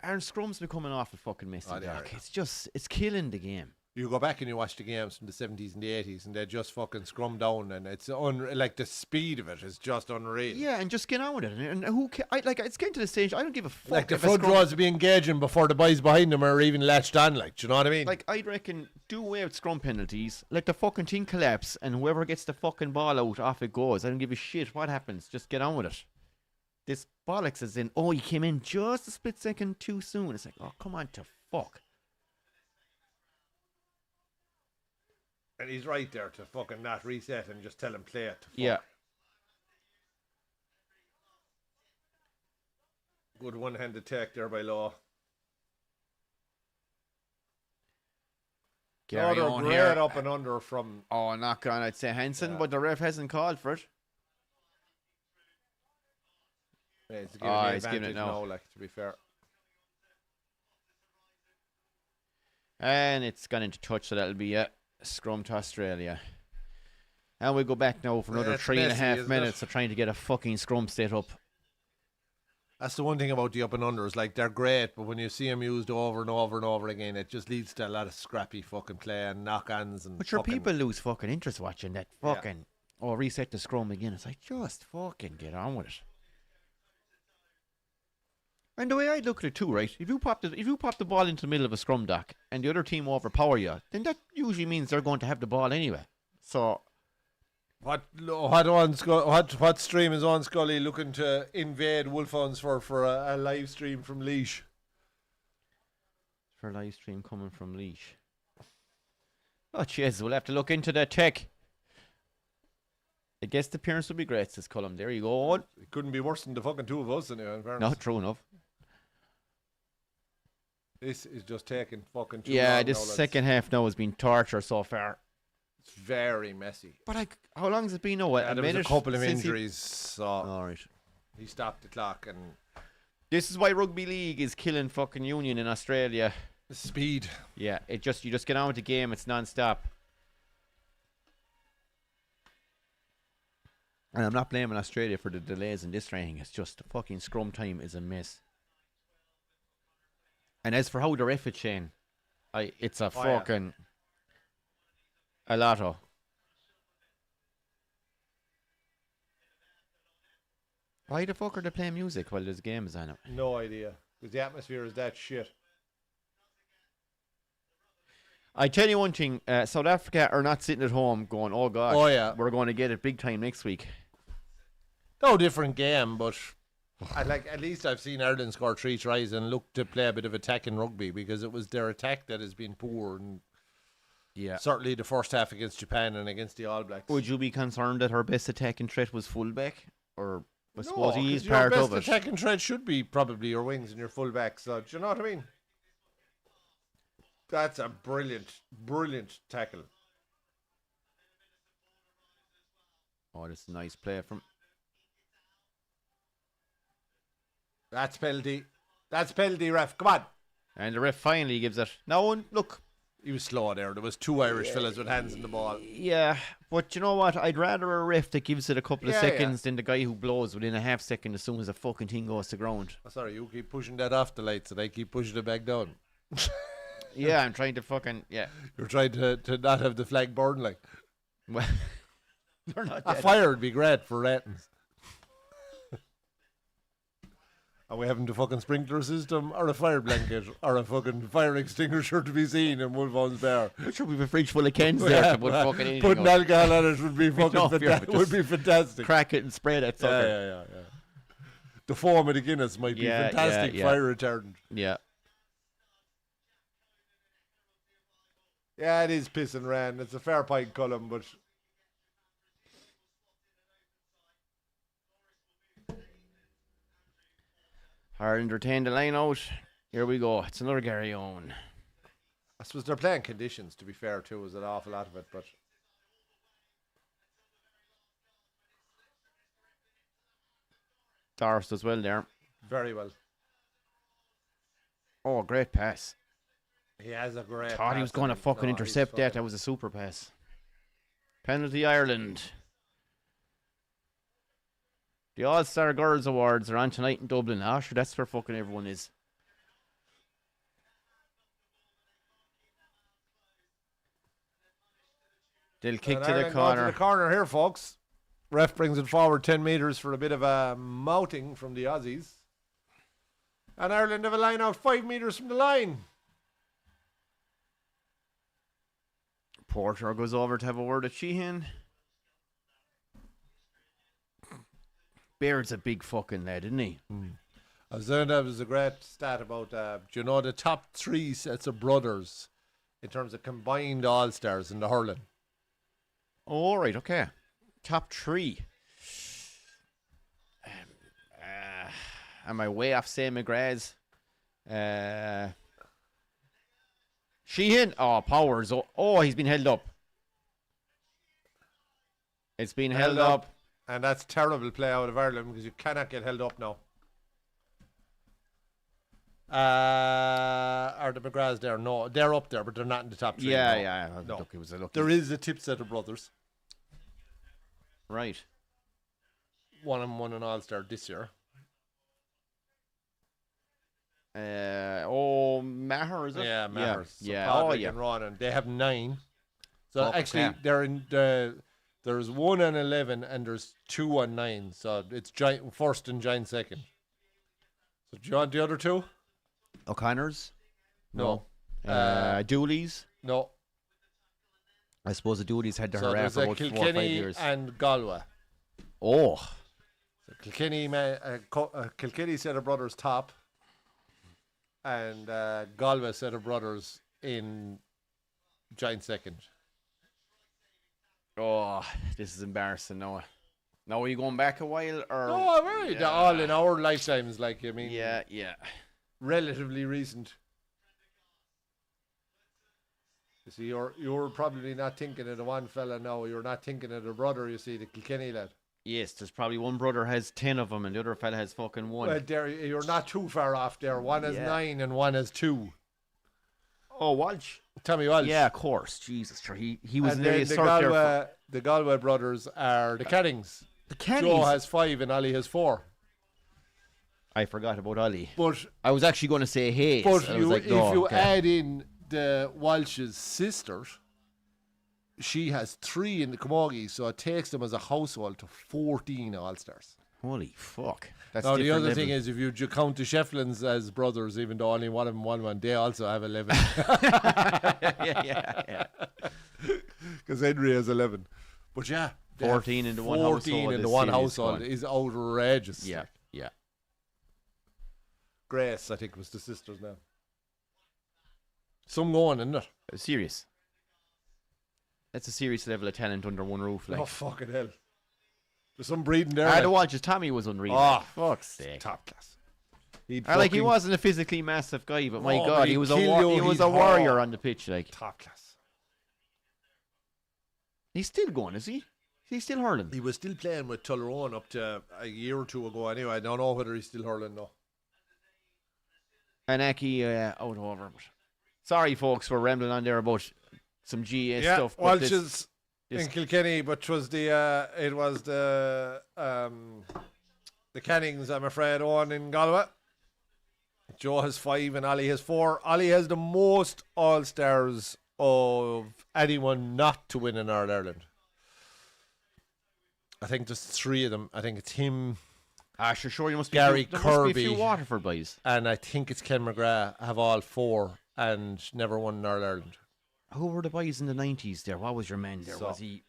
Speaker 2: Aren't scrums becoming awful fucking messy,
Speaker 1: Oh, they
Speaker 2: Doc?
Speaker 1: are.
Speaker 2: It's killing the game.
Speaker 1: You go back and you watch the games from the 70s and the 80s, and they just fucking scrum down, and it's like the speed of it is just unreal.
Speaker 2: Yeah, and just get on with it. And who it's getting to the stage, I don't give a fuck.
Speaker 1: Like the
Speaker 2: if a
Speaker 1: front
Speaker 2: scrum-
Speaker 1: rows will be engaging before the boys behind them are even latched on, like, do you know what I mean?
Speaker 2: Like, I'd reckon, do away with scrum penalties, let the fucking thing collapse, and whoever gets the fucking ball out, off it goes. I don't give a shit what happens. Just get on with it. This bollocks is in, oh, you came in just a split second too soon. It's like, oh, come on to fuck.
Speaker 1: And he's right there to fucking not reset and just tell him play it. To fuck.
Speaker 2: Yeah.
Speaker 1: Good one-handed take there by Law.
Speaker 2: Gary
Speaker 1: they're
Speaker 2: on
Speaker 1: great
Speaker 2: here.
Speaker 1: up and under from...
Speaker 2: Oh, knock on, I'd say Hansen,
Speaker 1: Yeah.
Speaker 2: but the ref hasn't called for it.
Speaker 1: Yeah, he's giving
Speaker 2: Oh,
Speaker 1: the
Speaker 2: he's giving it
Speaker 1: advantage
Speaker 2: now.
Speaker 1: now, like, to be fair.
Speaker 2: And it's gone into touch, so that'll be a scrum to Australia. And we go back now for another
Speaker 1: That's
Speaker 2: 3.5
Speaker 1: messy, isn't
Speaker 2: minutes
Speaker 1: it?
Speaker 2: of trying to get a fucking scrum set up.
Speaker 1: That's the one thing about the up and unders. Like, they're great, but when you see them used over and over and over again, it just leads to a lot of scrappy fucking play and knock-ons. And
Speaker 2: But your
Speaker 1: fucking,
Speaker 2: people lose fucking interest watching that fucking... Oh, reset the scrum again. It's like, just fucking get on with it. And the way I look at it too, right? If you pop the ball into the middle of a scrum, Doc, and the other team overpower you, then that usually means they're going to have the ball anyway. So
Speaker 1: What stream is on Scully looking to invade Wolfhounds for a live stream from Laois?
Speaker 2: for a live stream coming from Laois. Oh, jeez, we'll have to look into that tech. I guess the appearance would be great, says Cullum. There you go.
Speaker 1: It couldn't be worse than the fucking two of us anyway, in fairness.
Speaker 2: No, true enough.
Speaker 1: This is just taking fucking too
Speaker 2: Yeah,
Speaker 1: long
Speaker 2: this
Speaker 1: now, lads.
Speaker 2: second half now has been torture so far.
Speaker 1: It's very messy.
Speaker 2: But like, how long has it been now?
Speaker 1: Yeah, there was a
Speaker 2: minute
Speaker 1: couple of
Speaker 2: since he-
Speaker 1: injuries, so
Speaker 2: All right.
Speaker 1: he stopped the clock and
Speaker 2: This is why rugby league is killing fucking union in Australia.
Speaker 1: the speed.
Speaker 2: Yeah, you just get on with the game. It's non-stop. And I'm not blaming Australia for the delays in this training. It's just the fucking scrum time is a mess. And as for how the ref it, Shane, it's a
Speaker 1: Oh, yeah.
Speaker 2: fucking a lotto. Why the fuck are they playing music while there's games on it?
Speaker 1: No idea. Because the atmosphere is that shit.
Speaker 2: I tell you one thing, South Africa are not sitting at home going, oh gosh,
Speaker 1: Oh, yeah.
Speaker 2: we're going to get it big time next week.
Speaker 1: No different game, but at least I've seen Ireland score 3 tries and look to play a bit of attacking rugby because it was their attack that has been poor, and
Speaker 2: Yeah.
Speaker 1: certainly the first half against Japan and against the All Blacks.
Speaker 2: Would you be concerned that our best attacking threat was fullback? Or I
Speaker 1: No,
Speaker 2: suppose he
Speaker 1: 'cause
Speaker 2: is
Speaker 1: your
Speaker 2: part
Speaker 1: best
Speaker 2: of it.
Speaker 1: attacking threat should be probably your wings and your fullbacks. So, do you know what I mean? That's a brilliant, brilliant tackle.
Speaker 2: Oh, this is a nice play from...
Speaker 1: That's penalty. That's penalty, ref. Come on.
Speaker 2: And the ref finally gives it. Now, look,
Speaker 1: He was slow there. There was 2 Irish fellas with hands in the ball.
Speaker 2: yeah, but you know what? I'd rather a ref that gives it a couple of
Speaker 1: Yeah,
Speaker 2: seconds than the guy who blows within a half second as soon as the fucking thing goes to ground.
Speaker 1: Oh, sorry, you keep pushing that off the lights and I keep pushing it back down.
Speaker 2: Yeah, I'm trying to fucking... Yeah.
Speaker 1: You're trying to not have the flag burn, like.
Speaker 2: Well, They're not
Speaker 1: A
Speaker 2: dead.
Speaker 1: fire would be great for ratings. Are we having the fucking sprinkler system or a fire blanket or a fucking fire extinguisher to be seen in Wolfhounds Bar?
Speaker 2: Sure, we have a fridge full of cans there to put fucking anything
Speaker 1: Putting
Speaker 2: out.
Speaker 1: alcohol on it would be fucking
Speaker 2: No fear,
Speaker 1: would be fantastic.
Speaker 2: Crack it and spray that sucker.
Speaker 1: Yeah. The foam of the Guinness might be
Speaker 2: Yeah,
Speaker 1: fantastic
Speaker 2: yeah.
Speaker 1: fire retardant.
Speaker 2: Yeah.
Speaker 1: Yeah, it is piss and rain. It's a fair pint column, but
Speaker 2: Ireland retain the line out. Here we go. It's another Gary Owen.
Speaker 1: I suppose they're playing conditions, to be fair, too. Is an awful lot of it, but
Speaker 2: Doris does well there.
Speaker 1: very well.
Speaker 2: Oh, great pass.
Speaker 1: He has a great.
Speaker 2: Thought he was
Speaker 1: pass,
Speaker 2: going to
Speaker 1: and
Speaker 2: fucking
Speaker 1: no,
Speaker 2: intercept
Speaker 1: he's
Speaker 2: that.
Speaker 1: fucking-
Speaker 2: That was a super pass. Penalty Ireland. The All-Star Girls Awards are on tonight in Dublin. Ah, sure, that's where fucking everyone is. They'll kick
Speaker 1: And
Speaker 2: to the
Speaker 1: Ireland going
Speaker 2: corner.
Speaker 1: to the corner here, folks. Ref brings it forward 10 metres for a bit of a mouting from the Aussies. And Ireland have a line out 5 metres from the line.
Speaker 2: Porter goes over to have a word with Sheehan. Baird's a big fucking lad, isn't he?
Speaker 1: I was saying that was a great stat about, do you know the top 3 sets of brothers in terms of combined All-Stars in the hurling?
Speaker 2: All right, okay. Top 3. Am I way off saying McGrath's? Sheehan. Oh, Powers. Oh, he's been held up. It's been held up.
Speaker 1: And that's terrible play out of Ireland because you cannot get held up now. Are the McGraths there? No, they're up there, but they're not in the top 3.
Speaker 2: Yeah,
Speaker 1: no.
Speaker 2: yeah.
Speaker 1: No.
Speaker 2: Look, it was a lucky.
Speaker 1: There is a tip set of brothers.
Speaker 2: Right.
Speaker 1: One and one an All-Star this year.
Speaker 2: Maher, is it?
Speaker 1: Yeah, Matters.
Speaker 2: Yeah.
Speaker 1: So
Speaker 2: Oh,
Speaker 1: Padraig
Speaker 2: yeah.
Speaker 1: and Ronan, they have 9. So
Speaker 2: Oh,
Speaker 1: actually,
Speaker 2: okay.
Speaker 1: they're in the. There's 1 and 11, and there's 2 and 9. So it's giant first and giant second. So do you want the other 2?
Speaker 2: O'Connor's?
Speaker 1: No.
Speaker 2: Dooley's?
Speaker 1: No.
Speaker 2: I suppose the Dooley's had to
Speaker 1: So
Speaker 2: harass
Speaker 1: there's
Speaker 2: for
Speaker 1: a
Speaker 2: about 4 or 5
Speaker 1: Kilkenny
Speaker 2: years.
Speaker 1: and Galway.
Speaker 2: Oh.
Speaker 1: So Kilkenny, Kilkenny set of brothers top, and Galway set of brothers in giant second.
Speaker 2: Oh, this is embarrassing now. Now, are you going back a while? Or?
Speaker 1: Oh, right.
Speaker 2: Yeah.
Speaker 1: They're all in our lifetimes, like, I mean,
Speaker 2: Yeah.
Speaker 1: relatively recent. You see, you're probably not thinking of the one fella now. You're not thinking of the brother, you see, the Kilkenny lad.
Speaker 2: Yes, there's probably one brother has 10 of them and the other fella has fucking 1.
Speaker 1: Well, there, you're not too far off there. One has
Speaker 2: Yeah.
Speaker 1: 9 and one has 2.
Speaker 2: Oh, Walsh.
Speaker 1: Tommy Walsh.
Speaker 2: Yeah, of course. Jesus, sure. He was
Speaker 1: And
Speaker 2: nearly
Speaker 1: then
Speaker 2: a start there. For
Speaker 1: the Galway brothers are the Cannings.
Speaker 2: the Cannings.
Speaker 1: Joe has 5 and Ali has 4.
Speaker 2: I forgot about Ollie.
Speaker 1: But
Speaker 2: I was actually going to say Hayes.
Speaker 1: but
Speaker 2: I was like,
Speaker 1: if
Speaker 2: no,
Speaker 1: you
Speaker 2: okay.
Speaker 1: add in the Walsh's sister, she has 3 in the Camogie, so it takes them as a household to 14 All-Stars.
Speaker 2: Holy fuck. That's
Speaker 1: Now, the
Speaker 2: different
Speaker 1: other thing
Speaker 2: level.
Speaker 1: is, if you count the Shefflins as brothers, even though only one of them won one, they also have 11.
Speaker 2: yeah.
Speaker 1: Because Henry has 11. But yeah, they have
Speaker 2: 14 in the one
Speaker 1: 14
Speaker 2: household
Speaker 1: in the
Speaker 2: is
Speaker 1: one
Speaker 2: serious
Speaker 1: household
Speaker 2: fun.
Speaker 1: is outrageous.
Speaker 2: Yeah.
Speaker 1: Grace, I think, was the sister's name. Some going, isn't it?
Speaker 2: Serious. That's a serious level of talent under one roof. Like.
Speaker 1: Oh, fucking hell. There's some breeding there.
Speaker 2: I
Speaker 1: like.
Speaker 2: don't watch his Tommy was unreal.
Speaker 1: Oh,
Speaker 2: Fuck's sake.
Speaker 1: Top class.
Speaker 2: He wasn't a physically massive guy, but my
Speaker 1: Oh,
Speaker 2: God,
Speaker 1: but
Speaker 2: he was a
Speaker 1: he'd kill you,
Speaker 2: he was
Speaker 1: he'd
Speaker 2: a warrior
Speaker 1: haul.
Speaker 2: on the pitch. Like
Speaker 1: Top class.
Speaker 2: he's still going, is he? He's still hurling.
Speaker 1: He was still playing with Tullaroan up to a year or 2 ago anyway. I don't know whether he's still hurling now.
Speaker 2: And Aki out over. But sorry, folks, we're rambling on there about some GA stuff. But
Speaker 1: Walsh's in Kilkenny, but it was the Cannings, I'm afraid, on in Galway. Joe has 5 and Ollie has 4. Ollie has the most All-Stars of anyone not to win in Ireland. I think there's 3 of them. I think it's him,
Speaker 2: Sure, you must be
Speaker 1: Gary
Speaker 2: there must be a few
Speaker 1: Kirby.
Speaker 2: Waterford boys.
Speaker 1: and I think it's Ken McGrath have all 4 and never won in Ireland.
Speaker 2: Who were the boys in the 90s there? What was your man there?
Speaker 1: So-
Speaker 2: Was he...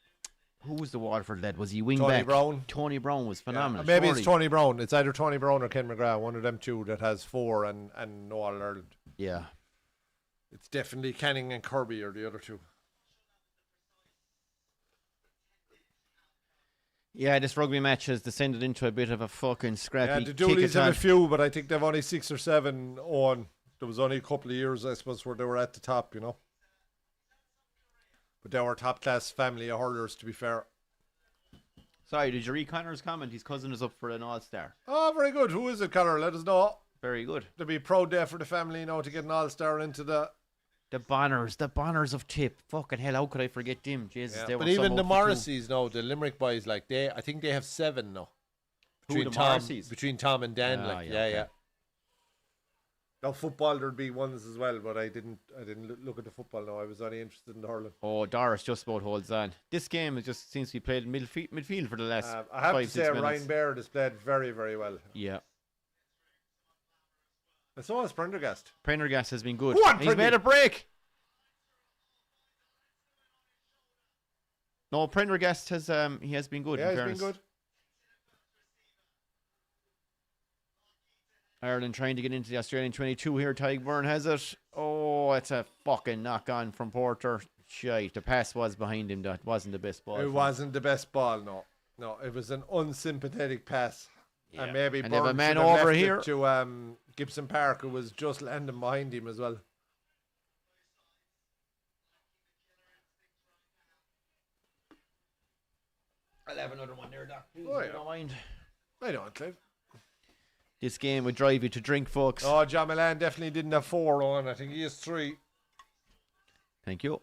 Speaker 2: Who was the Waterford lad? Was he wing
Speaker 1: Tony
Speaker 2: back?
Speaker 1: Brown.
Speaker 2: Tony Brown was phenomenal.
Speaker 1: Maybe
Speaker 2: surely.
Speaker 1: it's Tony Brown. It's either Tony Brown or Ken McGrath, one of them 2 that has 4 and no All Ireland.
Speaker 2: Yeah.
Speaker 1: It's definitely Canning and Kirby or the other 2.
Speaker 2: Yeah, this rugby match has descended into a bit of a fucking scrappy
Speaker 1: Yeah, the Doolies have a
Speaker 2: kick-a-ton.
Speaker 1: few, but I think they've only 6 or 7 on. There was only a couple of years, I suppose, where they were at the top, you know. But they were top class family of hurlers, to be fair.
Speaker 2: Sorry, did you read Connor's comment? His cousin is up for an All-Star.
Speaker 1: Oh, very good. Who is it, Connor? Let us know.
Speaker 2: Very good.
Speaker 1: They'll be proud there for the family, you know, to get an all-star into the...
Speaker 2: The Bonners of Tip. Fucking hell, how could I forget them? Jesus, they were
Speaker 1: But even
Speaker 2: some
Speaker 1: the
Speaker 2: up for two.
Speaker 1: Morrisseys now, the Limerick boys, like I think they have 7 now.
Speaker 2: Who, the
Speaker 1: Tom,
Speaker 2: Morrisseys?
Speaker 1: between Tom and Dan,
Speaker 2: Ah,
Speaker 1: like,
Speaker 2: yeah,
Speaker 1: yeah,
Speaker 2: okay.
Speaker 1: yeah. Now football there'd be ones as well, but I didn't look at the football now. I was only interested in the hurling.
Speaker 2: Oh, Doris just about holds on. This game just seems to be played in midfield for the last
Speaker 1: I have
Speaker 2: 5-6
Speaker 1: to say
Speaker 2: minutes.
Speaker 1: Ryan Baird has played very, very well.
Speaker 2: Yeah.
Speaker 1: And so has Prendergast.
Speaker 2: Prendergast has been good.
Speaker 1: Go on,
Speaker 2: He's
Speaker 1: Prendy.
Speaker 2: made a break. No, Prendergast has he has been good.
Speaker 1: Yeah,
Speaker 2: in
Speaker 1: he's
Speaker 2: fairness.
Speaker 1: been good.
Speaker 2: Ireland trying to get into the Australian 22 here. Tygburn has it. Oh, it's a fucking knock on from Porter. Shite. The pass was behind him. That wasn't the best ball.
Speaker 1: It wasn't the best ball, no. No, it was an unsympathetic pass.
Speaker 2: Yeah.
Speaker 1: And maybe
Speaker 2: And they have a
Speaker 1: Burns
Speaker 2: man
Speaker 1: should have
Speaker 2: over
Speaker 1: left it
Speaker 2: here.
Speaker 1: to Gibson Park, who was just landing behind him as well.
Speaker 2: I'll have another one there, Doc. Please,
Speaker 1: Oh, yeah.
Speaker 2: don't mind.
Speaker 1: I don't, Clive.
Speaker 2: This game would drive you to drink, folks.
Speaker 1: Oh, John Milan definitely didn't have 4 on. I think he has 3.
Speaker 2: Thank you.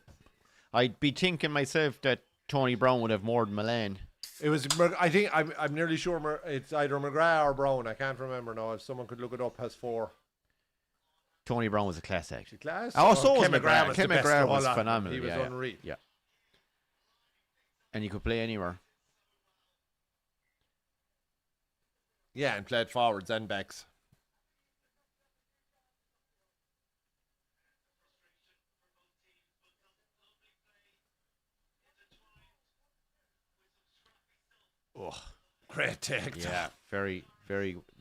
Speaker 2: I'd be thinking myself that Tony Brown would have more than Milan.
Speaker 1: It was. I think I'm nearly sure it's either McGrath or Brown. I can't remember now. If someone could look it up, has 4.
Speaker 2: Tony Brown was a class act.
Speaker 1: Class.
Speaker 2: Oh, so was
Speaker 1: Ken
Speaker 2: McGrath.
Speaker 1: was
Speaker 2: Ken
Speaker 1: the best
Speaker 2: McGrath
Speaker 1: of all
Speaker 2: was
Speaker 1: of them.
Speaker 2: phenomenal.
Speaker 1: He was
Speaker 2: yeah, yeah.
Speaker 1: unreal.
Speaker 2: Yeah. And he could play anywhere.
Speaker 1: Yeah, and played forwards and backs. Oh, great take.
Speaker 2: Yeah,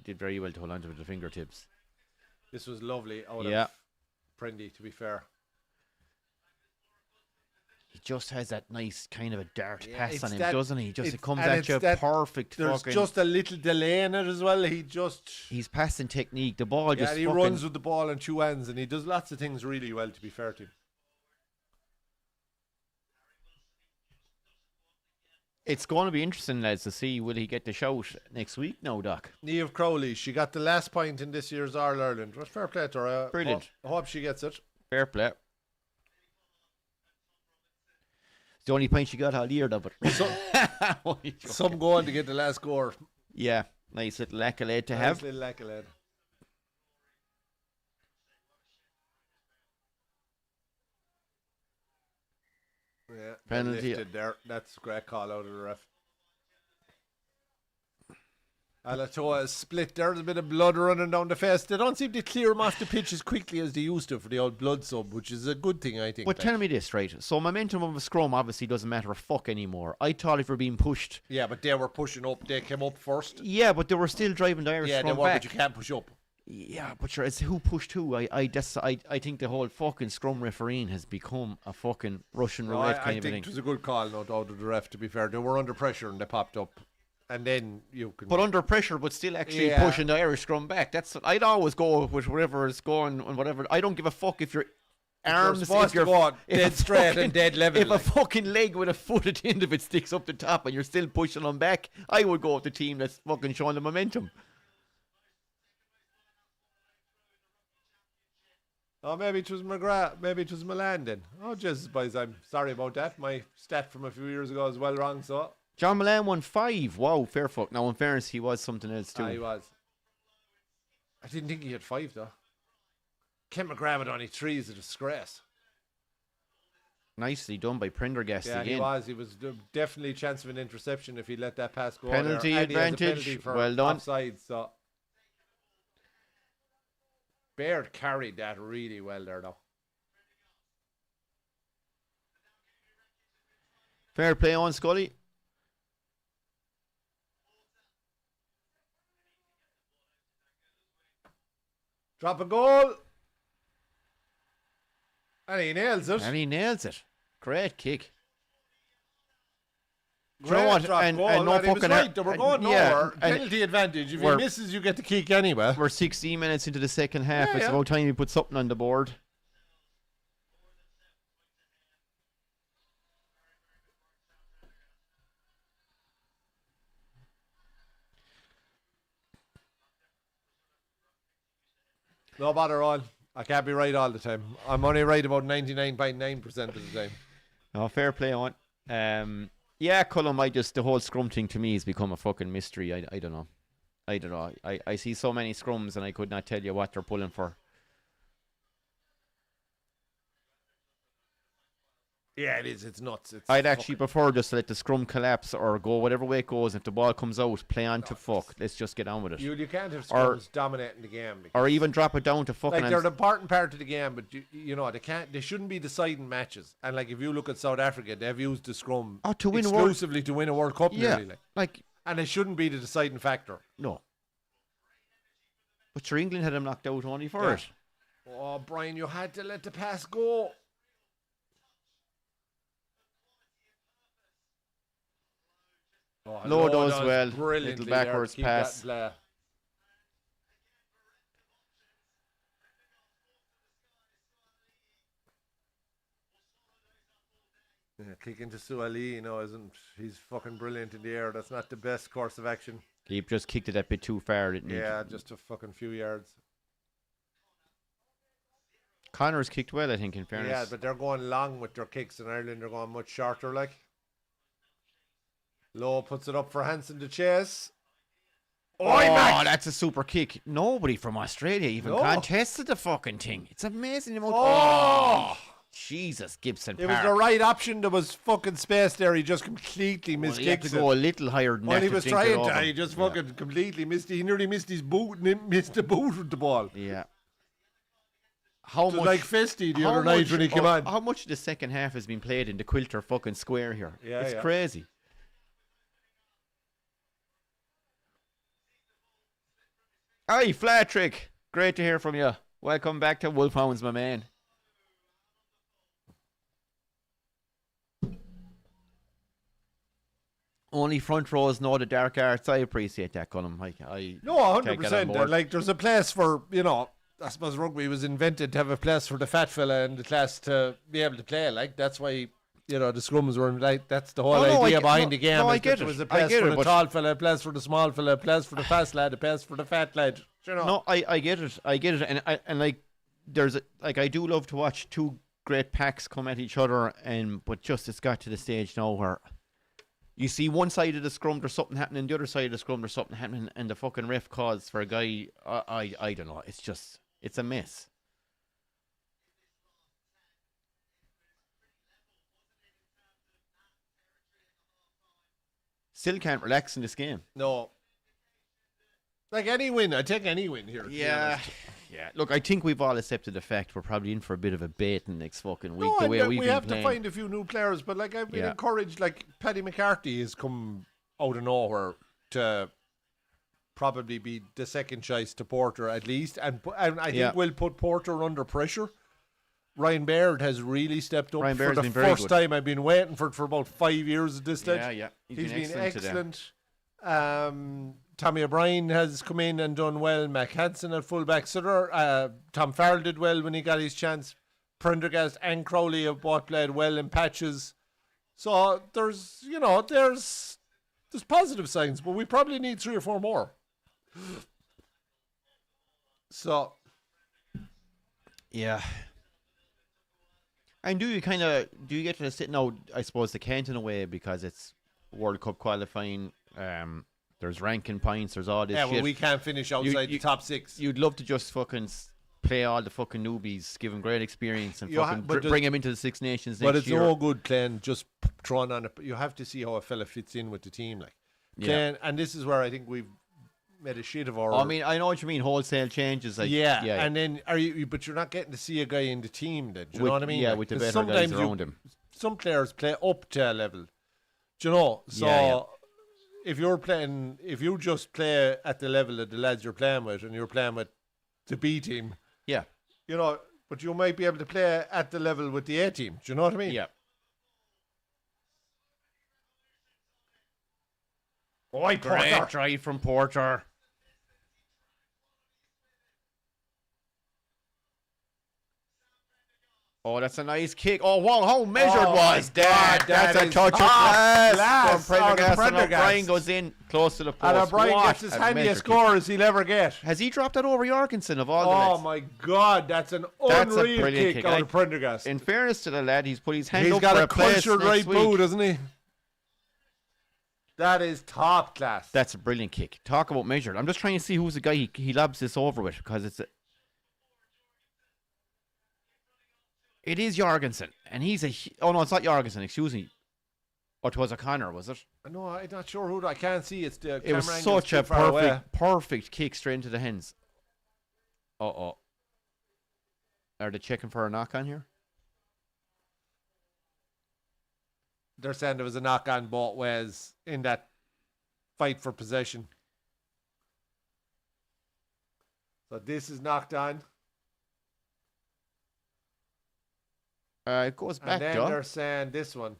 Speaker 2: did very well to hold on to it with the fingertips.
Speaker 1: This was lovely out
Speaker 2: Yeah.
Speaker 1: of Prendy, to be fair.
Speaker 2: He just has that nice kind of a dart
Speaker 1: Yeah,
Speaker 2: pass
Speaker 1: it's
Speaker 2: on him,
Speaker 1: that-
Speaker 2: doesn't he? It
Speaker 1: it's-
Speaker 2: comes
Speaker 1: and
Speaker 2: at
Speaker 1: it's
Speaker 2: you
Speaker 1: that-
Speaker 2: perfect.
Speaker 1: There's
Speaker 2: Fucking,
Speaker 1: just a little delay in it as well.
Speaker 2: he's passing technique. The ball
Speaker 1: Yeah,
Speaker 2: just
Speaker 1: and he
Speaker 2: fucking,
Speaker 1: runs with the ball in 2 hands, and he does lots of things really well, to be fair to him.
Speaker 2: It's going to be interesting, lads, to see will he get the shout next week now, Doc.
Speaker 1: Niamh Crowley, she got the last point in this year's All Ireland. Well, fair play to her.
Speaker 2: Brilliant.
Speaker 1: I hope she gets it.
Speaker 2: Fair play. It's the only point she got all year, though. But Only joking.
Speaker 1: Some going to get the last score.
Speaker 2: Yeah, nice little accolade to
Speaker 1: Nice
Speaker 2: have.
Speaker 1: little accolade. Yeah,
Speaker 2: Penalty.
Speaker 1: lifted there. That's a great call out of the ref. Alatoa is split there. There's a bit of blood running down the face. They don't seem to clear him off the pitch as quickly as they used to for the old blood sub, which is a good thing, I think.
Speaker 2: But tell me this, right? So momentum of a scrum obviously doesn't matter a fuck anymore. I thought if we're being pushed,
Speaker 1: Yeah, but they were pushing up. They came up first.
Speaker 2: yeah, but they were still driving the Irish
Speaker 1: Yeah, they
Speaker 2: scrum
Speaker 1: were,
Speaker 2: back.
Speaker 1: but you can't push up.
Speaker 2: Yeah, but sure, it's who pushed who. I think the whole fucking scrum refereeing has become a fucking Russian
Speaker 1: No,
Speaker 2: roulette
Speaker 1: I
Speaker 2: kind of
Speaker 1: think
Speaker 2: thing.
Speaker 1: it was a good call, no doubt, of the ref, to be fair. They were under pressure and they popped up. And then you can...
Speaker 2: But under pressure, but still actually
Speaker 1: Yeah.
Speaker 2: pushing the Irish scrum back. I'd always go with whatever is going and whatever. I don't give a fuck if your arms,
Speaker 1: supposed
Speaker 2: if you're
Speaker 1: to go on
Speaker 2: if
Speaker 1: dead
Speaker 2: a
Speaker 1: straight and
Speaker 2: fucking-
Speaker 1: dead level,
Speaker 2: If
Speaker 1: like.
Speaker 2: a fucking leg with a foot at the end of it sticks up the top and you're still pushing them back, I would go with the team that's fucking showing the momentum.
Speaker 1: Oh, maybe it was McGrath. Maybe it was Milan then. Oh, Jesus, boys, I'm sorry about that. My stat from a few years ago is well wrong, so...
Speaker 2: John Milan won 5. Wow, fair fuck. Now, in fairness, he was something else too.
Speaker 1: He was. I didn't think he had 5, though. Ken McGrath had only 3 is a disgrace.
Speaker 2: Nicely done by Prendergast
Speaker 1: Yeah,
Speaker 2: again.
Speaker 1: he was definitely a chance of an interception if he let that pass go.
Speaker 2: Penalty
Speaker 1: there. And he has a
Speaker 2: advantage.
Speaker 1: penalty for
Speaker 2: Well done.
Speaker 1: offside. So Baird carried that really well there, though.
Speaker 2: Fair play on Scully.
Speaker 1: Drop a goal. And he nails it.
Speaker 2: Great kick.
Speaker 1: Great drop
Speaker 2: and
Speaker 1: goal.
Speaker 2: no
Speaker 1: And he was
Speaker 2: fucking
Speaker 1: right. They were going nowhere.
Speaker 2: and
Speaker 1: Penalty advantage. If he misses, you get the kick anyway.
Speaker 2: we're 16 minutes into the second half.
Speaker 1: Yeah,
Speaker 2: It's about time we put something on the board.
Speaker 1: No bother all. I can't be right all the time. I'm only right about 99.9% of the time.
Speaker 2: No, fair play on. Yeah, Cullum, the whole scrum thing to me has become a fucking mystery. I don't know. I see so many scrums and I could not tell you what they're pulling for.
Speaker 1: Yeah, it is. It's nuts.
Speaker 2: I'd actually prefer just to let the scrum collapse or go whatever way it goes. If the ball comes out, play on to fuck. Let's just get on with it.
Speaker 1: You can't have scrums dominating the game.
Speaker 2: Or even drop it down to fucking...
Speaker 1: Like, they're an important part of the game, but you know, they shouldn't be deciding matches. And like, if you look at South Africa, they've used the scrum
Speaker 2: to win
Speaker 1: exclusively to win a World Cup.
Speaker 2: Yeah,
Speaker 1: nearly, and it shouldn't be the deciding factor.
Speaker 2: No. But sure, England had him knocked out only for it.
Speaker 1: Oh, Brian, you had to let the pass go. Oh,
Speaker 2: Low does well.
Speaker 1: Brilliantly
Speaker 2: Little backwards pass.
Speaker 1: Yeah, kicking to Suali, he's fucking brilliant in the air. That's not the best course of action.
Speaker 2: He just kicked it a bit too far, didn't he?
Speaker 1: Yeah, just a fucking few yards.
Speaker 2: Connor's kicked well, I think, in fairness.
Speaker 1: Yeah, but they're going long with their kicks. In Ireland, they're going much shorter, like. Lowe puts it up for Hansen to chase.
Speaker 2: Oh, that's a super kick. Nobody from Australia even contested the fucking thing. It's amazing. Jesus, Gibson Park.
Speaker 1: It was the right option. There was fucking space there. He just completely missed
Speaker 2: He had to go a little higher than that.
Speaker 1: He was trying to. He just fucking completely missed it. He nearly missed his boot and missed the boot with the ball.
Speaker 2: Yeah.
Speaker 1: How much? Like Festy the other night when he came on.
Speaker 2: How much of the second half has been played in the Quilter fucking square here?
Speaker 1: Yeah,
Speaker 2: it's crazy. Aye, flat trick. Great to hear from you. Welcome back to Wolfhounds, my man. Only front rows know the dark arts. I appreciate that, Colin.
Speaker 1: No, 100%. Like, there's a place for, I suppose rugby was invented to have a place for the fat fella in the class to be able to play. Like, that's why, the scrums were like, that's the whole idea behind the game.
Speaker 2: No, I get it.
Speaker 1: There was a place for the tall fella, a place for the small fella, a place for the fast lad, a place for the fat lad.
Speaker 2: No, I get it. I get it. And like, I do love to watch two great packs come at each other, but just it's got to the stage now where you see one side of the scrum there's something happening, the other side of the scrum there's something happening, and the fucking ref calls for a guy. I don't know. It's a mess. Still can't relax in this game.
Speaker 1: No. Like any win, I take any win here.
Speaker 2: Yeah. Look, I think we've all accepted the fact we're probably in for a bit of a baiting next fucking week.
Speaker 1: No,
Speaker 2: the way
Speaker 1: we have to find a few new players, but like I've been encouraged. Like Paddy McCarthy has come out of nowhere to probably be the second choice to Porter at least, and I think we'll put Porter under pressure. Ryan Baird has really stepped up for the first time. I've been waiting for it for about 5 years at this stage.
Speaker 2: Yeah.
Speaker 1: He's been excellent. Tommy O'Brien has come in and done well. Mac Hansen at fullback. So Tom Farrell did well when he got his chance. Prendergast and Crowley have both played well in patches. So there's positive signs, but we probably need 3 or 4 more. So,
Speaker 2: yeah. And do you get to sit now? I suppose they can't in a way because it's World Cup qualifying. There's ranking points. There's all this shit.
Speaker 1: Well, we can't finish outside the top 6.
Speaker 2: You'd love to just fucking play all the fucking newbies, give them great experience, and
Speaker 1: You
Speaker 2: fucking
Speaker 1: but
Speaker 2: bring them into the Six Nations
Speaker 1: But
Speaker 2: next
Speaker 1: it's
Speaker 2: year.
Speaker 1: no good playing just throwing on. You have to see how a fella fits in with the team, like.
Speaker 2: Yeah.
Speaker 1: Playing, and this is where I think we've made a shit of our.
Speaker 2: I mean, I know what you mean. Wholesale changes, like
Speaker 1: yeah, and then but you're not getting to see a guy in the team. Then do you know what I mean?
Speaker 2: Yeah,
Speaker 1: Like,
Speaker 2: with the
Speaker 1: 'cause
Speaker 2: better guys
Speaker 1: sometimes
Speaker 2: around him.
Speaker 1: some players play up to a level. Do you know? So if you just play at the level of the lads you're playing with, and you're playing with the B team,
Speaker 2: Yeah,
Speaker 1: you know, but you might be able to play at the level with the A team. Do you know what I mean?
Speaker 2: yeah.
Speaker 1: Oh,
Speaker 2: Great try from Porter. Oh, that's a nice kick. Oh, wow, how measured was that? That's a touch of glass from Prendergast, and O'Brien goes in close to the post.
Speaker 1: And O'Brien
Speaker 2: What
Speaker 1: gets as
Speaker 2: a
Speaker 1: handy a
Speaker 2: measured
Speaker 1: score as he'll ever get.
Speaker 2: kick. Has he dropped that over Jorgensen of all the
Speaker 1: Oh
Speaker 2: lads?
Speaker 1: my God, that's an
Speaker 2: That's a
Speaker 1: unreal
Speaker 2: brilliant
Speaker 1: kick
Speaker 2: kick.
Speaker 1: out of Prendergast.
Speaker 2: In fairness to the lad, he's put his hand
Speaker 1: He's
Speaker 2: up
Speaker 1: got
Speaker 2: for
Speaker 1: a
Speaker 2: a place
Speaker 1: cultured
Speaker 2: next
Speaker 1: right
Speaker 2: week.
Speaker 1: boot, doesn't he? That is top class.
Speaker 2: That's a brilliant kick. Talk about measured. I'm just trying to see who's the guy he lobs this over with, because it is Jorgensen, and he's oh no, it's not Jorgensen, excuse me. Or it was O'Connor, was it?
Speaker 1: No, I'm not sure who. I can't see. It's the.
Speaker 2: It was
Speaker 1: camera angle's
Speaker 2: such a
Speaker 1: too far away.
Speaker 2: perfect kick straight into the hands. Uh-oh. Are they checking for a knock on here?
Speaker 1: They're saying there was a knock on both ways in that fight for possession. So this is knocked on.
Speaker 2: It goes back,
Speaker 1: And then
Speaker 2: though.
Speaker 1: they're saying this one.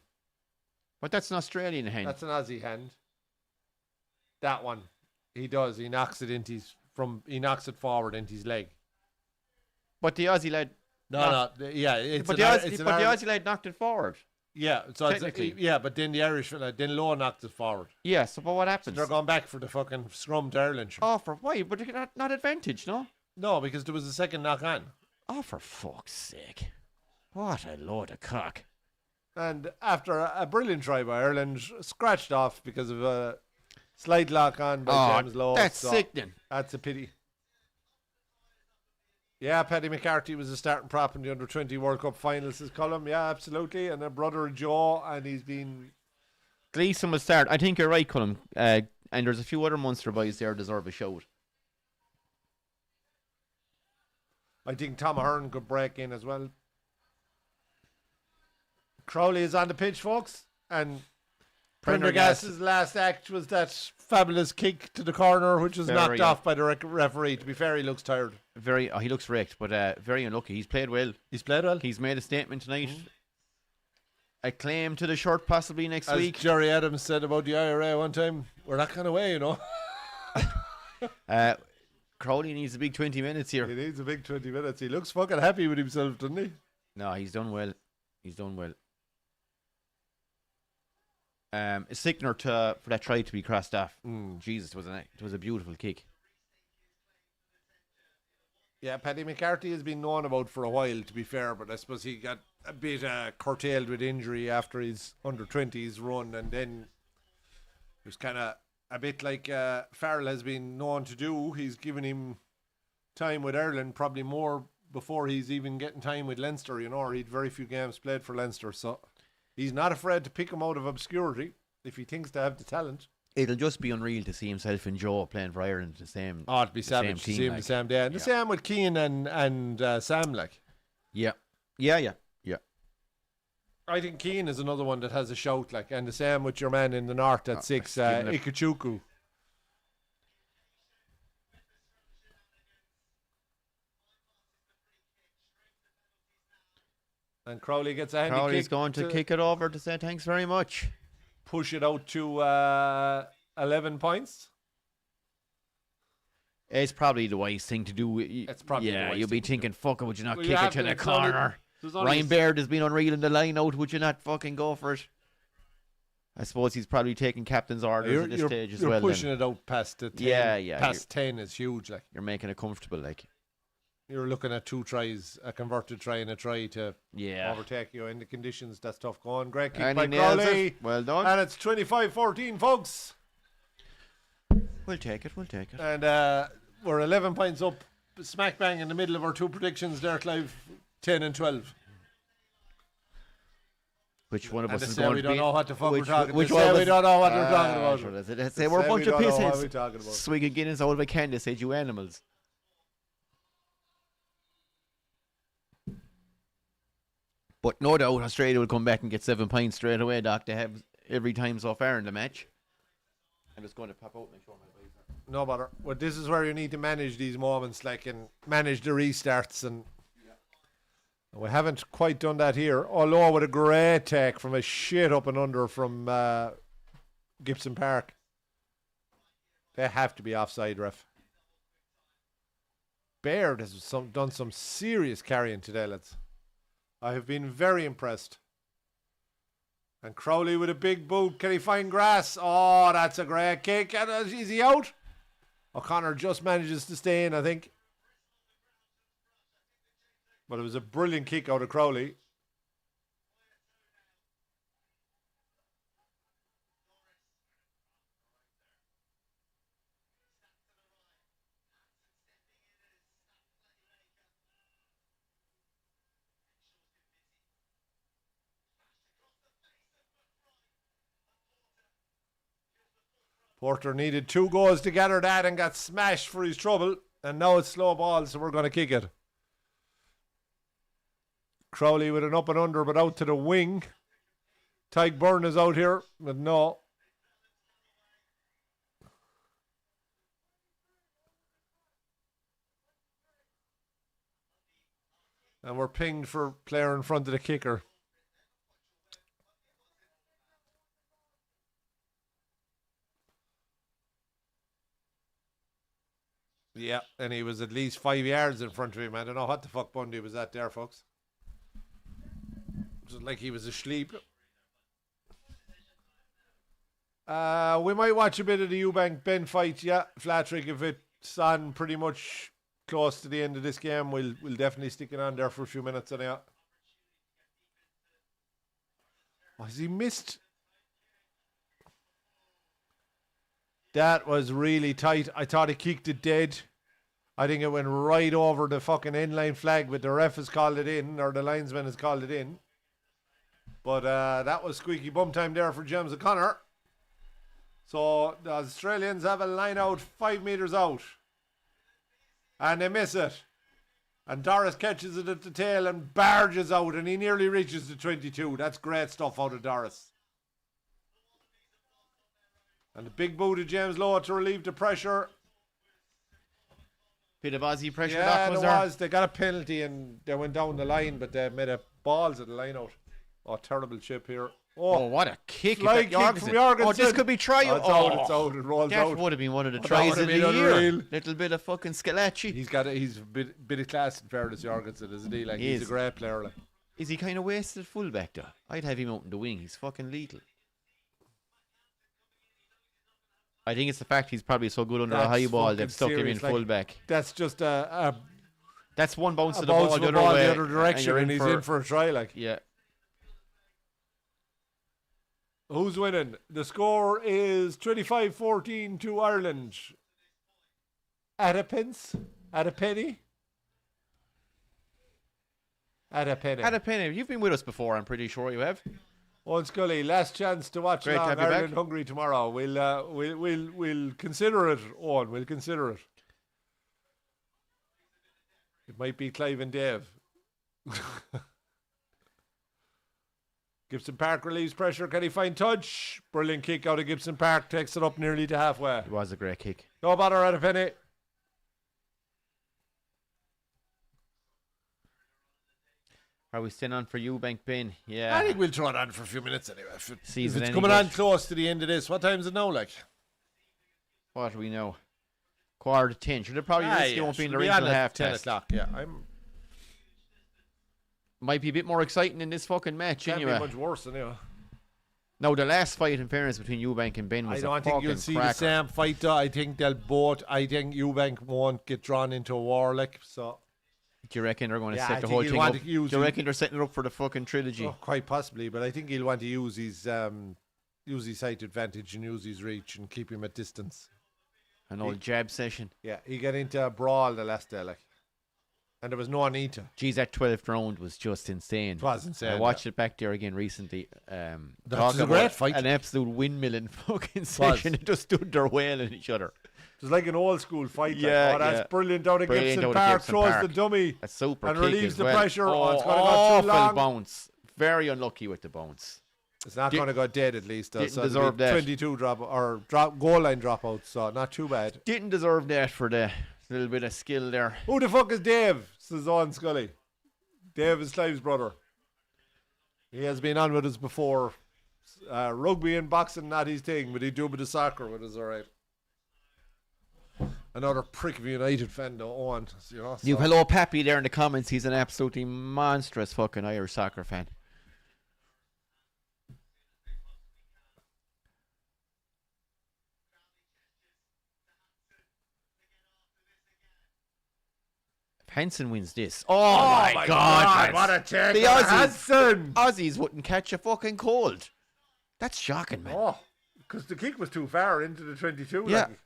Speaker 2: But that's an Australian hand.
Speaker 1: That's an Aussie hand. That one. He does. He knocks it into he knocks it forward into his leg.
Speaker 2: But the Aussie lad...
Speaker 1: Yeah.
Speaker 2: But the Aussie lad knocked it forward.
Speaker 1: Yeah, so
Speaker 2: Technically.
Speaker 1: but then the Irish fella, then Lowe knocked it forward.
Speaker 2: Yeah, so but what
Speaker 1: So
Speaker 2: happens?
Speaker 1: they're going back for the fucking scrum to Ireland.
Speaker 2: Oh, for why? But not advantage, no?
Speaker 1: No, because there was a second knock on.
Speaker 2: Oh, for fuck's sake. What a load of cock.
Speaker 1: And after a brilliant try by Ireland, scratched off because of a slight lock on by James Lowe.
Speaker 2: That's
Speaker 1: so
Speaker 2: sickening.
Speaker 1: That's a pity. Yeah, Paddy McCarthy was a starting prop in the Under-20 World Cup final, says Colm. Yeah, absolutely. And a brother of Joe, and he's been...
Speaker 2: Gleeson will start. I think you're right, Colm. And there's a few other Munster boys there deserve a shout.
Speaker 1: I think Tom Ahern could break in as well. Crowley is on the pitch, folks. And Prendergast's last act was that fabulous kick to the corner, which was knocked off by the referee. To be fair, he looks tired.
Speaker 2: He looks wrecked, but very unlucky. He's played well.
Speaker 1: He's played well.
Speaker 2: He's made a statement tonight. A claim to the shirt possibly next
Speaker 1: As
Speaker 2: week.
Speaker 1: Jerry Adams said about the IRA one time, we're not going away, you know.
Speaker 2: Crowley needs a big 20 minutes here.
Speaker 1: He needs a big 20 minutes. He looks fucking happy with himself, doesn't he?
Speaker 2: No, he's done well. He's done well. A sickener for that try to be crossed off. Jesus, it was a beautiful kick.
Speaker 1: Yeah, Paddy McCarthy has been known about for a while, to be fair, but I suppose he got a bit curtailed with injury after his under-20s run, and then it was kind of a bit like Farrell has been known to do. He's given him time with Ireland, probably more before he's even getting time with Leinster, you know, or he'd very few games played for Leinster, so he's not afraid to pick him out of obscurity if he thinks to have the talent.
Speaker 2: It'll just be unreal to see himself and Joe playing for Ireland the same.
Speaker 1: Oh, it'd be savage to see him the same day. And the same with Keane and Sam, like.
Speaker 2: Yeah.
Speaker 1: I think Keane is another one that has a shout, like, and the same with your man in the north at 6, Ikachuku. And Crowley gets a handy
Speaker 2: Crowley's
Speaker 1: kick
Speaker 2: going to kick it over to say thanks very much.
Speaker 1: Push it out to 11 points.
Speaker 2: It's probably the wise thing to do.
Speaker 1: It's probably the wise
Speaker 2: you'll be
Speaker 1: thing to
Speaker 2: thinking, fuck it, would you not
Speaker 1: Well,
Speaker 2: kick it to the corner? Ryan Baird has been unreal in the line out, would you not fucking go for it? I suppose he's probably taking captain's orders at this stage as well.
Speaker 1: You're pushing it out past the 10. Past 10 is huge. Like.
Speaker 2: You're making it comfortable, like.
Speaker 1: You're looking at 2 tries, a converted try and a try to overtake you in the conditions. That's tough going. Great kick by Crowley.
Speaker 2: Well done.
Speaker 1: And it's 25-14, folks.
Speaker 2: We'll take it.
Speaker 1: And we're 11 points up smack bang in the middle of our two predictions there, Clive. 10 and 12.
Speaker 2: Which one of
Speaker 1: And
Speaker 2: us
Speaker 1: they
Speaker 2: is
Speaker 1: say
Speaker 2: going
Speaker 1: we
Speaker 2: to
Speaker 1: don't
Speaker 2: be?
Speaker 1: know what the fuck we're talking
Speaker 2: Which
Speaker 1: about.
Speaker 2: one of
Speaker 1: We
Speaker 2: us?
Speaker 1: don't know what they're talking about.
Speaker 2: Sure, they
Speaker 1: They
Speaker 2: say we're a
Speaker 1: say
Speaker 2: bunch
Speaker 1: we
Speaker 2: of
Speaker 1: don't know what
Speaker 2: pissheads.
Speaker 1: we're talking about.
Speaker 2: Swigging Guinness out of a can, they said, you animals. But no doubt Australia will come back and get 7 points straight away, Doc. They have every time so far in the match. I'm just going to pop out and show my visor.
Speaker 1: No bother. Well, this is where you need to manage these moments, like, and manage the restarts. And we haven't quite done that here. Although with a great take from a shit up and under from Gibson Park. They have to be offside, ref. Baird has done some serious carrying today, lads. I have been very impressed. And Crowley with a big boot. Can he find grass? Oh, that's a great kick. And, is he out? O'Connor just manages to stay in, I think. But it was a brilliant kick out of Crowley. Porter needed 2 goals to gather that and got smashed for his trouble. And now it's slow ball, so we're going to kick it. Crowley with an up and under, but out to the wing. Tyke Byrne is out here, but no. And we're pinged for player in front of the kicker. Yeah, and he was at least 5 yards in front of him. I don't know what the fuck Bundy was at there, folks. It was like he was asleep. We might watch a bit of the Eubank Ben fight. Yeah, Flatrick, if it's on pretty much close to the end of this game, we'll definitely stick it on there for a few minutes anyhow. Oh, has he missed? That was really tight. I thought he kicked it dead. I think it went right over the fucking end-line flag, but the ref has called it in, or the linesman has called it in. But that was squeaky bum time there for James O'Connor. So the Australians have a line out 5 meters out. And they miss it. And Doris catches it at the tail and barges out, and he nearly reaches the 22. That's great stuff out of Doris. And the big boot of James Lowe to relieve the pressure.
Speaker 2: Bit of Aussie pressure,
Speaker 1: Yeah,
Speaker 2: Doc, was
Speaker 1: there
Speaker 2: there?
Speaker 1: was. They got a penalty and they went down the line, but they made a balls of the line out. Oh, terrible chip here.
Speaker 2: Oh, what a kick.
Speaker 1: Fly kick from Jorgensen.
Speaker 2: Oh, this could be try.
Speaker 1: Oh, it's out, it's out, it rolls
Speaker 2: that
Speaker 1: out.
Speaker 2: would have been one of the
Speaker 1: Oh, that
Speaker 2: tries
Speaker 1: would
Speaker 2: of
Speaker 1: have
Speaker 2: the
Speaker 1: been
Speaker 2: year.
Speaker 1: unreal.
Speaker 2: Little bit of fucking Scalacci.
Speaker 1: He's a bit of class in fairness, Jorgensen, isn't he? Like,
Speaker 2: He
Speaker 1: he's
Speaker 2: is.
Speaker 1: a great player. Like.
Speaker 2: Is he kind of wasted fullback, though? I'd have him out in the wing. He's fucking lethal. I think it's the fact he's probably so good under a
Speaker 1: That's
Speaker 2: high ball
Speaker 1: fucking
Speaker 2: they've stuck him in
Speaker 1: serious, like,
Speaker 2: fullback.
Speaker 1: That's just a
Speaker 2: That's one bounce of the
Speaker 1: bounce
Speaker 2: ball
Speaker 1: of
Speaker 2: the
Speaker 1: the
Speaker 2: other
Speaker 1: ball
Speaker 2: way,
Speaker 1: the other direction,
Speaker 2: you're
Speaker 1: and he's in for a try. Like,
Speaker 2: Yeah.
Speaker 1: who's winning? The score is 25-14 to Ireland. At a pence? At a penny? At a penny.
Speaker 2: Had a penny. You've been with us before, I'm pretty sure you have.
Speaker 1: Owen Scully, last chance to watch
Speaker 2: Great to have you
Speaker 1: Ireland
Speaker 2: back.
Speaker 1: Hungary tomorrow. We'll consider it, Owen. We'll consider it. It might be Clive and Dave. Gibson Park relieves pressure. Can he find touch? Brilliant kick out of Gibson Park. Takes it up nearly to halfway.
Speaker 2: It was a great kick.
Speaker 1: No bother at a penny.
Speaker 2: Are we staying on for Eubank Ben? Yeah.
Speaker 1: I think we'll throw it on for a few minutes anyway. If
Speaker 2: Sees it
Speaker 1: it's
Speaker 2: any
Speaker 1: coming
Speaker 2: good.
Speaker 1: on close to the end of this, what time is it now? Like,
Speaker 2: What do we know? 9:45. Sure, they probably risk it won't be in the
Speaker 1: should
Speaker 2: ring
Speaker 1: on
Speaker 2: till
Speaker 1: at
Speaker 2: half
Speaker 1: 10
Speaker 2: past.
Speaker 1: o'clock. Yeah, I'm.
Speaker 2: Might be a bit more exciting in this fucking match
Speaker 1: Can't
Speaker 2: anyway.
Speaker 1: be much worse anyway.
Speaker 2: Now, the last fight, in fairness, between Eubank and Ben was
Speaker 1: I
Speaker 2: a
Speaker 1: don't think you'll
Speaker 2: fucking
Speaker 1: see
Speaker 2: cracker.
Speaker 1: the same fight though. I think they'll both. I think Eubank won't get drawn into a war. Like, so.
Speaker 2: Do you reckon they're going to
Speaker 1: Yeah, I
Speaker 2: set the
Speaker 1: think
Speaker 2: whole
Speaker 1: he'll
Speaker 2: thing
Speaker 1: want
Speaker 2: up?
Speaker 1: to
Speaker 2: Do
Speaker 1: use
Speaker 2: you
Speaker 1: it.
Speaker 2: reckon they're setting it up for the fucking trilogy?
Speaker 1: Oh, quite possibly, but I think he'll want to use his height advantage and use his reach and keep him at distance.
Speaker 2: An old jab session.
Speaker 1: Yeah, he got into a brawl the last day, like. And there was no Anita.
Speaker 2: Geez, that 12th round was just insane.
Speaker 1: It was insane.
Speaker 2: I watched it back there again recently.
Speaker 1: That's a great fight.
Speaker 2: An absolute windmill in fucking session. It just stood there wailing at each other.
Speaker 1: It was like an old school fight.
Speaker 2: Yeah,
Speaker 1: like. Oh, that's brilliant down at
Speaker 2: Brilliant
Speaker 1: Gibson
Speaker 2: down at
Speaker 1: Park.
Speaker 2: Gibson
Speaker 1: Throws
Speaker 2: Park.
Speaker 1: the dummy.
Speaker 2: A super
Speaker 1: and
Speaker 2: kick
Speaker 1: relieves
Speaker 2: as
Speaker 1: the
Speaker 2: well.
Speaker 1: pressure.
Speaker 2: Oh,
Speaker 1: It's going to go too long.
Speaker 2: bounce. Very unlucky with the bounce.
Speaker 1: It's not going to go dead at least.
Speaker 2: Didn't
Speaker 1: So
Speaker 2: deserve that.
Speaker 1: 22 goal line dropouts. So not too bad.
Speaker 2: Didn't deserve that for the little bit of skill there.
Speaker 1: Who the fuck is Dave? Says Owen Scully. Dave is Clive's brother. He has been on with us before. Rugby and boxing, not his thing, but he'd do a bit of soccer with us, alright. Another prick of a United fan, though, Owen. You know,
Speaker 2: You hello Pappy there in the comments. He's an absolutely monstrous fucking Irish soccer fan. Hansen wins this. Oh, my God.
Speaker 1: What a check.
Speaker 2: The
Speaker 1: Hansen.
Speaker 2: Aussies wouldn't catch a fucking cold. That's shocking, man.
Speaker 1: Oh, because the kick was too far into the 22.
Speaker 2: Yeah.
Speaker 1: Like.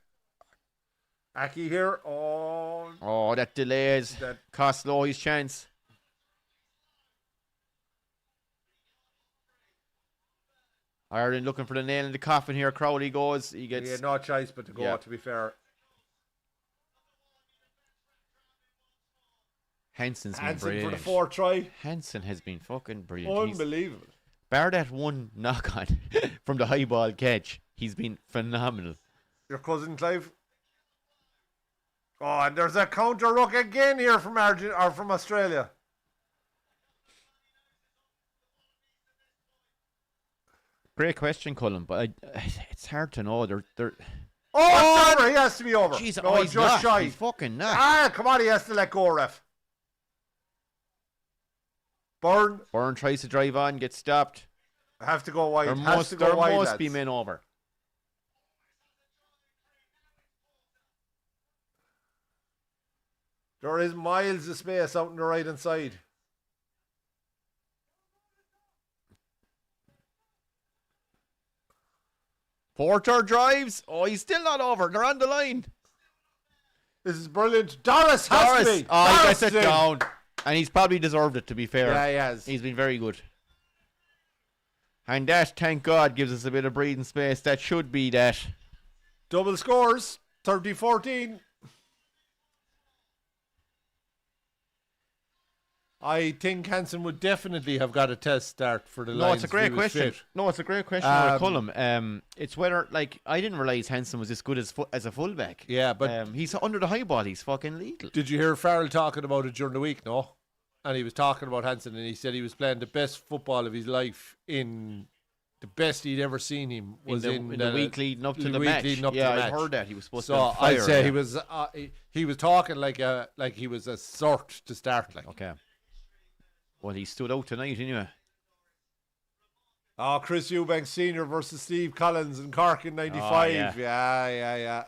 Speaker 1: Aki here. Oh.
Speaker 2: Oh, that delays.
Speaker 1: That-
Speaker 2: Cost Lowe his chance. Ireland looking for the nail in the coffin here. Crowley goes. He
Speaker 1: He
Speaker 2: gets.
Speaker 1: had no choice but to go,
Speaker 2: Yeah.
Speaker 1: to be fair.
Speaker 2: Hansen's been
Speaker 1: Hansen
Speaker 2: brilliant.
Speaker 1: for the 4th try.
Speaker 2: Hansen has been fucking brilliant.
Speaker 1: Unbelievable.
Speaker 2: Bar that one knock on from the high ball catch, he's been phenomenal.
Speaker 1: Your cousin Clive. Oh, and there's a counter ruck again here from from Australia.
Speaker 2: Great question, Cullen, but it's hard to know. They're
Speaker 1: Oh, it's over. He has to be over.
Speaker 2: jeez,
Speaker 1: no,
Speaker 2: he's
Speaker 1: just
Speaker 2: not.
Speaker 1: shy.
Speaker 2: He's fucking not.
Speaker 1: Ah, come on, he has to let go, ref. Byrne,
Speaker 2: Byrne tries to drive on, gets stopped.
Speaker 1: have to go wide.
Speaker 2: There
Speaker 1: Has to
Speaker 2: must,
Speaker 1: go
Speaker 2: there
Speaker 1: wide,
Speaker 2: must
Speaker 1: lads.
Speaker 2: be men over.
Speaker 1: There is miles of space out on the right hand side.
Speaker 2: Porter drives. Oh, he's still not over. They're on the line.
Speaker 1: This is brilliant. Doris has to
Speaker 2: Doris.
Speaker 1: be.
Speaker 2: Oh, he
Speaker 1: Doris
Speaker 2: gets it
Speaker 1: is in.
Speaker 2: down. And he's probably deserved it, to be fair.
Speaker 1: Yeah, he has.
Speaker 2: He's been very good. And that, thank God, gives us a bit of breathing space. That should be that.
Speaker 1: Double scores. 30-14. I think Hansen would definitely have got a test start for the
Speaker 2: No,
Speaker 1: Lions
Speaker 2: it's a great
Speaker 1: if he was
Speaker 2: question.
Speaker 1: fit.
Speaker 2: No, it's a great question for Cullum. It's whether, like, I didn't realise Hansen was this good as a fullback.
Speaker 1: Yeah, but
Speaker 2: He's under the high ball. He's fucking lethal.
Speaker 1: did you hear Farrell talking about it during the week? No? And he was talking about Hansen, and he said he was playing the best football of his life in the best he'd ever seen him was
Speaker 2: in the week leading up to the match.
Speaker 1: Yeah,
Speaker 2: I heard that he was supposed to
Speaker 1: So
Speaker 2: be on fire.
Speaker 1: I'd say
Speaker 2: yeah.
Speaker 1: he was talking like he was a sort to start like.
Speaker 2: Okay. Well, he stood out tonight anyway.
Speaker 1: Oh, Chris Eubanks Senior versus Steve Collins in Cork in '95.
Speaker 2: Oh, yeah.
Speaker 1: Yeah.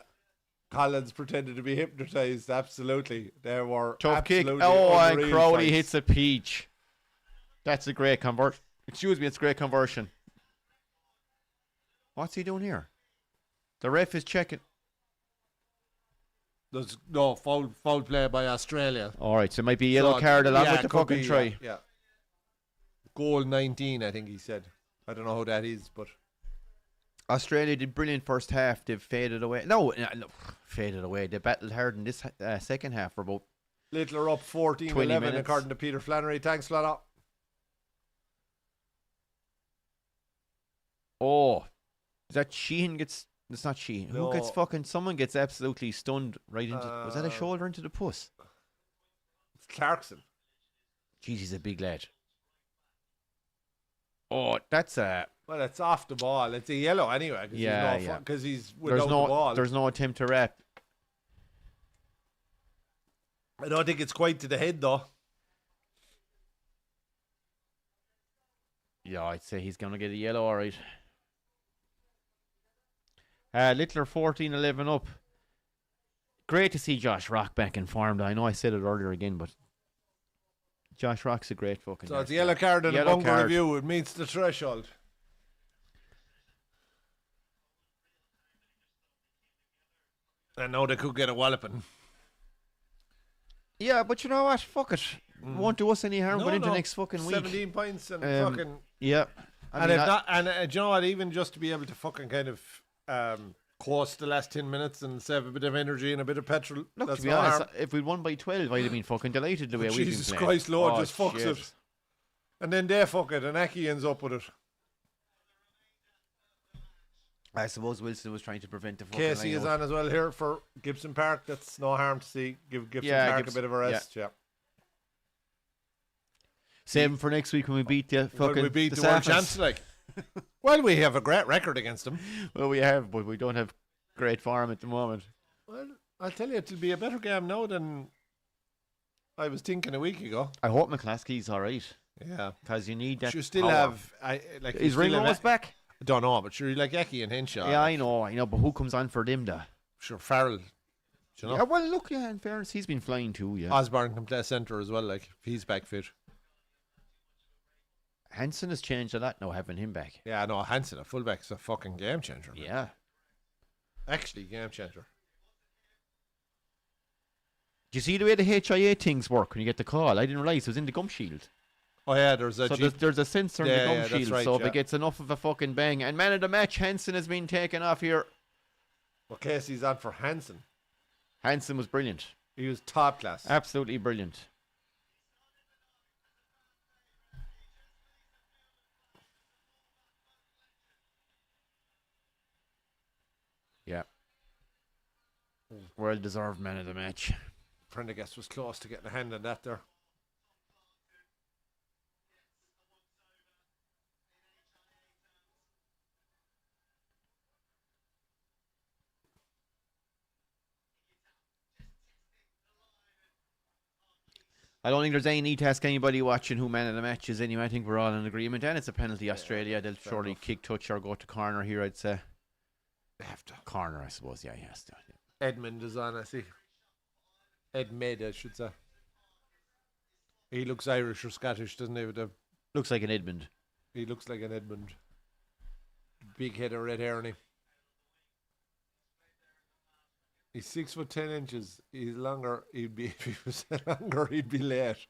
Speaker 1: Collins pretended to be hypnotised. Absolutely, they were
Speaker 2: Tough kick.
Speaker 1: absolutely
Speaker 2: Oh, and
Speaker 1: unreal
Speaker 2: Crowley
Speaker 1: fights.
Speaker 2: hits a peach. That's a great conversion. Excuse me, it's a great conversion. What's he doing here? The ref is checking.
Speaker 1: There's no foul play by Australia.
Speaker 2: All right, so it might be a yellow card along with the
Speaker 1: it could
Speaker 2: fucking
Speaker 1: be,
Speaker 2: try.
Speaker 1: Yeah. Goal 19, I think he said. I don't know who that is, but
Speaker 2: Australia did brilliant first half. They've faded away. No, faded away. They battled hard in this second half for about
Speaker 1: Littler up
Speaker 2: 20
Speaker 1: 14-11
Speaker 2: minutes.
Speaker 1: according to Peter Flannery. Thanks, Flannery.
Speaker 2: Oh, is that Sheehan gets? It's not Sheehan.
Speaker 1: No.
Speaker 2: Who gets fucking? Someone gets absolutely stunned right into. Was that a shoulder into the puss?
Speaker 1: It's Clarkson.
Speaker 2: Jeez, he's a big lad. Oh, that's a.
Speaker 1: Well, it's off the ball. It's a yellow anyway.
Speaker 2: Yeah.
Speaker 1: Because he's
Speaker 2: There's
Speaker 1: without the ball.
Speaker 2: there's no attempt to wrap.
Speaker 1: I don't think it's quite to the head though.
Speaker 2: Yeah, I'd say he's gonna get a yellow, all right. Littler 14-11 up. Great to see Josh Rock back in form. I know I said it earlier again, but Josh Rock's a great fucking.
Speaker 1: So it's a
Speaker 2: guy.
Speaker 1: yellow card and a
Speaker 2: Yellow
Speaker 1: bungle
Speaker 2: card.
Speaker 1: review. It meets the threshold. And now they could get a walloping.
Speaker 2: Yeah, but you know what? Fuck it. Won't do us any harm. But into next fucking week.
Speaker 1: 17 points and fucking.
Speaker 2: Yeah.
Speaker 1: And if not, and do you know what? Even just to be able to fucking kind of course the last 10 minutes and save a bit of energy and a bit of petrol.
Speaker 2: Look,
Speaker 1: that's
Speaker 2: to be
Speaker 1: no
Speaker 2: honest,
Speaker 1: harm.
Speaker 2: if we'd won by 12, I'd have been fucking delighted the way we've been
Speaker 1: Jesus
Speaker 2: playing.
Speaker 1: Christ, Lord,
Speaker 2: Oh,
Speaker 1: just fucks
Speaker 2: shit.
Speaker 1: it. And then they fuck it, and Aki ends up with it.
Speaker 2: I suppose Wilson was trying to prevent the fucking
Speaker 1: Casey is
Speaker 2: line-out.
Speaker 1: on as well here for Gibson Park. That's no harm to see. Give Gibson
Speaker 2: Yeah,
Speaker 1: Park a bit of a rest. Yeah.
Speaker 2: Same for next week when we beat the fucking
Speaker 1: When we beat the
Speaker 2: Saffers.
Speaker 1: world champs, like. Well, we have a great record against them.
Speaker 2: Well, we have, but we don't have great form at the moment.
Speaker 1: Well, I'll tell you, it'll be a better game now than I was thinking a week ago.
Speaker 2: I hope McClaskey's all right,
Speaker 1: Yeah.
Speaker 2: because you need that.
Speaker 1: You still
Speaker 2: power.
Speaker 1: have.
Speaker 2: Is Ringrose back?
Speaker 1: I don't know, but sure, like Eki and Henshaw.
Speaker 2: Yeah, I know, but who comes on for them, da?
Speaker 1: Sure, Farrell. Do you know?
Speaker 2: Yeah, well, look, yeah, in fairness, he's been flying too, yeah.
Speaker 1: Osborne can play centre as well, like, if he's back fit.
Speaker 2: Hansen has changed a lot now, having him back.
Speaker 1: Yeah, no, Hansen, a fullback's a fucking game changer. Man.
Speaker 2: Yeah.
Speaker 1: Actually, game changer.
Speaker 2: Do you see the way the HIA things work when you get the call? I didn't realise it was in the gum shield.
Speaker 1: Oh, yeah, there's a
Speaker 2: So
Speaker 1: G-
Speaker 2: there's a sensor in the
Speaker 1: Yeah,
Speaker 2: gum
Speaker 1: yeah, that's
Speaker 2: shield,
Speaker 1: right,
Speaker 2: so if
Speaker 1: yeah.
Speaker 2: it gets enough of a fucking bang. And man of the match, Hansen has been taken off here.
Speaker 1: Well, Casey's on for Hansen.
Speaker 2: Hansen was brilliant.
Speaker 1: He was top class.
Speaker 2: Absolutely brilliant. Yeah. Well deserved man of the match.
Speaker 1: Prendergast was close to getting a hand on that there.
Speaker 2: I don't think there's any need to ask anybody watching who man of the match is anyway. I think we're all in agreement. And it's a penalty, Australia. They'll
Speaker 1: fair
Speaker 2: surely
Speaker 1: enough.
Speaker 2: kick, touch, or go to corner here, I'd say.
Speaker 1: They have to.
Speaker 2: Corner, I suppose. Yeah, he has to.
Speaker 1: Edmund is on, I see. Edmed, I should say. He looks Irish or Scottish, doesn't he? With the,
Speaker 2: Looks like an Edmund.
Speaker 1: he looks like an Edmund. Big head of red hair on him. He's 6'10". He's longer. He'd be if he was longer, he'd be late.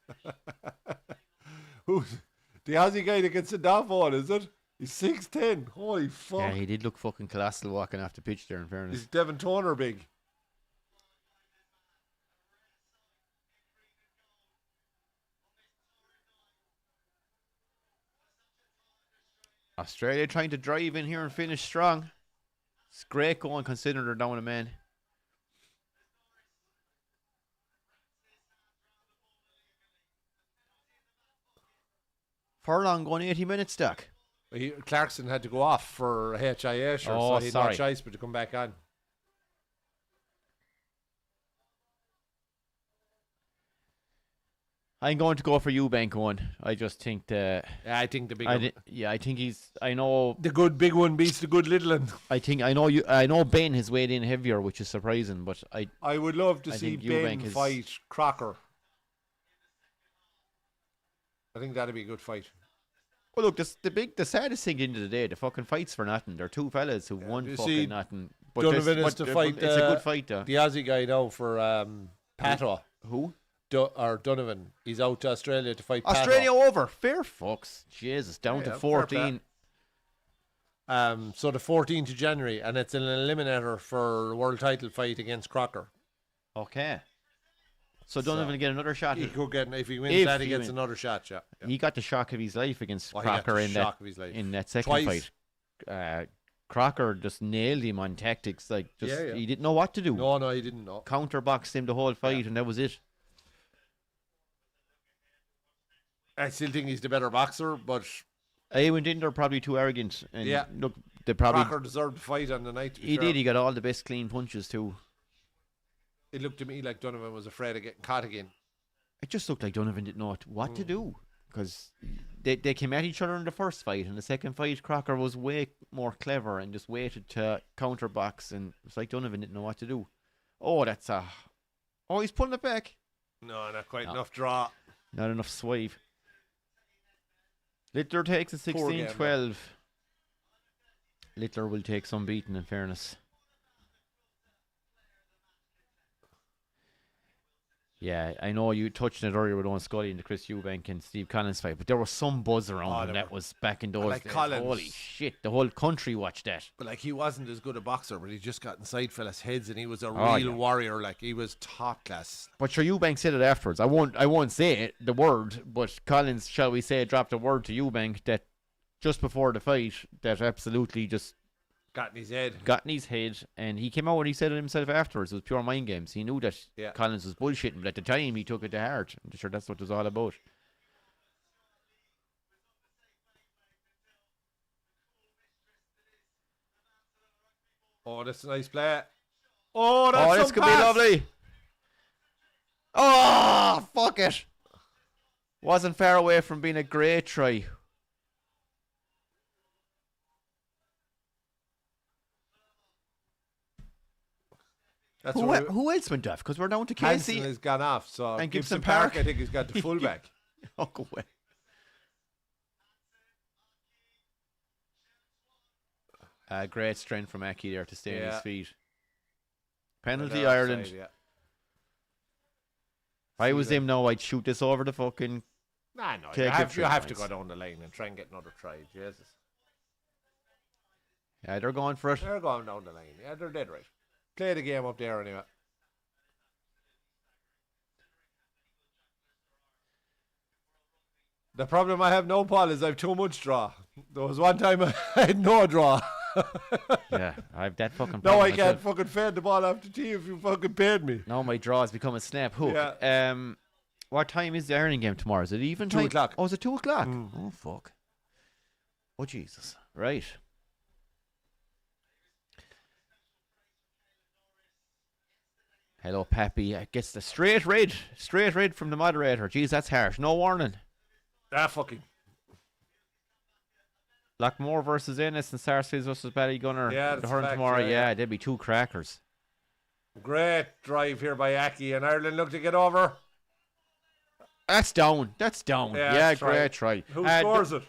Speaker 1: Who's the Aussie guy that gets a off on? Is it? He's 6'10". Holy fuck!
Speaker 2: Yeah, he did look fucking colossal walking off the pitch there, in fairness.
Speaker 1: He's Devon Toner big.
Speaker 2: Australia trying to drive in here and finish strong. It's great going considering they're down a man. Furlong going 80 minutes, Doc.
Speaker 1: Clarkson had to go off for HIA, sure,
Speaker 2: Oh,
Speaker 1: so he had
Speaker 2: sorry.
Speaker 1: no choice but to come back on.
Speaker 2: I'm going to go for Eubank one. I just think that
Speaker 1: Yeah, I think the big
Speaker 2: I think he's. I know.
Speaker 1: the good big one beats the good little one.
Speaker 2: I know you. I know Ben has weighed in heavier, which is surprising. But
Speaker 1: I would love to
Speaker 2: I
Speaker 1: see
Speaker 2: think Eubank
Speaker 1: Ben
Speaker 2: is-
Speaker 1: fight Crocker. I think that'd be a good fight.
Speaker 2: well, look, the saddest thing at the end of the day, the fucking fights for nothing. They're two fellas who won
Speaker 1: you
Speaker 2: fucking
Speaker 1: see,
Speaker 2: nothing. But
Speaker 1: Donovan
Speaker 2: this-
Speaker 1: is to
Speaker 2: but
Speaker 1: fight,
Speaker 2: It's a good fight, though.
Speaker 1: The Aussie guy now for Pato.
Speaker 2: Who?
Speaker 1: Or Donovan. He's out to Australia to fight
Speaker 2: Australia
Speaker 1: Pato.
Speaker 2: over. Fair fucks. Jesus, down to
Speaker 1: Yeah, fair
Speaker 2: 14.
Speaker 1: So the 14th of January, and it's an eliminator for world title fight against Crocker.
Speaker 2: Okay. So Donovan will get another shot.
Speaker 1: He could get, if he wins
Speaker 2: If
Speaker 1: that, he
Speaker 2: he
Speaker 1: gets
Speaker 2: wins.
Speaker 1: another shot. Yeah.
Speaker 2: He got the shock of his life against
Speaker 1: Oh, he got
Speaker 2: Crocker
Speaker 1: the shock of his life.
Speaker 2: in that second
Speaker 1: Twice.
Speaker 2: fight. Crocker just nailed him on tactics. Like, just
Speaker 1: Yeah, yeah.
Speaker 2: he didn't know what to do.
Speaker 1: No, he didn't know.
Speaker 2: Counterboxed him the whole fight, and that was it.
Speaker 1: I still think he's the better boxer, but
Speaker 2: I went in there probably too arrogant. And
Speaker 1: Yeah.
Speaker 2: look, they probably
Speaker 1: Crocker deserved to fight on the night. to be
Speaker 2: he
Speaker 1: fair.
Speaker 2: did. He got all the best clean punches too.
Speaker 1: It looked to me like Donovan was afraid of getting caught again.
Speaker 2: It just looked like Donovan didn't know what to do, because they came at each other in the first fight, and the second fight, Crocker was way more clever and just waited to counterbox, and it's like Donovan didn't know what to do. Oh, he's pulling it back.
Speaker 1: No, not quite
Speaker 2: No.
Speaker 1: enough draw.
Speaker 2: Not enough swive. Littler takes a
Speaker 1: Poor game,
Speaker 2: 16-12. Littler will take some beating, in fairness. Yeah, I know you touched on it earlier with Owen Scully and the Chris Eubank and Steve Collins fight, but there was some buzz around him that was back in those
Speaker 1: like
Speaker 2: days.
Speaker 1: Collins.
Speaker 2: Holy shit, the whole country watched that.
Speaker 1: But like he wasn't as good a boxer, but he just got inside fellas' heads, and he was a
Speaker 2: Oh,
Speaker 1: real
Speaker 2: yeah.
Speaker 1: warrior. Like he was top class.
Speaker 2: But sure, Eubank said it afterwards. I won't say it, the word, but Collins, shall we say, dropped a word to Eubank that just before the fight that absolutely just
Speaker 1: Got in his head.
Speaker 2: got in his head, and he came out and he said it himself afterwards. It was pure mind games. He knew that
Speaker 1: Yeah.
Speaker 2: Collins was bullshitting, but at the time he took it to heart. I'm sure that's what it was all about.
Speaker 1: Oh, that's a nice play. Oh, that's
Speaker 2: This
Speaker 1: some
Speaker 2: could
Speaker 1: pass.
Speaker 2: be lovely. Oh, fuck it. Wasn't far away from being a great try.
Speaker 1: That's what
Speaker 2: Who else went off? Because we're down to
Speaker 1: Hansen
Speaker 2: Casey
Speaker 1: has gone off. So
Speaker 2: and
Speaker 1: Gibson
Speaker 2: Gibson
Speaker 1: Park,
Speaker 2: Park.
Speaker 1: I think he's got the fullback.
Speaker 2: Oh, go away. Great strength from Aki there to stay on his feet. Penalty
Speaker 1: They're
Speaker 2: Ireland.
Speaker 1: offside, yeah.
Speaker 2: If I was
Speaker 1: See
Speaker 2: him now, I'd shoot this over the fucking.
Speaker 1: Nah, no,
Speaker 2: Take
Speaker 1: you
Speaker 2: it
Speaker 1: have,
Speaker 2: for
Speaker 1: you have to
Speaker 2: points.
Speaker 1: go down the line and try and get another try. Jesus.
Speaker 2: Yeah, they're going for it.
Speaker 1: They're going down the line. Yeah, they're dead right. Play the game up there anyway. The problem I have now, Paul, is I have too much draw. There was one time I had no draw.
Speaker 2: Yeah, I've that fucking.
Speaker 1: Now
Speaker 2: problem
Speaker 1: I can't
Speaker 2: myself.
Speaker 1: fucking fade the ball off the tee if you fucking paid me.
Speaker 2: Now my draw has become a snap hook.
Speaker 1: Yeah.
Speaker 2: What time is the Ireland game tomorrow? Is it even
Speaker 1: 2
Speaker 2: time?
Speaker 1: o'clock.
Speaker 2: Oh, is it 2 o'clock?
Speaker 1: Mm.
Speaker 2: Oh, fuck. Oh, Jesus. Right. Hello, Pappy. Gets the straight red. Straight red from the moderator. Jeez, that's harsh. No warning.
Speaker 1: Ah, fucking.
Speaker 2: Lockmore versus Ennis and Sarsfields versus Ballygunner.
Speaker 1: Yeah,
Speaker 2: The
Speaker 1: that's
Speaker 2: hurling
Speaker 1: fact,
Speaker 2: tomorrow.
Speaker 1: yeah,
Speaker 2: Yeah,
Speaker 1: yeah.
Speaker 2: they'd be two crackers.
Speaker 1: Great drive here by Aki, and Ireland look to get over.
Speaker 2: That's down. That's down.
Speaker 1: Yeah,
Speaker 2: Yeah,
Speaker 1: that's right.
Speaker 2: great try.
Speaker 1: Who scores it?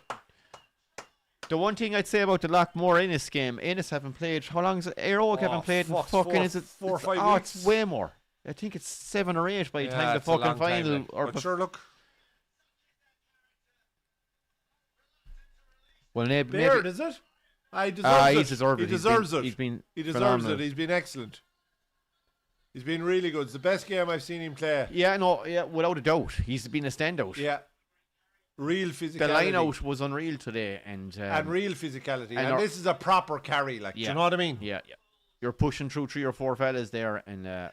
Speaker 2: The one thing I'd say about the Lockmore Ennis game, Ennis haven't played. How long is it? Aeroic haven't played. In
Speaker 1: fuck,
Speaker 2: fucking is it
Speaker 1: 4 or 5
Speaker 2: Oh,
Speaker 1: weeks.
Speaker 2: it's way more. I think it's 7 or 8 by the time the
Speaker 1: it's a long
Speaker 2: fucking
Speaker 1: time
Speaker 2: final.
Speaker 1: then.
Speaker 2: Or
Speaker 1: But sure, look.
Speaker 2: well, maybe.
Speaker 1: Baird, is it? He deserves it.
Speaker 2: He's deserved
Speaker 1: He
Speaker 2: it.
Speaker 1: deserves it.
Speaker 2: He's been
Speaker 1: He deserves
Speaker 2: phenomenal.
Speaker 1: it. He's been excellent. He's been really good. It's the best game I've seen him play.
Speaker 2: Yeah, no, yeah, without a doubt, he's been a standout.
Speaker 1: Yeah. Real physicality.
Speaker 2: The line out was unreal today, and
Speaker 1: real physicality.
Speaker 2: and
Speaker 1: And
Speaker 2: our-
Speaker 1: this is a proper carry, like, do you know what I mean?
Speaker 2: Yeah. You're pushing through 3 or 4 fellas there, and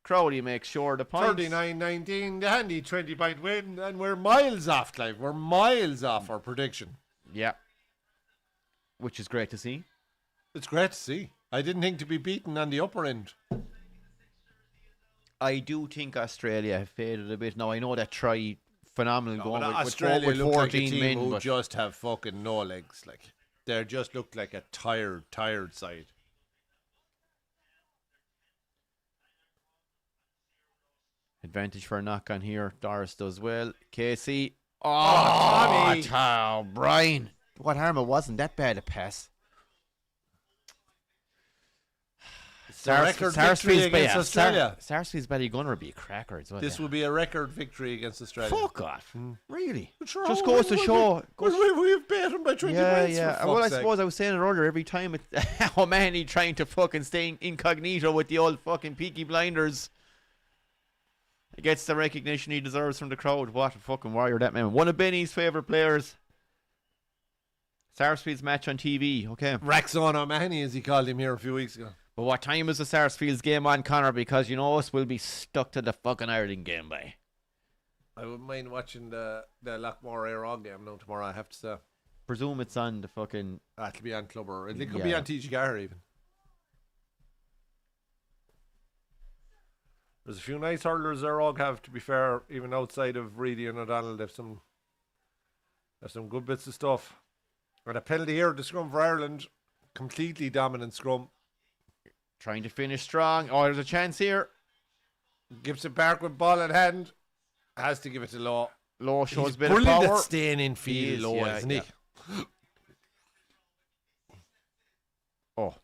Speaker 2: Crowley makes sure the points.
Speaker 1: 39-19, the handy 20-point win, and we're miles off, Clive. We're miles off our prediction.
Speaker 2: Yeah, which is great to see.
Speaker 1: It's great to see. I didn't think to be beaten on the upper end.
Speaker 2: I do think Australia have faded a bit. Now, I know that try phenomenal going
Speaker 1: But
Speaker 2: with
Speaker 1: Australia
Speaker 2: with
Speaker 1: look like a
Speaker 2: 14
Speaker 1: team
Speaker 2: men,
Speaker 1: who
Speaker 2: but
Speaker 1: just have fucking no legs. Like, they just look like a tired side.
Speaker 2: advantage for a knock on here. Doris does well. Casey.
Speaker 1: Tommy.
Speaker 2: Brian. What harm? It wasn't that bad a pass.
Speaker 1: It's a record victory against Australia.
Speaker 2: Sarsfield's Ballygunner would be a cracker as well.
Speaker 1: This will be a record victory against Australia.
Speaker 2: Fuck off. Really?
Speaker 1: Sure,
Speaker 2: Just goes to show.
Speaker 1: We've beat them by 20 points.
Speaker 2: Yeah.
Speaker 1: For
Speaker 2: Well, I
Speaker 1: fuck's sake.
Speaker 2: suppose I was saying it earlier. Every time O'Mahony trying to fucking stay incognito with the old fucking Peaky Blinders. He gets the recognition he deserves from the crowd. What a fucking warrior that man. One of Benny's favourite players. Sarsfield's match on TV. Okay.
Speaker 1: Raxon O'Mahony, as he called him here a few weeks ago.
Speaker 2: But what time is the Sarsfield's game on, Connor? Because you know us, we'll be stuck to the fucking Ireland game by.
Speaker 1: I wouldn't mind watching the Lockmore Airog game now tomorrow, I have to say.
Speaker 2: Presume it's on the fucking.
Speaker 1: It'll be on Club or it could be on TG Gar even. There's a few nice hurlers Airog have, to be fair, even outside of Reedy and O'Donnell. There's some good bits of stuff. And a penalty here at the scrum for Ireland. Completely dominant scrum.
Speaker 2: Trying to finish strong. Oh, there's a chance here.
Speaker 1: Gibson Park with ball in hand. Has to give it to Law.
Speaker 2: Law shows
Speaker 1: He's
Speaker 2: a bit of
Speaker 1: brilliant
Speaker 2: power.
Speaker 1: at staying in
Speaker 2: He
Speaker 1: field,
Speaker 2: is,
Speaker 1: Law,
Speaker 2: yeah,
Speaker 1: isn't he?
Speaker 2: yeah. Oh.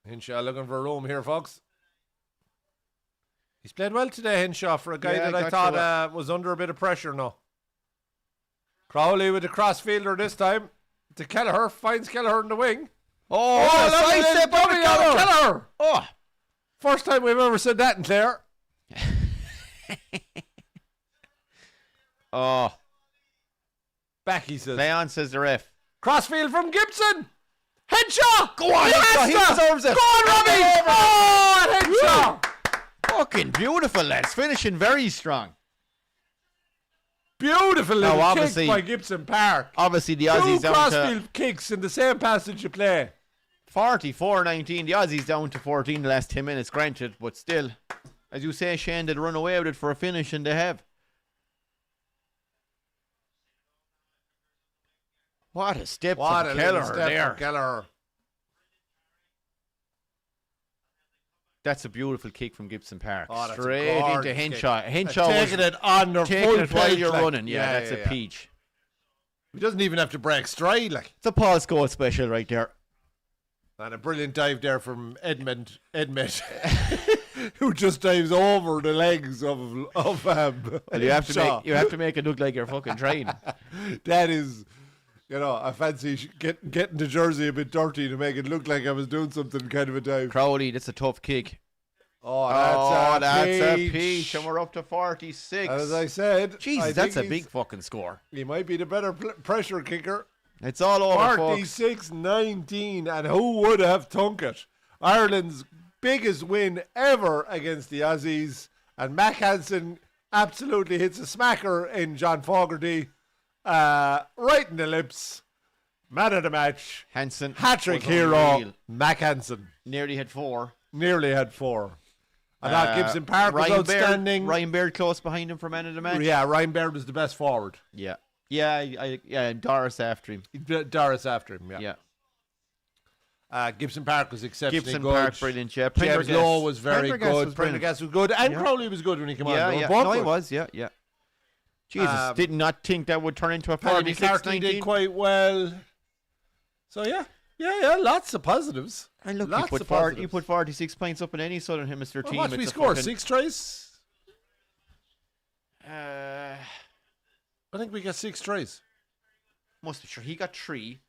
Speaker 1: Hinshaw looking for room here, folks. He's played well today, Henshaw, for a guy
Speaker 2: Yeah,
Speaker 1: that I
Speaker 2: got
Speaker 1: thought was under a bit of pressure now. Crowley with the crossfielder this time. To Kelleher, finds Kelleher in the wing.
Speaker 2: Oh,
Speaker 1: side step on Kelleher!
Speaker 2: Oh.
Speaker 1: First time we've ever said that in Clare.
Speaker 2: Oh.
Speaker 1: Back, he says.
Speaker 2: Play on, says the ref.
Speaker 1: Crossfield from Gibson. Henshaw!
Speaker 2: Go on, Henshaw, he deserves it.
Speaker 1: Go on, Robbie! Oh, Henshaw!
Speaker 2: Fucking beautiful, lads. Finishing very strong.
Speaker 1: Beautiful little kick
Speaker 2: obviously-
Speaker 1: by Gibson Park.
Speaker 2: Obviously, the
Speaker 1: Two
Speaker 2: Aussies down
Speaker 1: crossfield
Speaker 2: to
Speaker 1: kicks in the same passage of play.
Speaker 2: 44-19. The Aussies down to 14 the last 10 minutes, granted. But still, as you say, Shane, they'd run away with it for a finish, and they have. What a step
Speaker 1: What a
Speaker 2: from
Speaker 1: little
Speaker 2: Kelleher
Speaker 1: step
Speaker 2: there.
Speaker 1: from Kelleher.
Speaker 2: That's a beautiful kick from Gibson Park.
Speaker 1: Oh, that's a
Speaker 2: Straight into
Speaker 1: gorgeous
Speaker 2: Henshaw.
Speaker 1: kick.
Speaker 2: Henshaw was
Speaker 1: Taking it on their
Speaker 2: taking
Speaker 1: full
Speaker 2: it while
Speaker 1: plate,
Speaker 2: you're
Speaker 1: like.
Speaker 2: running. Yeah, that's a
Speaker 1: yeah.
Speaker 2: peach.
Speaker 1: He doesn't even have to break stride, like.
Speaker 2: It's a Paul Scholes special right there.
Speaker 1: And a brilliant dive there from Edmund, who just dives over the legs of
Speaker 2: Well, you have to make it look like you're fucking trying.
Speaker 1: That is, I fancy getting the jersey a bit dirty to make it look like I was doing something kind of a dive.
Speaker 2: Crowley, that's a tough kick.
Speaker 1: Oh,
Speaker 2: That's a
Speaker 1: peach.
Speaker 2: peach, and we're up to 46.
Speaker 1: As I said,
Speaker 2: Jesus,
Speaker 1: I
Speaker 2: that's a
Speaker 1: think
Speaker 2: big fucking score.
Speaker 1: he might be the better pressure kicker.
Speaker 2: It's all over, folks.
Speaker 1: 46-19, and who would have thunk it? Ireland's biggest win ever against the Aussies, and Mac Hansen absolutely hits a smacker in John Fogarty, right in the lips. Man of the match,
Speaker 2: Hansen.
Speaker 1: hat-trick
Speaker 2: was
Speaker 1: hero,
Speaker 2: unreal.
Speaker 1: Mac Hansen.
Speaker 2: Nearly had 4.
Speaker 1: Nearly had 4. I thought Gibson Park was outstanding.
Speaker 2: Ryan Baird close behind him for man of the match.
Speaker 1: Yeah, Ryan Baird was the best forward.
Speaker 2: Yeah. Yeah, Doris after him.
Speaker 1: Doris after him, yeah.
Speaker 2: Yeah.
Speaker 1: Gibson Park was exceptionally
Speaker 2: Gibson
Speaker 1: good.
Speaker 2: Park, brilliant, yeah.
Speaker 1: James
Speaker 2: Prendergast.
Speaker 1: Lowe was very
Speaker 2: Prendergast
Speaker 1: good.
Speaker 2: was brilliant.
Speaker 1: Prendergast was good. And
Speaker 2: Yeah.
Speaker 1: Crowley was good when he came on.
Speaker 2: Yeah,
Speaker 1: They were
Speaker 2: yeah.
Speaker 1: both
Speaker 2: No, he
Speaker 1: good.
Speaker 2: was, yeah. Jesus, did not think that would turn into a
Speaker 1: Paddy McCarthy
Speaker 2: 46-19.
Speaker 1: did quite well. So, yeah, lots of positives.
Speaker 2: And look,
Speaker 1: Lots
Speaker 2: you
Speaker 1: of
Speaker 2: put
Speaker 1: positives.
Speaker 2: 46 points up in any Southern Hemisphere
Speaker 1: Well,
Speaker 2: team.
Speaker 1: what did we
Speaker 2: it's a
Speaker 1: score?
Speaker 2: fucking-
Speaker 1: 6 tries?
Speaker 2: Uh,
Speaker 1: I think we got 6 tries.
Speaker 2: must be sure. He got 3.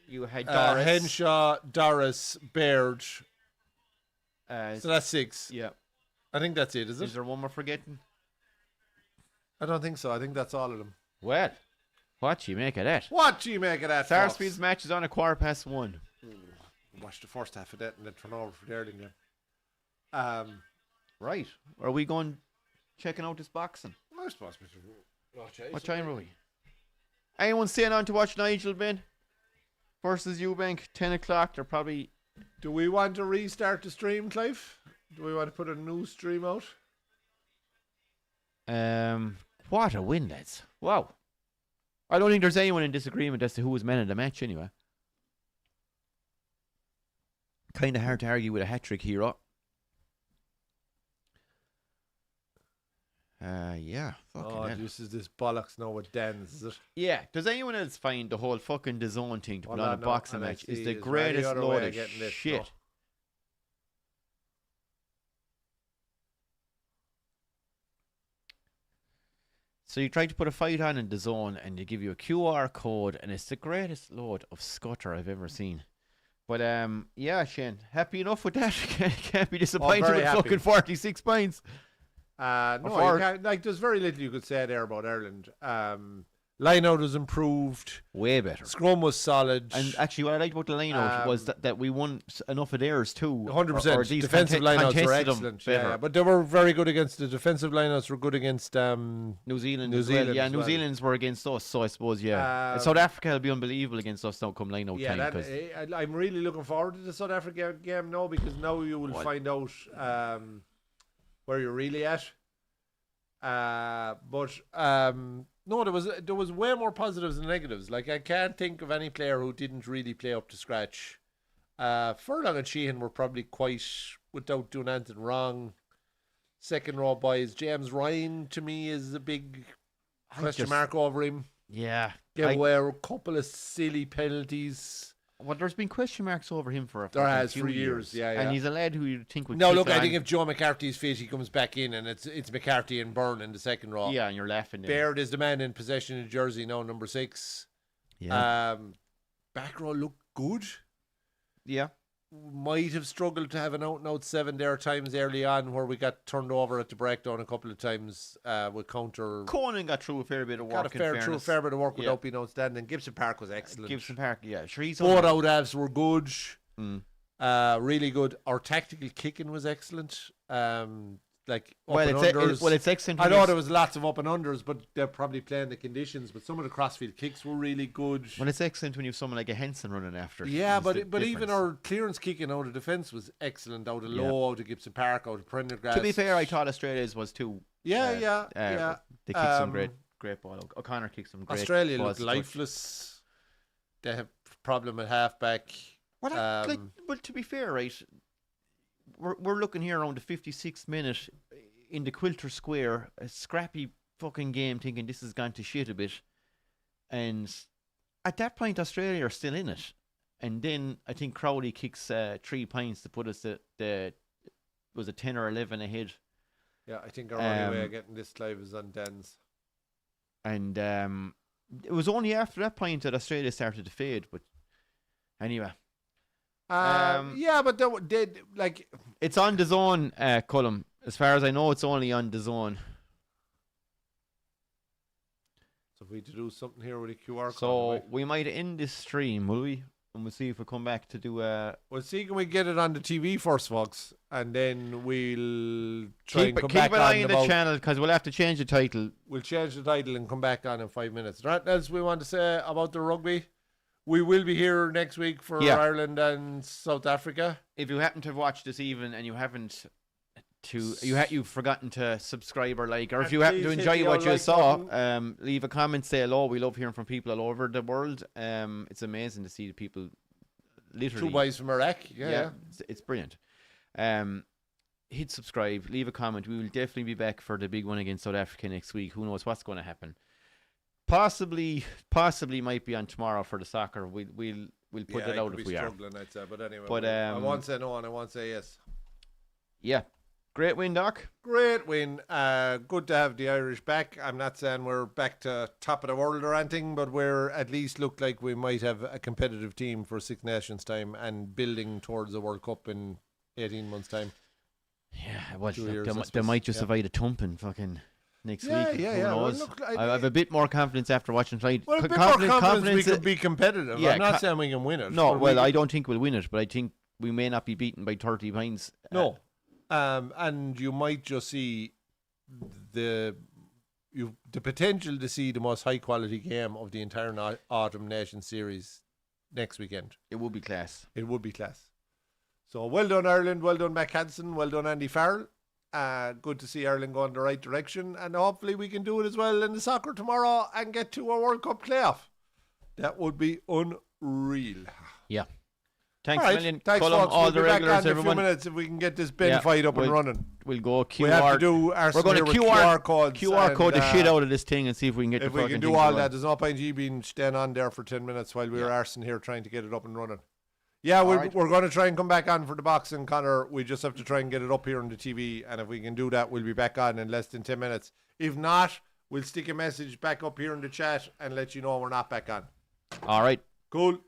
Speaker 2: You had Doris.
Speaker 1: Henshaw, Doris, Baird.
Speaker 2: Uh,
Speaker 1: So that's 6.
Speaker 2: yeah.
Speaker 1: I think that's it, is
Speaker 2: Is
Speaker 1: it?
Speaker 2: there one more forgetting?
Speaker 1: I don't think so. I think that's all of them.
Speaker 2: Well, what do you make of that?
Speaker 1: What do you make of that,
Speaker 2: Sarsfield's match is on a 1:15.
Speaker 1: Watch the first half of that and then turn over for the Erling game.
Speaker 2: Right. Are we going checking out this boxing?
Speaker 1: I suppose we should.
Speaker 2: What time are we? Anyone staying on to watch Nigel Ben versus Eubank? 10 o'clock. They're probably.
Speaker 1: Do we want to restart the stream, Clive? Do we want to put a new stream out?
Speaker 2: What a win, lads. Wow. I don't think there's anyone in disagreement as to who was man of the match anyway. Kind of hard to argue with a hat-trick hero. Yeah. Fucking
Speaker 1: Oh,
Speaker 2: hell.
Speaker 1: this is this bollocks now with Dens, is it?
Speaker 2: Yeah. Does anyone else find the whole fucking DAZN thing to put on a boxing match is the
Speaker 1: any
Speaker 2: greatest
Speaker 1: other way
Speaker 2: load
Speaker 1: of
Speaker 2: of
Speaker 1: getting this,
Speaker 2: shit?
Speaker 1: no.
Speaker 2: So you try to put a fight on in DAZN and they give you a QR code and it's the greatest load of scutter I've ever seen. But yeah, Shane, happy enough with that. Can't be disappointed
Speaker 1: very
Speaker 2: with
Speaker 1: happy.
Speaker 2: fucking 46 points.
Speaker 1: No,
Speaker 2: Or-
Speaker 1: you can't, like there's very little you could say there about Ireland. Line out was improved.
Speaker 2: Way better.
Speaker 1: Scrum was solid.
Speaker 2: And actually, what I liked about the line-out was that we won enough of theirs too.
Speaker 1: 100%.
Speaker 2: Or at least
Speaker 1: Defensive lineouts were
Speaker 2: contested them
Speaker 1: excellent.
Speaker 2: better.
Speaker 1: Yeah, but they were very good against the defensive lineouts. Were good against
Speaker 2: New Zealand
Speaker 1: New
Speaker 2: as well.
Speaker 1: Zealand
Speaker 2: Yeah,
Speaker 1: as
Speaker 2: New
Speaker 1: well.
Speaker 2: Zealand's were against us, so I suppose, yeah. And South Africa will be unbelievable against us now come line-out
Speaker 1: yeah.
Speaker 2: time.
Speaker 1: I'm really looking forward to the South Africa game now because now you will find out where you're really at. No, there was way more positives than negatives. Like I can't think of any player who didn't really play up to scratch. Furlong and Sheehan were probably quite without doing anything wrong. Second row boys, James Ryan to me is a big question mark over him.
Speaker 2: Yeah.
Speaker 1: Gave away a couple of silly penalties.
Speaker 2: Well, there's been question marks over him for a
Speaker 1: There
Speaker 2: fucking
Speaker 1: has
Speaker 2: few
Speaker 1: for years, yeah.
Speaker 2: And he's a lad who you think would
Speaker 1: No,
Speaker 2: kick
Speaker 1: look, I
Speaker 2: on.
Speaker 1: think if Joe McCarthy's fit, he comes back in, and it's McCarthy and Byrne in the second row.
Speaker 2: Yeah, and you're laughing then.
Speaker 1: Baird is the man in possession in jersey now, number 6.
Speaker 2: Yeah.
Speaker 1: Back row looked good.
Speaker 2: Yeah.
Speaker 1: Might have struggled to have an out-and-out 7 there times early on where we got turned over at the breakdown a couple of times with counter.
Speaker 2: Conan got through a fair bit of work.
Speaker 1: Got a fair bit of work without being outstanding. Gibson Park was excellent.
Speaker 2: Gibson Park, yeah. Sure, he's
Speaker 1: both out halves were good.
Speaker 2: Mm.
Speaker 1: Really good. Our tactical kicking was excellent.
Speaker 2: It's excellent.
Speaker 1: I know there was lots of up and unders, but they're probably playing the conditions. But some of the crossfield kicks were really good.
Speaker 2: Well, it's excellent when you have someone like a Henson running after.
Speaker 1: Yeah, but even our clearance kicking out of defence was excellent. Out of Low, out of Gibson Park, out of Prendergast.
Speaker 2: To be fair, I thought Australia's was too.
Speaker 1: Yeah.
Speaker 2: They kicked some great ball. O'Connor kicked some great.
Speaker 1: Australia looked lifeless. They have problem at halfback.
Speaker 2: But to be fair, right, we're looking here around the 56th minute in the Quilter Square, a scrappy fucking game, thinking this has gone to shit a bit, and at that point Australia are still in it, and then I think Crowley kicks 3 points to put us was it 10 or 11 ahead.
Speaker 1: Yeah, I think our only way of getting this live is on Dan's.
Speaker 2: And it was only after that point that Australia started to fade, but anyway.
Speaker 1: Yeah, but they like
Speaker 2: it's on the zone, Cullum. As far as I know, it's only on the zone.
Speaker 1: So if we to do something here with a QR code.
Speaker 2: So we might end this stream, will we? And we'll see if we come back to do
Speaker 1: We'll see can we get it on the TV first, folks, and then we'll try and come
Speaker 2: keep
Speaker 1: back
Speaker 2: an eye
Speaker 1: on
Speaker 2: on the channel because we'll have to change the title.
Speaker 1: We'll change the title and come back on in 5 minutes. Right, else we want to say about the rugby? We will be here next week for Ireland and South Africa.
Speaker 2: If you happen to have watched this evening and you haven't you've forgotten to subscribe or like, or if you happen to enjoy what you saw, leave a comment, say hello. We love hearing from people all over the world. It's amazing to see the people literally.
Speaker 1: 2 boys from Iraq. Yeah.
Speaker 2: It's brilliant. Hit subscribe, leave a comment. We will definitely be back for the big one against South Africa next week. Who knows what's going to happen? Possibly might be on tomorrow for the soccer. We'll put it out if we are.
Speaker 1: I'd say, but anyway,
Speaker 2: but
Speaker 1: I won't say no and I won't say yes.
Speaker 2: Yeah, great win, Doc.
Speaker 1: Great win. Good to have the Irish back. I'm not saying we're back to top of the world or anything, but we're at least look like we might have a competitive team for Six Nations time and building towards the World Cup in 18 months time.
Speaker 2: Yeah, well, they might just have a thumping fucking next week.
Speaker 1: Yeah.
Speaker 2: Who knows?
Speaker 1: Well, look,
Speaker 2: I have a bit more confidence after watching tonight.
Speaker 1: Well, a bit more confidence we could be competitive.
Speaker 2: Yeah,
Speaker 1: I'm not saying we can win it.
Speaker 2: No, well, I don't think we'll win it, but I think we may not be beaten by 30 points.
Speaker 1: No. And you might just see the potential to see the most high quality game of the entire Autumn Nation Series next weekend.
Speaker 2: It would be class.
Speaker 1: It would be class. So well done Ireland, well done Mac Hansen, well done Andy Farrell. Good to see Ireland go in the right direction, and hopefully we can do it as well in the soccer tomorrow and get to a World Cup playoff. That would be unreal.
Speaker 2: Yeah. Thanks a million.
Speaker 1: Thanks,
Speaker 2: Cullum,
Speaker 1: folks.
Speaker 2: all
Speaker 1: we'll
Speaker 2: the
Speaker 1: be back
Speaker 2: regulars,
Speaker 1: on in
Speaker 2: everyone.
Speaker 1: a few minutes if we can get this Ben fight up and running.
Speaker 2: We'll go QR.
Speaker 1: We have to do
Speaker 2: We're going to QR
Speaker 1: codes.
Speaker 2: QR code the shit out of this thing and see if we can get the fucking thing.
Speaker 1: If we can do all that, there's no point you being staying on there for 10 minutes while we were arsing here trying to get it up and running. Yeah, we're going to try and come back on for the boxing, Connor. We just have to try and get it up here on the TV, and if we can do that, we'll be back on in less than 10 minutes. If not, we'll stick a message back up here in the chat and let you know we're not back on.
Speaker 2: All right.
Speaker 1: Cool.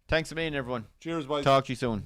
Speaker 2: Thanks a million, everyone.
Speaker 1: Cheers, boys.
Speaker 2: Talk to you soon.